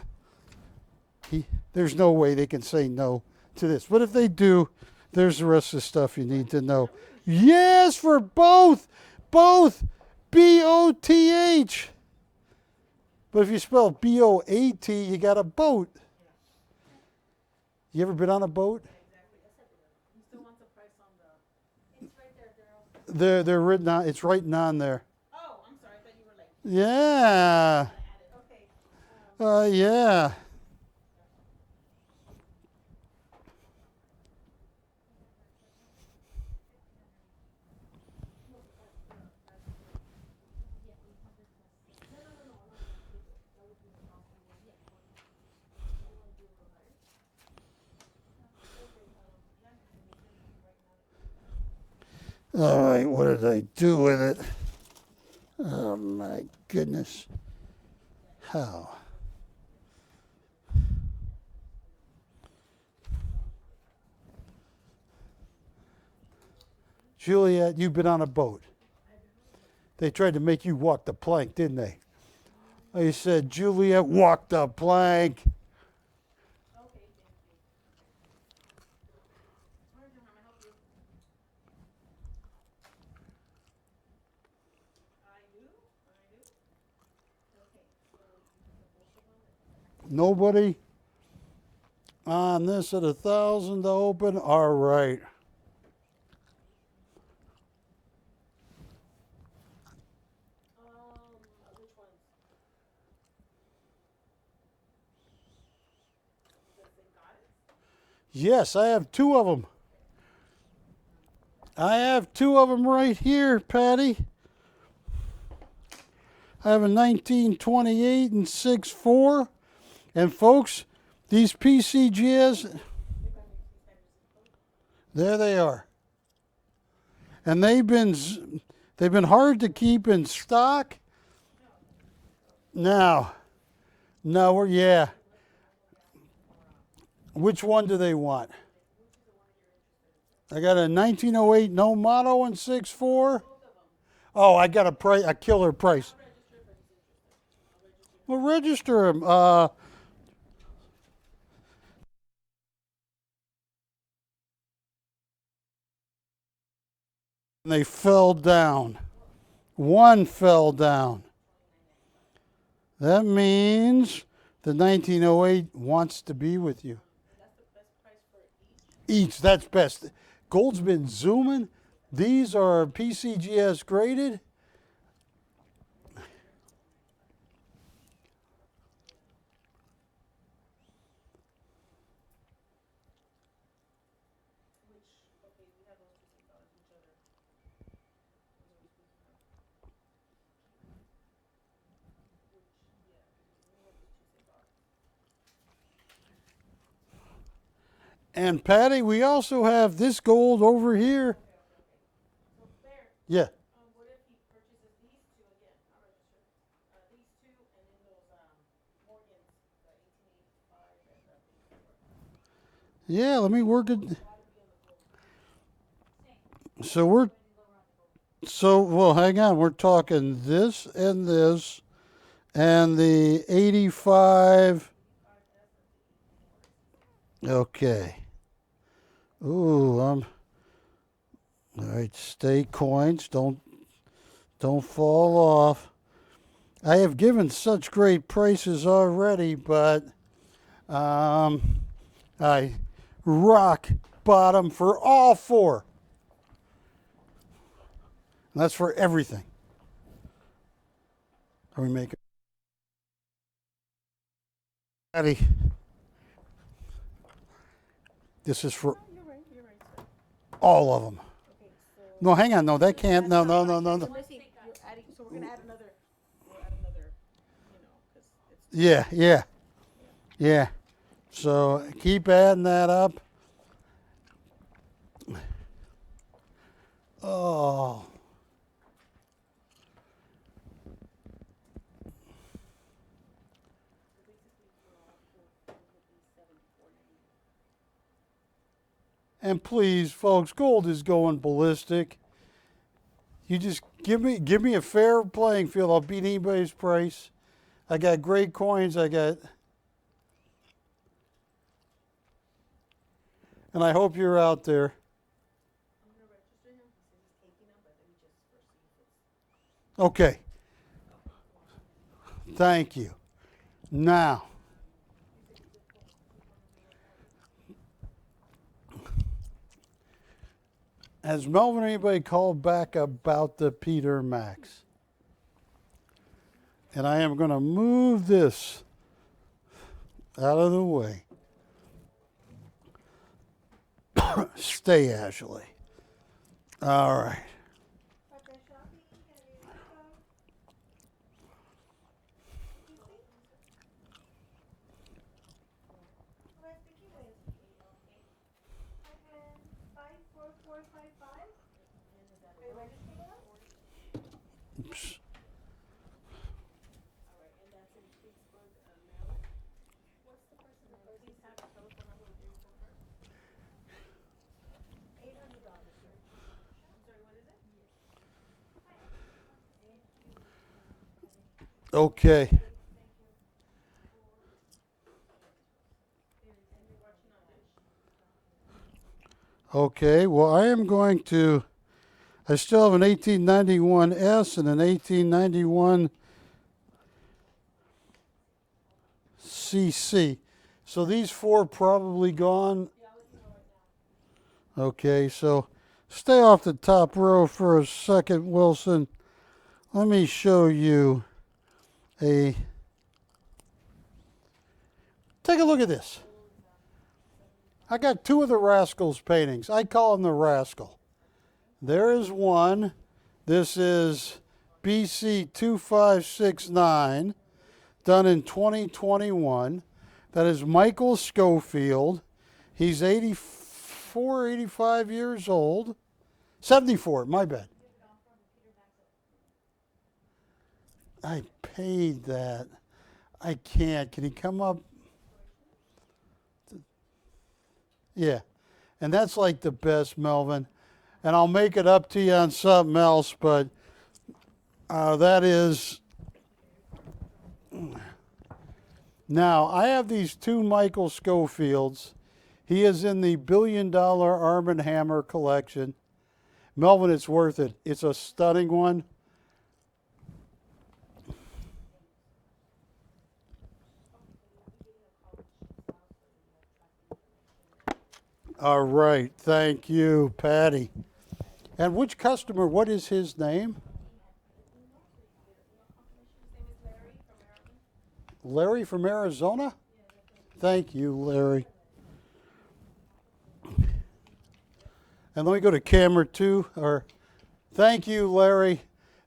there's no way they can say no to this. But if they do, there's the rest of the stuff you need to know. Yes, for both. Both. B-O-T-H. But if you spell B-O-A-T, you got a boat. You ever been on a boat? He still wants a price on the. It's right there, They're written on. It's written on there. Oh, I'm sorry. I thought you were like Yeah. added. Okay. Yeah. All right, what did I do with it? Oh my goodness. How? Juliet, you've been on a boat. They tried to make you walk the plank, didn't they? They said, Juliet, walk the plank. Okay, thank you. All right, John, I'm gonna help you. I do. Okay, so you have both of them. Nobody on this at 1,000 to open. All right. Which ones? The St. Goddess? Yes, I have two of them. I have two of them right here, Patty. I have a 1928 and 6.4. And folks, these PCGs, there they are. And they've been hard to keep in stock. Now, yeah. Which one do they want? I got a 1908 Novaro and 6.4. Oh, I got a killer price. Well, register them. They fell down. One fell down. That means the 1908 wants to be with you. That's the best price for each? Each, that's best. Gold's been zooming. These are PCGS graded. Okay, we have those $50 each other. And Patty, we also have this gold over here. So there, Yeah. what if he purchases these two again? Not registered. These two and then those Morgans, the 1885 and the 54. Yeah, let me work it. Well, hang on. We're talking this and the 85. Okay. Ooh, all right, stay coins. Don't fall off. I have given such great prices already, but I rock bottom for all four. And that's for everything. Are we making? Patty, this is for You're right, sir. all of them. Okay, so. No, hang on. No, that can't. No. So missing, you're adding, so we're gonna add another, because it's. Yeah. So keep adding that up. Oh. And please, folks, gold is going ballistic. You just give me a fair playing field. I'll beat anybody's price. I got great coins. And I hope you're out there. I'm gonna register him, he says he's taking them, but let me just first see if it's. Okay. Thank you. Now. Has Melvin or anybody called back about the Peter Max? And I am going to move this out of the way. Stay, Ashley. All right. Oops. Okay. Okay, well, I am going to, I still have an 1891 S and an 1891 CC. So these four probably gone. Okay, so stay off the top row for a second, Wilson. Let me show you take a look at this. I got two of the Rascals paintings. I call them the Rascal. There is one. This is BC 2569, done in 2021. That is Michael Schofield. He's 84, 85 years old. 74, my bad. I paid that. I can't. Can he come up? Yeah. And that's like the best, Melvin. And I'll make it up to you on something else, but that is... Now, I have these two Michael Schofields. He is in the $1 billion Arm & Hammer collection. Melvin, it's worth it. It's a stunning one. All right. Thank you, Patty. And which customer, what is his name? Larry from Arizona? Thank you, Larry. And let me go to camera 2. Thank you, Larry.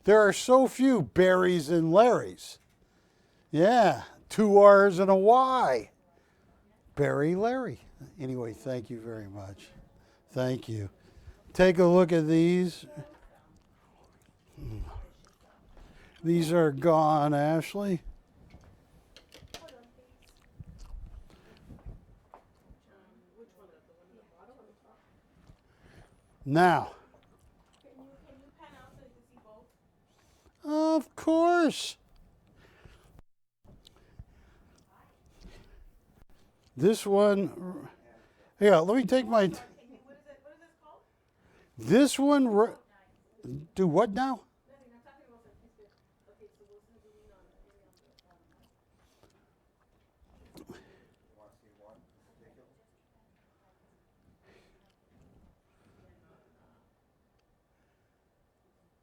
There are so few Barrys and Larrys. Yeah, 2 R's and a Y. Barry, Larry. Anyway, thank you very much. Thank you. Take a look at these. These are gone, Ashley. Now. Can you pan out so you can see both? Of course. This one, yeah, let me take my, What is this called? this one, do what now? Nothing, I'm talking about the okay, so we'll see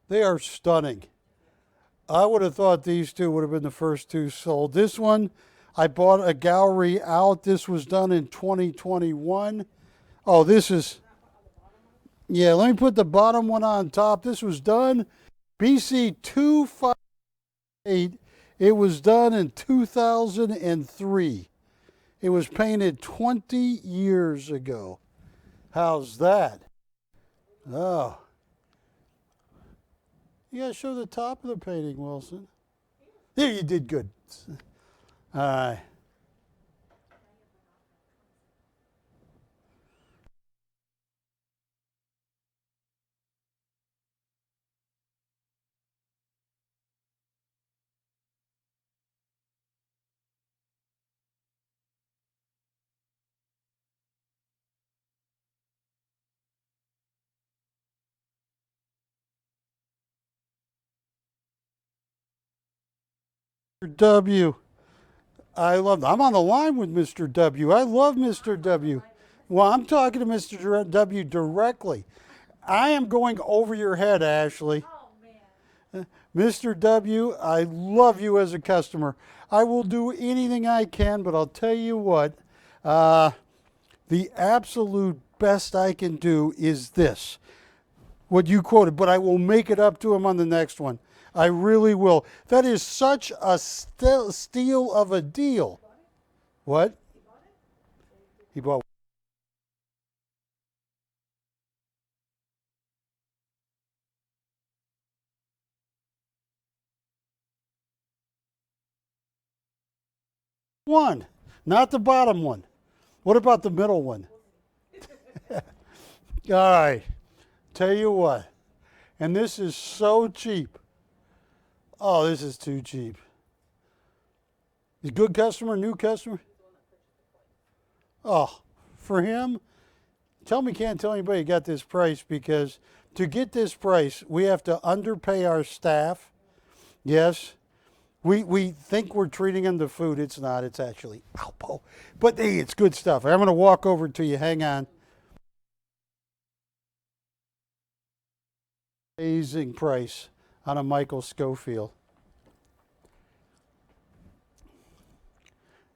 the They are stunning. I would have thought these two would have been the first two sold. This one, I bought a gallery out. This was done in 2021. Oh, this is, yeah, let me put the bottom one on top. This was done BC 258. It was done in 2003. It was painted 20 years ago. How's that? Oh. You gotta show the top of the painting, Wilson. Yeah, you did good. All right. Mr. W. I'm on the line with Mr. W. I love Mr. W. Well, I'm talking to Mr. W directly. I am going over your head, Ashley. Oh, man. Mr. W, I love you as a customer. I will do anything I can, but I'll tell you what, the absolute best I can do is this, what you quoted, but I will make it up to him on the next one. I really will. That is such a steal of a deal. What? He bought. One, not the bottom one. What about the middle one? All right, tell you what, and this is so cheap. Oh, this is too cheap. Is good customer, new customer? Oh, for him, tell me can't tell anybody you got this price, because to get this price, we have to underpay our staff. Yes. We think we're treating them to food. It's not. It's actually Alpo. But hey, it's good stuff. I'm going to walk over to you. Hang on. Amazing price on a Michael Schofield.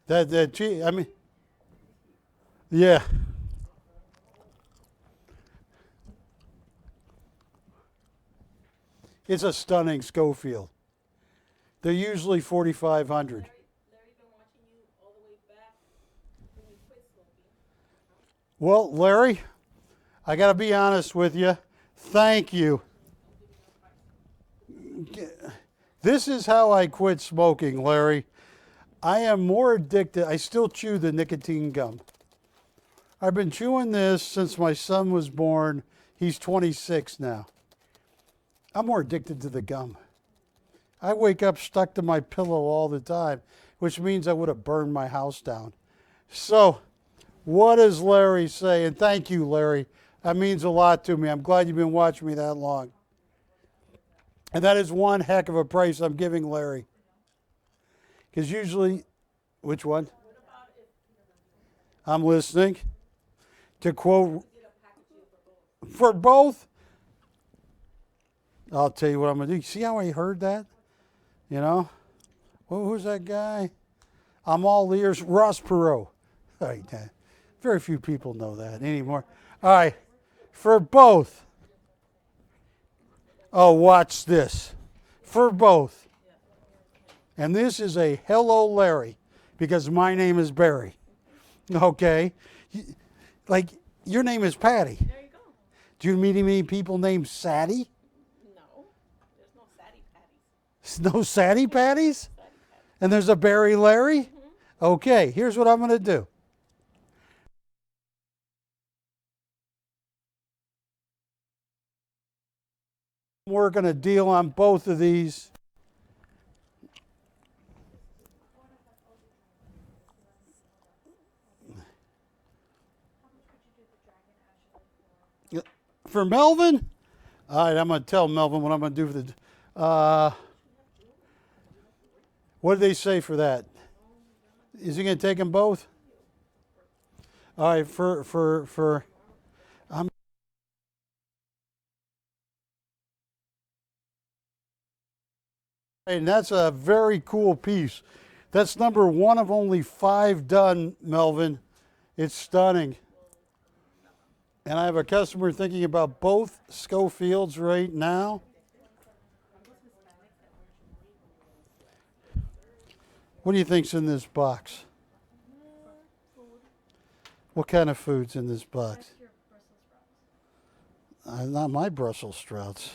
I mean, yeah. It's a stunning Schofield. They're usually 4,500. Larry been watching you all the way back when you quit smoking. Well, Larry, I got to be honest with you. Thank you. This is how I quit smoking, Larry. I am more addicted. I still chew the nicotine gum. I've been chewing this since my son was born. He's 26 now. I'm more addicted to the gum. I wake up stuck to my pillow all the time, which means I would have burned my house down. So, what does Larry say? And thank you, Larry. That means a lot to me. I'm glad you've been watching me that long. And that is one heck of a price I'm giving Larry. Because usually, which one? I'm listening. To quote, for both? I'll tell you what I'm going to do. See how I heard that? You know? Well, who's that guy? I'm all ears. Ross Perot. All right, very few people know that anymore. All right. For both. Oh, watch this. For both. And this is a hello, Larry, because my name is Barry. Okay? Like, your name is Patty. There you go. Do you meet any people named Sadie? No, there's no Sadie Patties. No Sadie Patties? And there's a Barry Larry? Mm-hmm. Okay, here's what I'm going to do. I'm working a deal on both of these. For Melvin? All right, I'm going to tell Melvin what I'm going to do for the... what did they say for that? Is he going to take them both? All right, and that's a very cool piece. That's number one of only 5 done, Melvin. It's stunning. And I have a customer thinking about both Schofields right now. What do you think's in this box? What kind of food's in this box? Not my Brussels sprouts.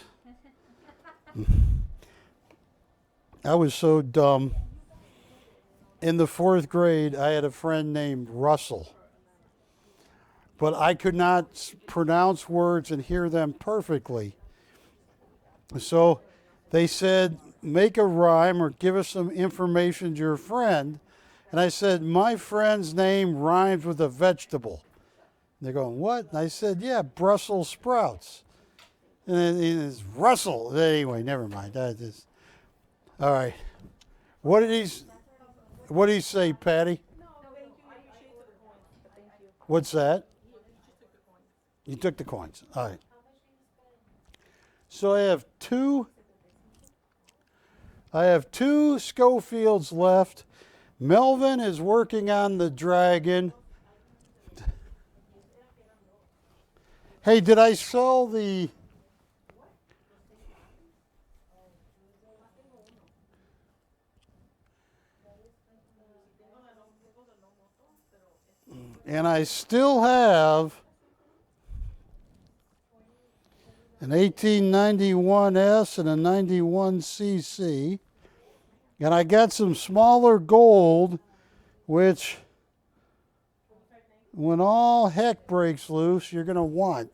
I was so dumb. In the 4th grade, I had a friend named Russell. But I could not pronounce words and hear them perfectly. So they said, make a rhyme or give us some information to your friend. And I said, my friend's name rhymes with a vegetable. And they're going, what? And I said, yeah, Brussels sprouts. And then it's Russell. Anyway, never mind. All right. What did he say, Patty? What's that? You took the coins. All right. So I have two Schofields left. Melvin is working on the dragon. Hey, did I sell the... And I still have an 1891S and a 91cc. And I got some smaller gold, which, when all heck breaks loose, you're going to want.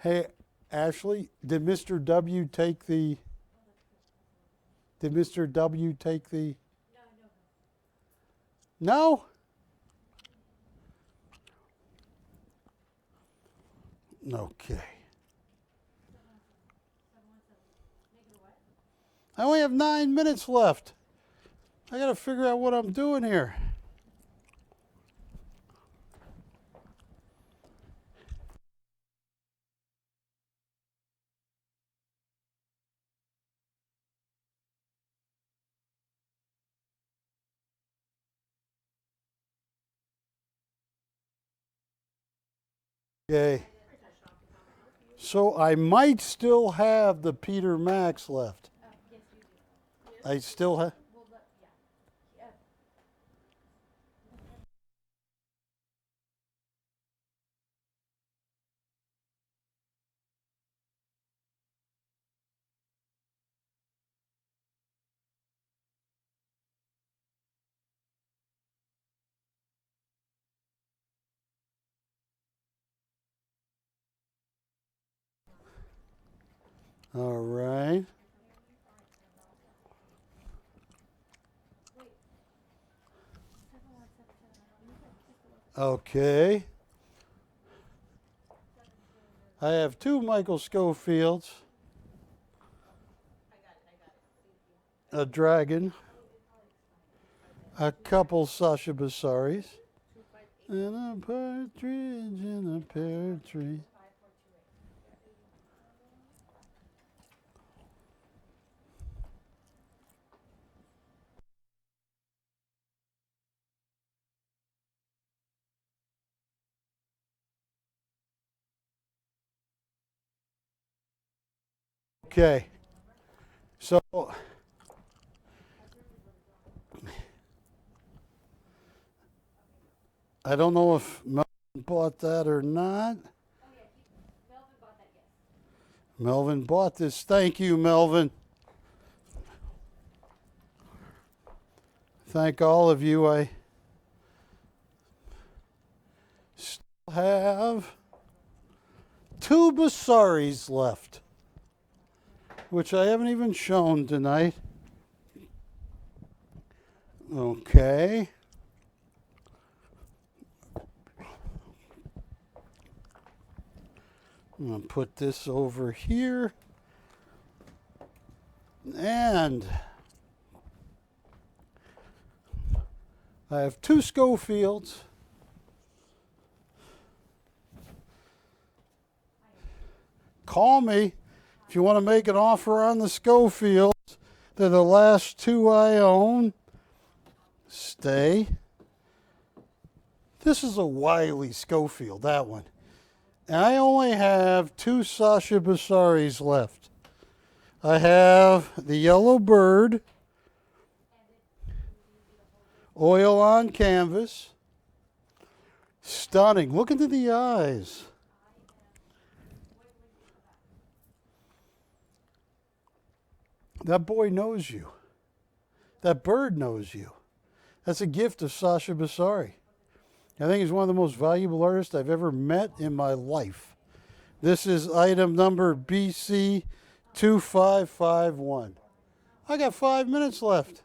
Hey, Ashley, did Mr. W take the... Did Mr. W take the... No? Okay. I only have 9 minutes left. I got to figure out what I'm doing here. Okay. So I might still have the Peter Max left. Yes, you do. I still have. Well, yeah. All right. Okay. I have two Michael Schofields, a dragon, a couple Sasha Bassaris, and a partridge in a pear tree. Okay, so I don't know if Melvin bought that or not. Oh, yeah, Melvin bought that, yes. Melvin bought this. Thank you, Melvin. Thank all of you. I still have two Bassaris left, which I haven't even shown tonight. Okay. I'm going to put this over here. And I have two Schofields. Call me if you want to make an offer on the Schofields. They're the last two I own. Stay. This is a Wiley Schofield, that one. And I only have two Sasha Bassaris left. I have the Yellow Bird, oil on canvas. Stunning. Look into the eyes. That boy knows you. That bird knows you. That's a gift of Sasha Bassari. I think he's one of the most valuable artists I've ever met in my life. This is item number BC 2551. I got 5 minutes left.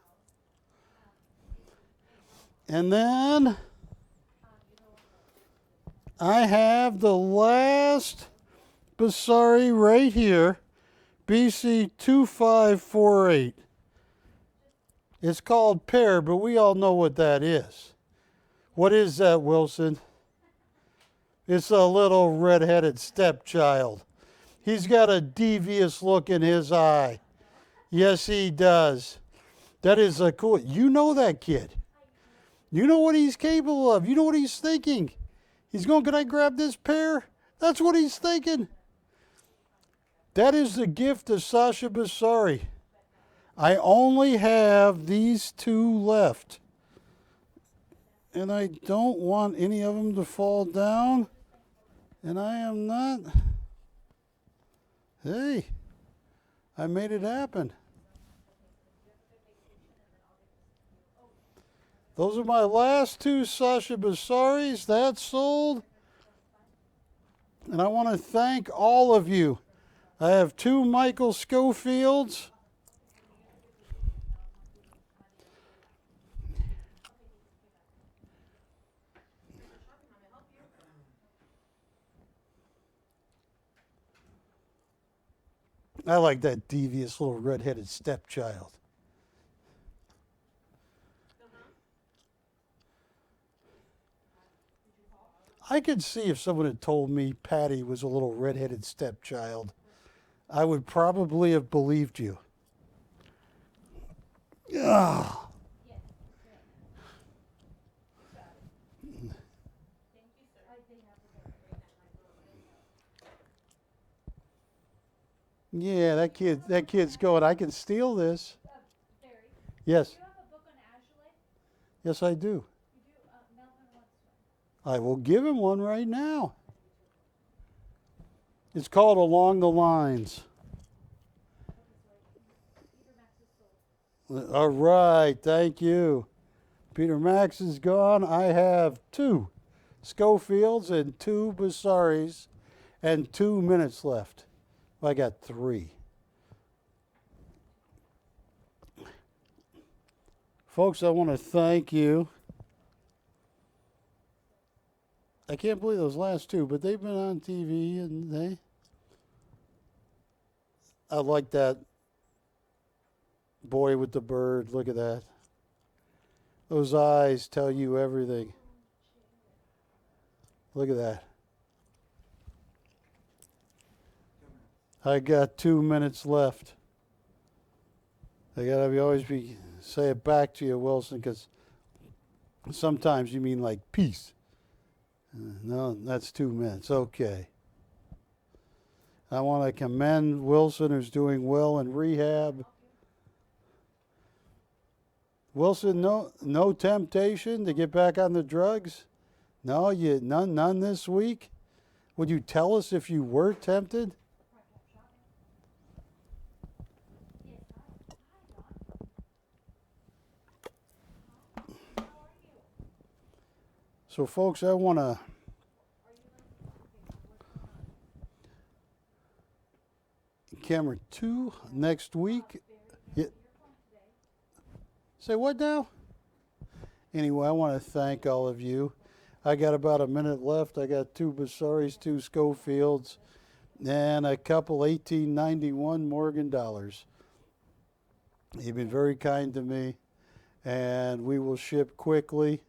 And then I have the last Bassari right here, BC 2548. It's called Pear, but we all know what that is. What is that, Wilson? It's a little red-headed stepchild. He's got a devious look in his eye. Yes, he does. That is a cool. You know that kid. You know what he's capable of. You know what he's thinking. He's going, can I grab this pair? That's what he's thinking. That is the gift of Sasha Basari. I only have these two left. And I don't want any of them to fall down. And I am not. Hey, I made it happen. Those are my last two Sasha Basaris. That's sold. And I want to thank all of you. I have two Michael Schofields. I like that devious little red-headed stepchild. I could see if someone had told me Patty was a little red-headed stepchild, I would probably have believed you. Ugh. Yeah, that kid's going, I can steal this. Barry, Yes, do you have a book on Azoulay? yes I do. You do? Melvin wants one. I will give him one right now. It's called Along the Lines. Peter Max is sold. All right, thank you. Peter Max is gone. I have two Schofields and two Basaris and 2 minutes left. I got 3. Folks, I want to thank you. I can't believe those last two, but they've been on TV and I like that boy with the bird. Look at that. Those eyes tell you everything. Look at that. I got 2 minutes left. I gotta always say it back to you, Wilson, because sometimes you mean like peace. No, that's 2 minutes. Okay. I want to commend Wilson, who's doing well in rehab. Wilson, no temptation to get back on the drugs? No, none this week? Would you tell us if you were tempted? So, folks, I want to camera 2 next week. Yeah. Say what now? Anyway, I want to thank all of you. I got about a minute left. I got 2 Basaris, 2 Schofields, and a couple 1891 Morgan dollars. You've been very kind to me, and we will ship quickly.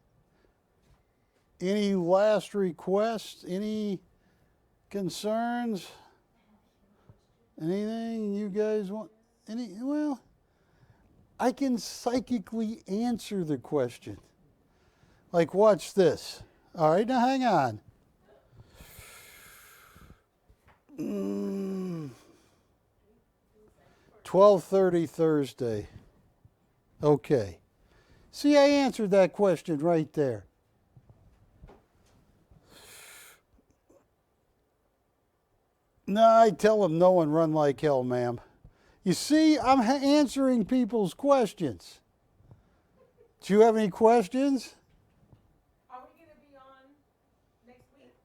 Any last requests? Any concerns? Anything you guys want? Well, I can psychically answer the question. Like, watch this. All right, now hang on. 12:30 Thursday. Okay. See, I answered that question right there. No, I tell them no and run like hell, ma'am. You see, I'm answering people's questions. Do you have any questions? Are we going to be on next week?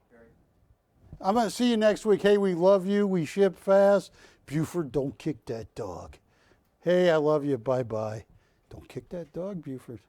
I'm going to see you next week. Hey, we love you. We ship fast. Buford, don't kick that dog. Hey, I love you. Bye-bye. Don't kick that dog, Buford.